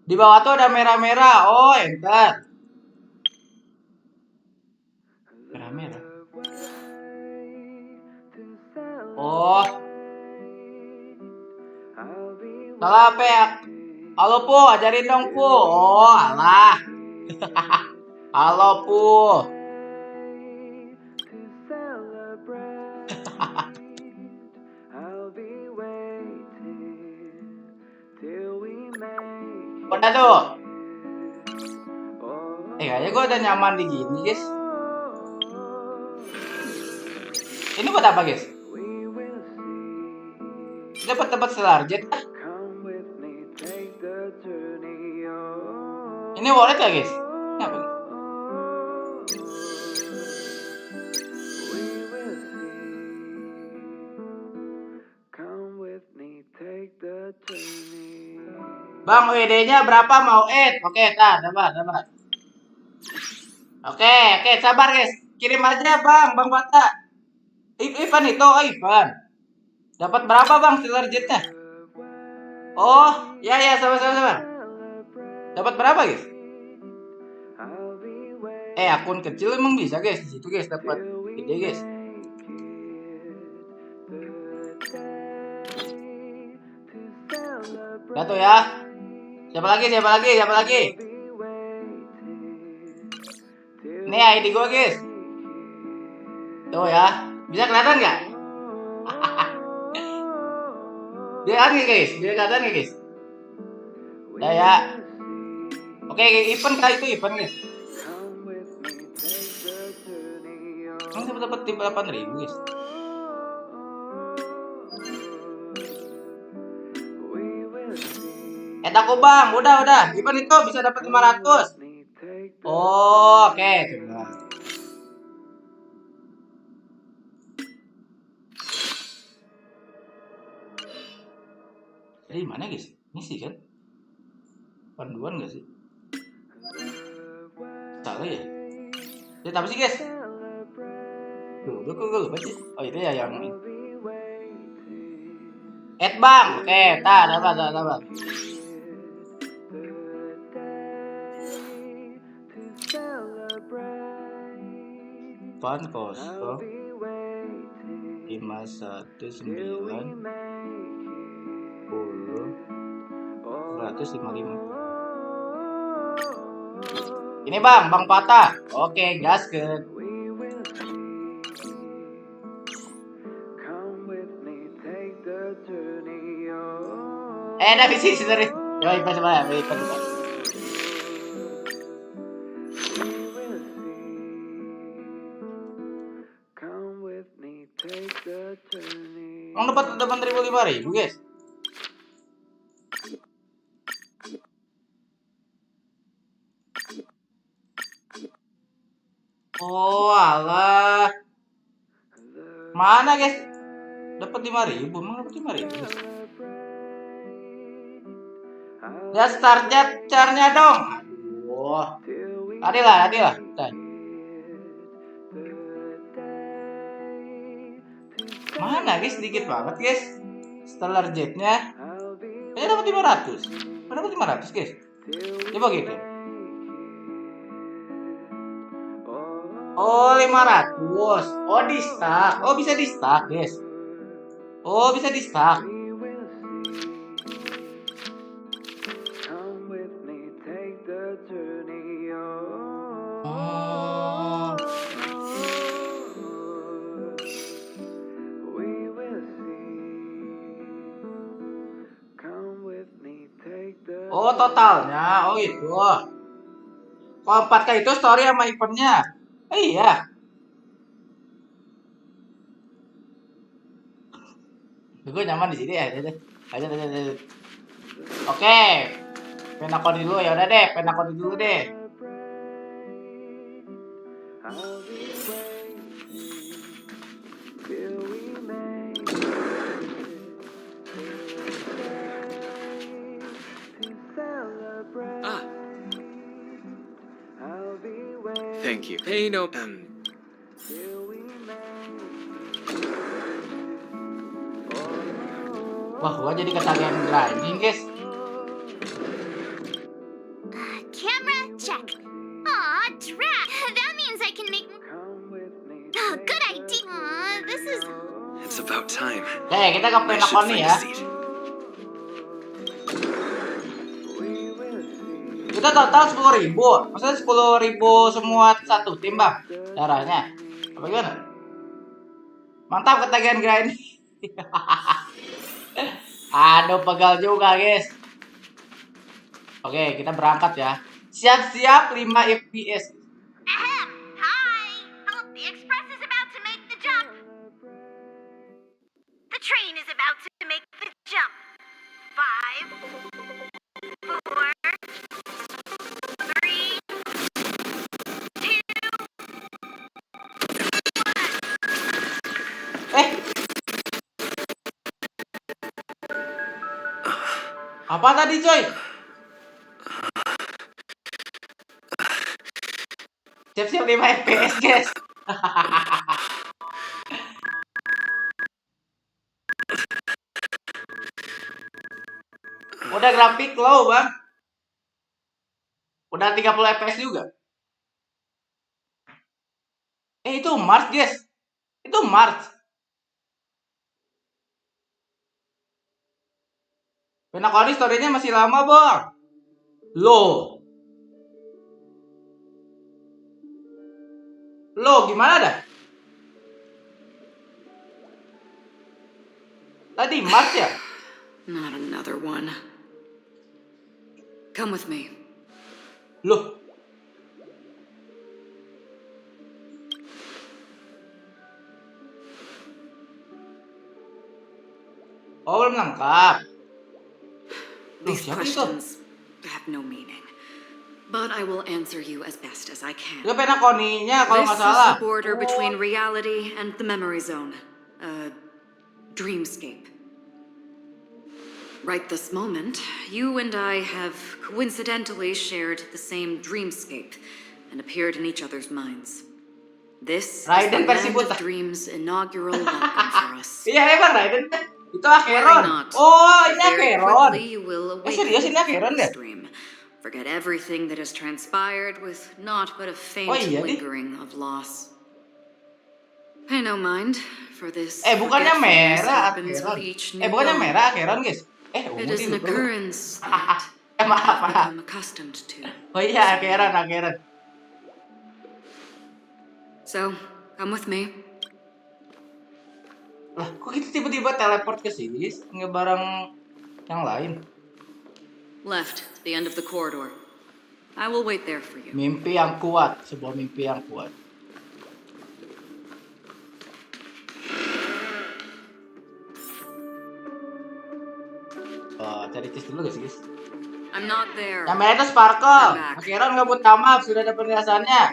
Di bawah tuh ada merah-merah. Oh, enter. Merah-merah. Oh. Salah apa ya? Halo Pu, ajarin dong Pu. Oh, alah. Halo Pu. Udah tuh. Kayaknya gue udah nyaman di gini guys. Ini buat apa guys? Dapat selarjet. Ini wallet ya guys? Ini apa? Bang, WD-nya berapa mau add? Oke, dapat. Oke, sabar guys. Kirim aja bang Bata. Ivan itu, Ivan. Dapat berapa bang selarjetnya? Oh, ya, sabar. Dapat berapa guys? Akun kecil emang bisa guys di situ guys dapat gede guys. Udah tuh ya. Siapa lagi? Ini ID gue guys. Tuh ya. Bisa kelihatan nggak? Dia kelihatan nggak guys? Udah ya. Oke, event kali itu event guys. Dapat 8.000 guys. Aku bang, udah. Event itu bisa dapat 500. Oh, oke. Coba. Dari mana guys? Ini sih kan? Panduan nggak sih? Salah ya? Lihat apa sih guys? Gue lupa sih. Oh itu ya yang ini. Bang, oke, dapat. Pan kosong 519 10 155. Ini bang patah. Oke, gaskeun. Dari sisi dari. Coba coba. Emang dapat 8.000 guys. Oh alah. Mana guys? Dapat 5.000, emang dapat 5.000 guys. Ya startnya carnya dong. Aduh. Tadi lah. Bentar. Mana guys? Sedikit banget guys. Stellar jetnya. Kayaknya dapat 500. Mana dapat 500 guys? Coba gitu. Oh 500. Oh di stack. Oh bisa di stack guys. Oh bisa di stack. Oh totalnya, oh itu. Kalau 4K itu story sama eventnya. Iya. Gue nyaman di sini ya. Aja. Oke. Penacony dulu ya udah deh, Penacony dulu deh. Thank you. Hey, no. Wah, gua jadi ketagihan grinding, guys. Camera check. Aw, drat. That means I can make. Good idea. This is. It's about time. Kita ke Penacony ya. Kita total 10.000. Maksudnya 10.000 semua satu tim, Bang. Caranya. Apa gimana? Mantap ketagihan grinding. Aduh, pegal juga, guys. Oke, kita berangkat ya. Siap-siap 5 FPS. Hi. Oh, the express is about to make the jump. The train is about to make the jump. 5, 4, 3, 2, 1. Apa tadi, coy? Siap-siap 5 FPS, guys. Udah grafik low, Bang. Udah 30 FPS juga. Itu Mars, guys. Itu Mars. Penacony story-nya masih lama, Bang. Loh, gimana dah? Tadi Mars ya? Not another one. Come with me. Loh. Oh, belum lengkap. These questions have no meaning, but I will answer you as best as I can. Itu Penacony-nya kalau nggak salah. This is the border between reality and the memory zone, a dreamscape. Right this moment, you and I have coincidentally shared the same dreamscape and appeared in each other's minds. This is the Land of Dreams' inaugural welcome for us. Iya, emang Raiden. Itu Acheron. Oh, ini Acheron. Serius ini Acheron deh? Forget everything that has transpired with naught but a faint lingering of loss. Pay no mind for this. Bukannya merah Acheron. Bukannya merah Acheron, guys. It is an occurrence that maaf. I'm accustomed to. Oh iya, Acheron. So, come with me. Lah, kok kita tiba-tiba teleport ke sini? Nggak bareng yang lain. Left, the end of the corridor. I will wait there for you. Mimpi yang kuat, sebuah mimpi yang kuat. Cari tis dulu guys. I'm not there. Yang merah itu Sparkle. Akhirnya ngebut kamar, sudah ada penjelasannya.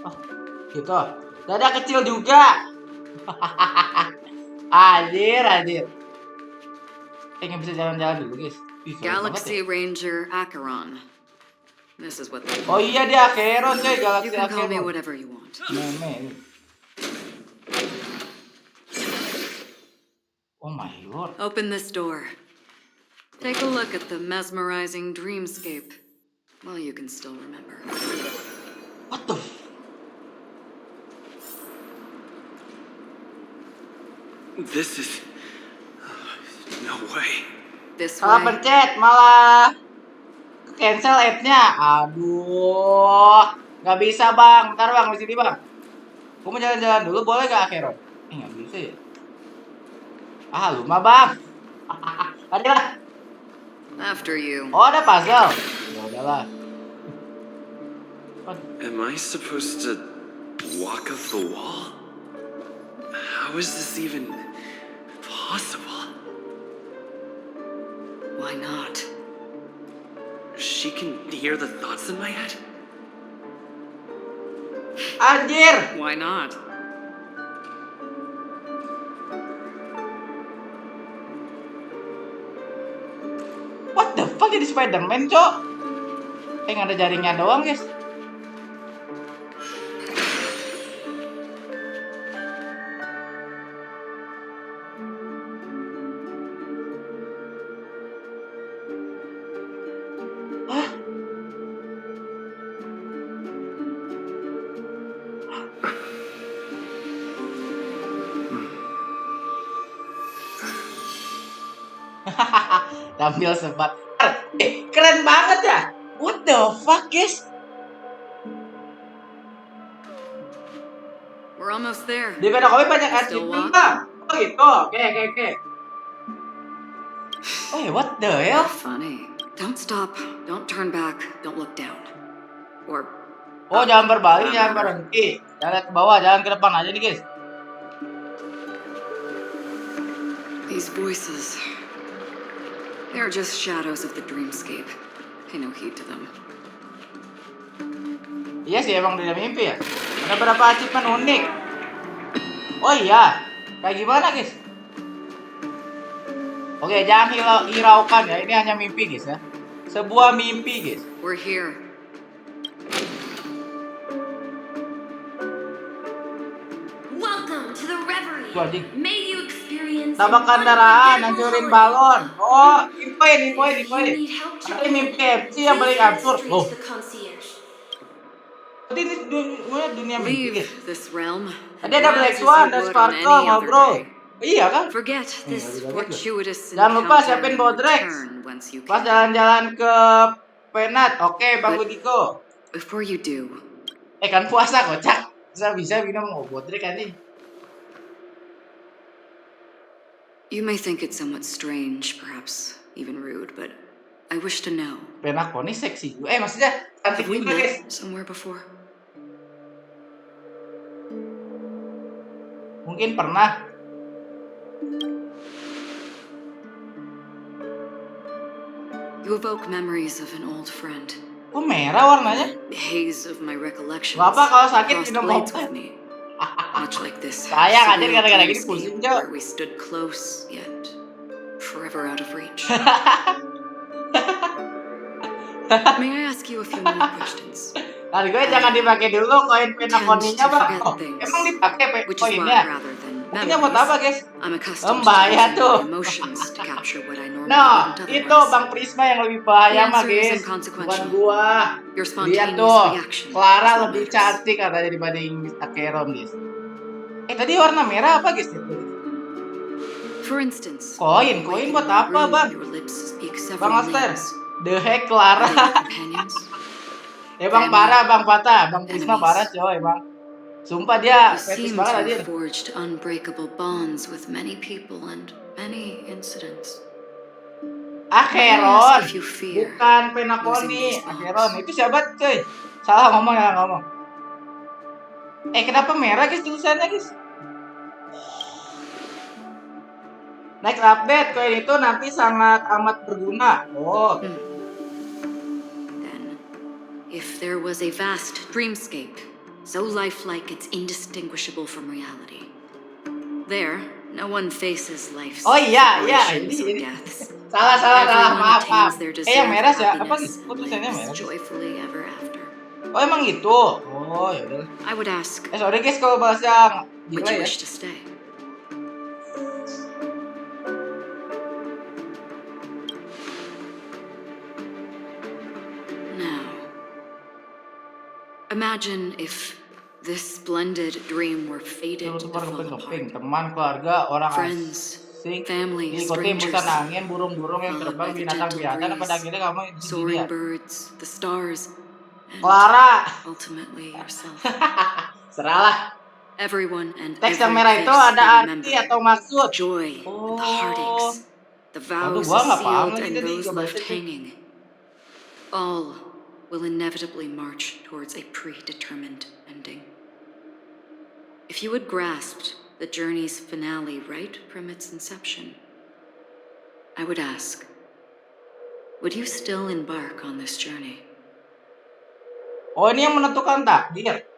Oh, gitu. Dada kecil juga. Anjir. Nggak bisa jalan-jalan dulu guys. Galaxy Ranger Acheron. This is what they Oh iya dia Acheron coy, Galaxy You can call me Acheron. whatever you want. Meme. Oh my lord. Open this door. Take a look at the mesmerizing dreamscape. Well, you can still remember. What the This is... no way. This Salah way. pencet, malah cancel app-nya. Aduh, nggak bisa bang. Ntar bang, di sini bang. Gue mau jalan-jalan dulu, boleh gak Acheron? Nggak bisa ya. Lupa bang. Tadi lah. After you. Oh, ada puzzle. Ya udahlah. Am I supposed to walk up the wall? How is this even possible? Why not? She can hear the thoughts in my head? Anjir! Why not? What the fuck, jadi Spider-Man, cok? Nggak ada jaringnya doang, guys. Tampil sempat. Keren banget ya. What the fuck, guys? We're almost there. Di Penacony banyak achievement, bang. Oh gitu. Oke. Oh, what the hell? Funny. Don't stop. Don't turn back. Don't look down. Or. Oh, jangan berbalik, jangan berhenti. Jalan ke bawah, jalan ke depan aja nih, guys. These voices. They're just shadows of the dreamscape. Pay no heed to them. Iya sih, emang dia mimpi ya. Ada berapa achievement unik. Oh iya, kayak gimana guys? Oke, jangan hiraukan ya. Ini hanya mimpi guys ya. Sebuah mimpi guys. We're here. Welcome to the reverie. May you experience Tabak kendaraan, hancurin balon. Oh, infoin. Ada mimpi MC yang paling absurd. Oh. Tadi ini dunia mimpi. This realm. Tadi ada Black Swan dan Sparkle ngobrol. Iya kan? Forget this fortuitous. Jangan lupa siapin Bodrex. Pas jalan-jalan ke Penat. Oke, Bang Budiko. Before you do. Kan puasa kocak. Bisa minum Bodrex kan nih. You may think it somewhat strange, perhaps even rude, but I wish to know. Penacony seksi. Maksudnya cantik juga, guys. Somewhere before. Mungkin pernah. You evoke memories of an old friend. Kok merah warnanya? The haze of my recollections. Bapak kalau sakit minum obat. Much like this. Sayang aja gara-gara gini pusing, Cok. Where we stood close yet forever out of reach. May I ask you a few more questions? Tadi gue jangan dipakai dulu koin Penacony-nya, Bang. Emang dipakai koinnya? Koinnya buat apa, guys? Bahaya tuh. Nah, itu Bang Prisma yang lebih bahaya mah, guys. Bukan gua. Lihat tuh, Clara lebih cantik katanya dibanding Acheron, guys. Tadi warna merah apa, guys? For instance, koin buat apa, Bang? Bang Master, the heck Clara. Bang parah, Bang Patah. Bang Prisma parah, coy, Bang. Sumpah dia fetis banget aja. Forged unbreakable bonds with many people and many incidents. Acheron, bukan Penacony. Acheron itu siapa cuy? Salah ngomong ya ngomong. Kenapa merah guys tulisannya guys? Next update, koin itu nanti sangat amat berguna. Oh. Then, if there was a vast dreamscape, so lifelike it's indistinguishable from reality. There, no one faces life's separations or deaths. Salah, maaf. Yang merah ya? Apa Happiness gitu? Tulisannya merah. Joyfully ever after. Oh emang gitu? Oh yaudah. I would ask, sorry guys kalau bahas yang would gila you ya. wish to stay? Now, imagine if this splendid dream were fated to fall apart. Teman, keluarga, orang Friends, asing, family, diikuti strangers, busan angin, burung-burung yang terbang, binatang-binatang, pada akhirnya kamu di sini soaring ya. birds, the stars, and Clara. ultimately yourself. Seralah. Everyone and Teks yang every merah itu face ada they arti remember. atau maksud. Joy, and the heartaches, the vows gua nggak paham sealed lagi and tadi, those gua left baca tuh. hanging. All will inevitably march towards a predetermined ending. If you had grasped the journey's finale right from its inception, I would ask, would you still embark on this journey? Oh ini yang menentukan takdir.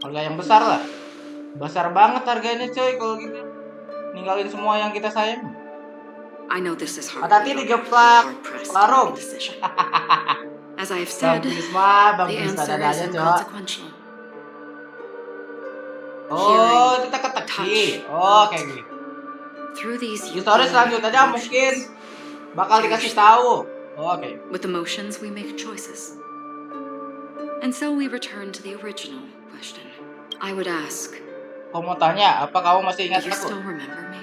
Harga yang besar lah. Besar banget harganya coy kalau gitu. Ninggalin semua yang kita sayang. I know this is hard. Hati-hati digeplak larung. As I have said, Bang the Bisma answer ada is aja coy. inconsequential. Oh, itu teka-teki. Oh, kayak gitu. Through these Di story selanjutnya mungkin bakal dikasih tahu. Oh, oke. With emotions we make choices. And so we return to the original question. I would ask, Kamu mau tanya, apa kamu masih ingat do you aku? still remember me?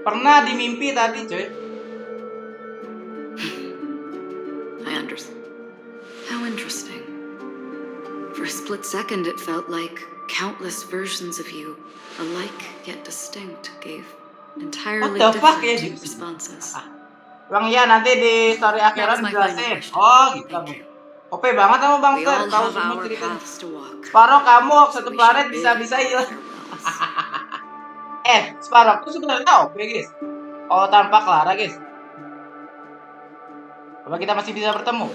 Pernah di mimpi tadi, coy. I understand. How interesting. For a split second, it felt like countless versions of you, alike yet distinct, gave entirely What the fuck, different responses. Bang ya nanti di story akhiran dijelasin. Oh gitu. OP banget sama Bang We Ter, all tahu have semua our ceritanya. paths to walk. Sparrow kamu satu planet bisa-bisa hilang. Sparrow itu sebenarnya OP guys. Oh tanpa Clara guys. Apa kita masih bisa bertemu?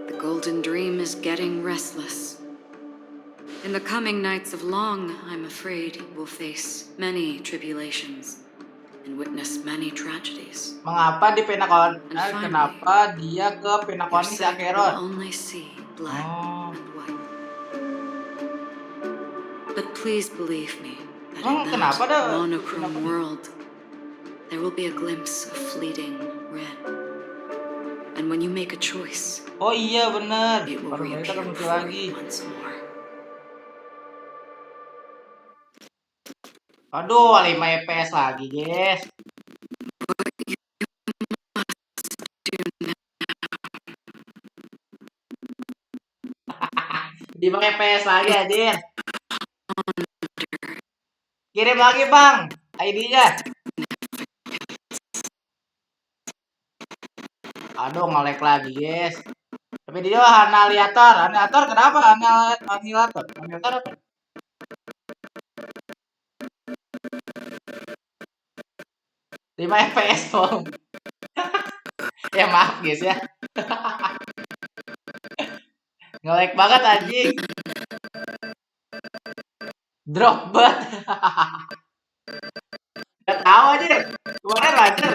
The golden dream is getting restless. In the coming nights of long, I'm afraid you will face many tribulations and witness many tragedies. Mengapa di Penacony? Kenapa dia ke Penacony si Acheron? Only see black and white. But please believe me that in that monochrome world, there will be a glimpse of fleeting red. And when you make a choice, oh iya benar. It will Baru kita reappear muncul before lagi. you once more. Aduh, 5 FPS lagi, guys. Di 5 FPS lagi, Adin. Kirim lagi, Bang. ID-nya. Aduh, nge-lag lagi, guys. Tapi dia analiator. Analiator kenapa? Analiator. Analiator apa? Lima FPS dong. Ya maaf guys ya. Nge-lag banget anjing. Drop banget. Gak tahu aja. Kemarin lancar.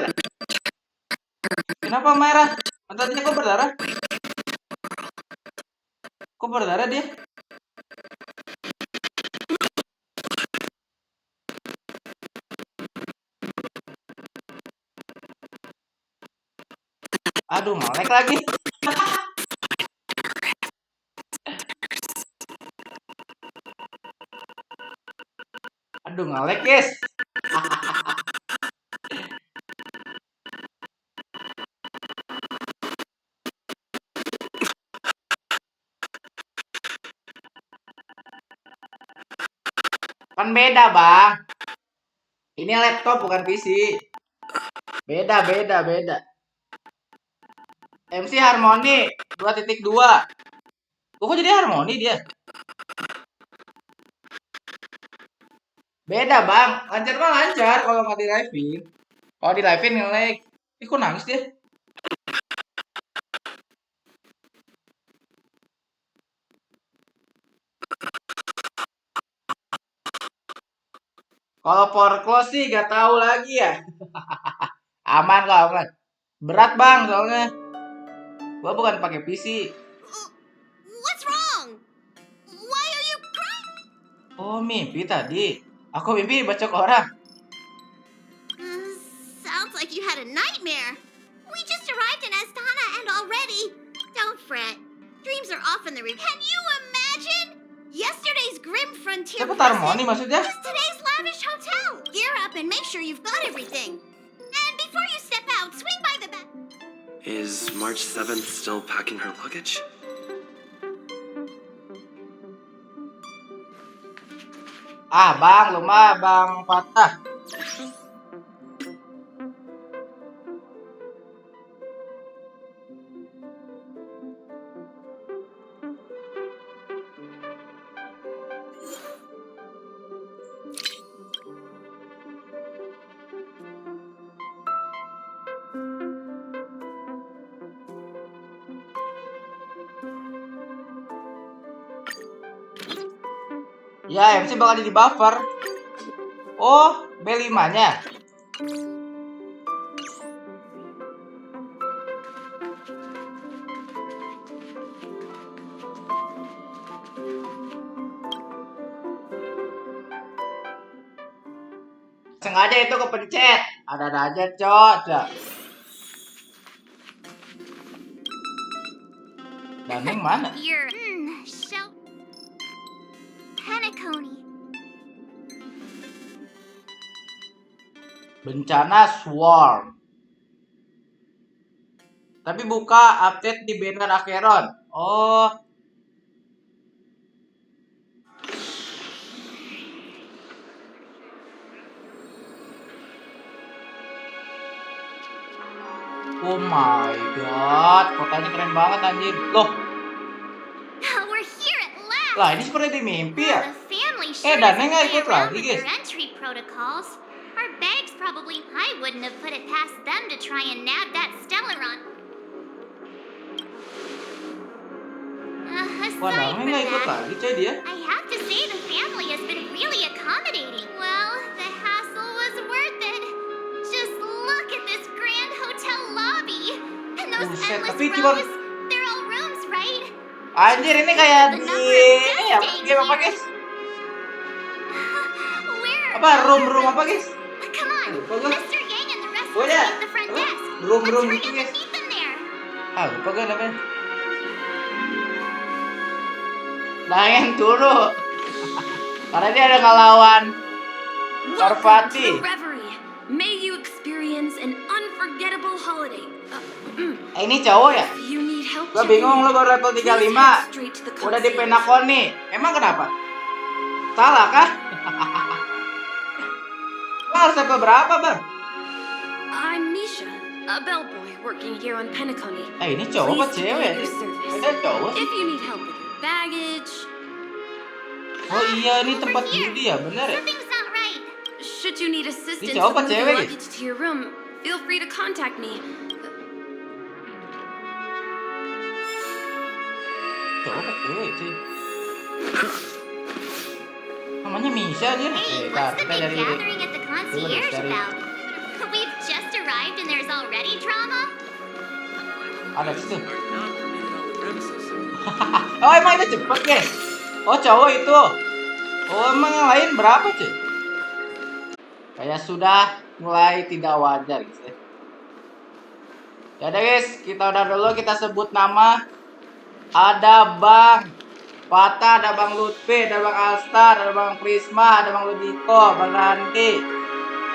Kenapa merah? Matanya kok berdarah? Kok berdarah dia? Aduh, nge-lag lagi. Aduh, nge-lag, guys. Kan beda, Bang. Ini laptop bukan PC. Beda. MC Harmoni 2.2. Kok jadi Harmoni dia? Beda, Bang. Lancar mah lancar kalau nggak di live-in. Kalau di live-in nge-lag. Ih, kok nangis dia? Kalau power close sih gak tahu lagi ya. Aman kok, aman. Berat, Bang, soalnya. Gua bukan pakai PC. What's wrong? Why are you crying? Oh, mimpi tadi. Aku mimpi bacok orang. Sounds like you had a nightmare. We just arrived in Astana and already. Don't fret. Dreams are often the Can you imagine? Yesterday's grim frontier Harmoni maksudnya? is today's lavish hotel. Gear up and make sure you've got everything. And before you step out, swing by the back. Is March 7th still packing her luggage? Ah, Bang, lu mah Bang Patah. Ya, MC bakal jadi buffer. Oh, B5-nya. Sengaja itu kepencet. Ada aja, Cok. Daneng mana? Penacony. Bencana Swarm. Tapi buka update di banner Acheron. Oh. Oh my god, kotanya keren banget anjir. Loh. We're here at last. Lah, ini seperti di mimpi ya. The family Daneng nggak ikut lagi, guys. their entry protocols. Our bags probably. I wouldn't have put it past them to try and nab that Stellaron. Wah, Daneng nggak ikut lagi, coy dia. I have to say the family has been really accommodating. Well, the hassle was worth it. Just look at this grand hotel lobby. And those endless rows. They're all rooms, right? Anjir, ini kayak di ini ya, game apa, guys? Apa room apa, guys? Come on, Mr. Yang and the rest Oh ya, at the front desk. room Let's gitu, hurry up guys. and meet them there. Ah, lupa kan namanya? Lain turu. Karena dia ada ngelawan Parvati. Reverie. May you experience an unforgettable holiday. Ini cowok ya? You need help. Gua bingung lu baru level 35. Udah di Penacony. Emang kenapa? Salah kah? Lu harus level berapa, Bang? I'm Misha, a bellboy working here on Penacony. Ini cowok apa cewek? Ada cowok sih. If you need help with your baggage. Oh iya, ini tempat judi ya, bener ya? Should you need assistance Ini cowok apa moving cewek? luggage to your room, feel free to contact me. Cowok apa cewek sih? Namanya Misha aja nih. What's the big gathering at the concierge about? We've just arrived and there's already drama? Ada situ. Oh, emang itu cepet, guys? Oh, cowok itu. Oh, emang yang lain berapa, cuy? Kayak sudah mulai tidak wajar, guys. Ya udah, guys, kita udah dulu, kita sebut nama. Ada Bang Pata, ada Bang Lutfi, ada Bang Alstar, ada Bang Prisma, ada Bang Ludiko, Bang Randy.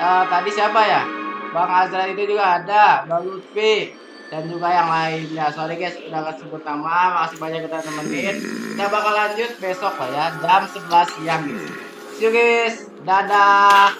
Tadi siapa ya? Bang Azra itu juga ada, Bang Lutfi, dan juga yang lainnya. Sorry guys, udah gak sebut nama. Makasih banyak kita temenin. Kita bakal lanjut besok lah ya, jam 11 siang guys. See you guys, dadah.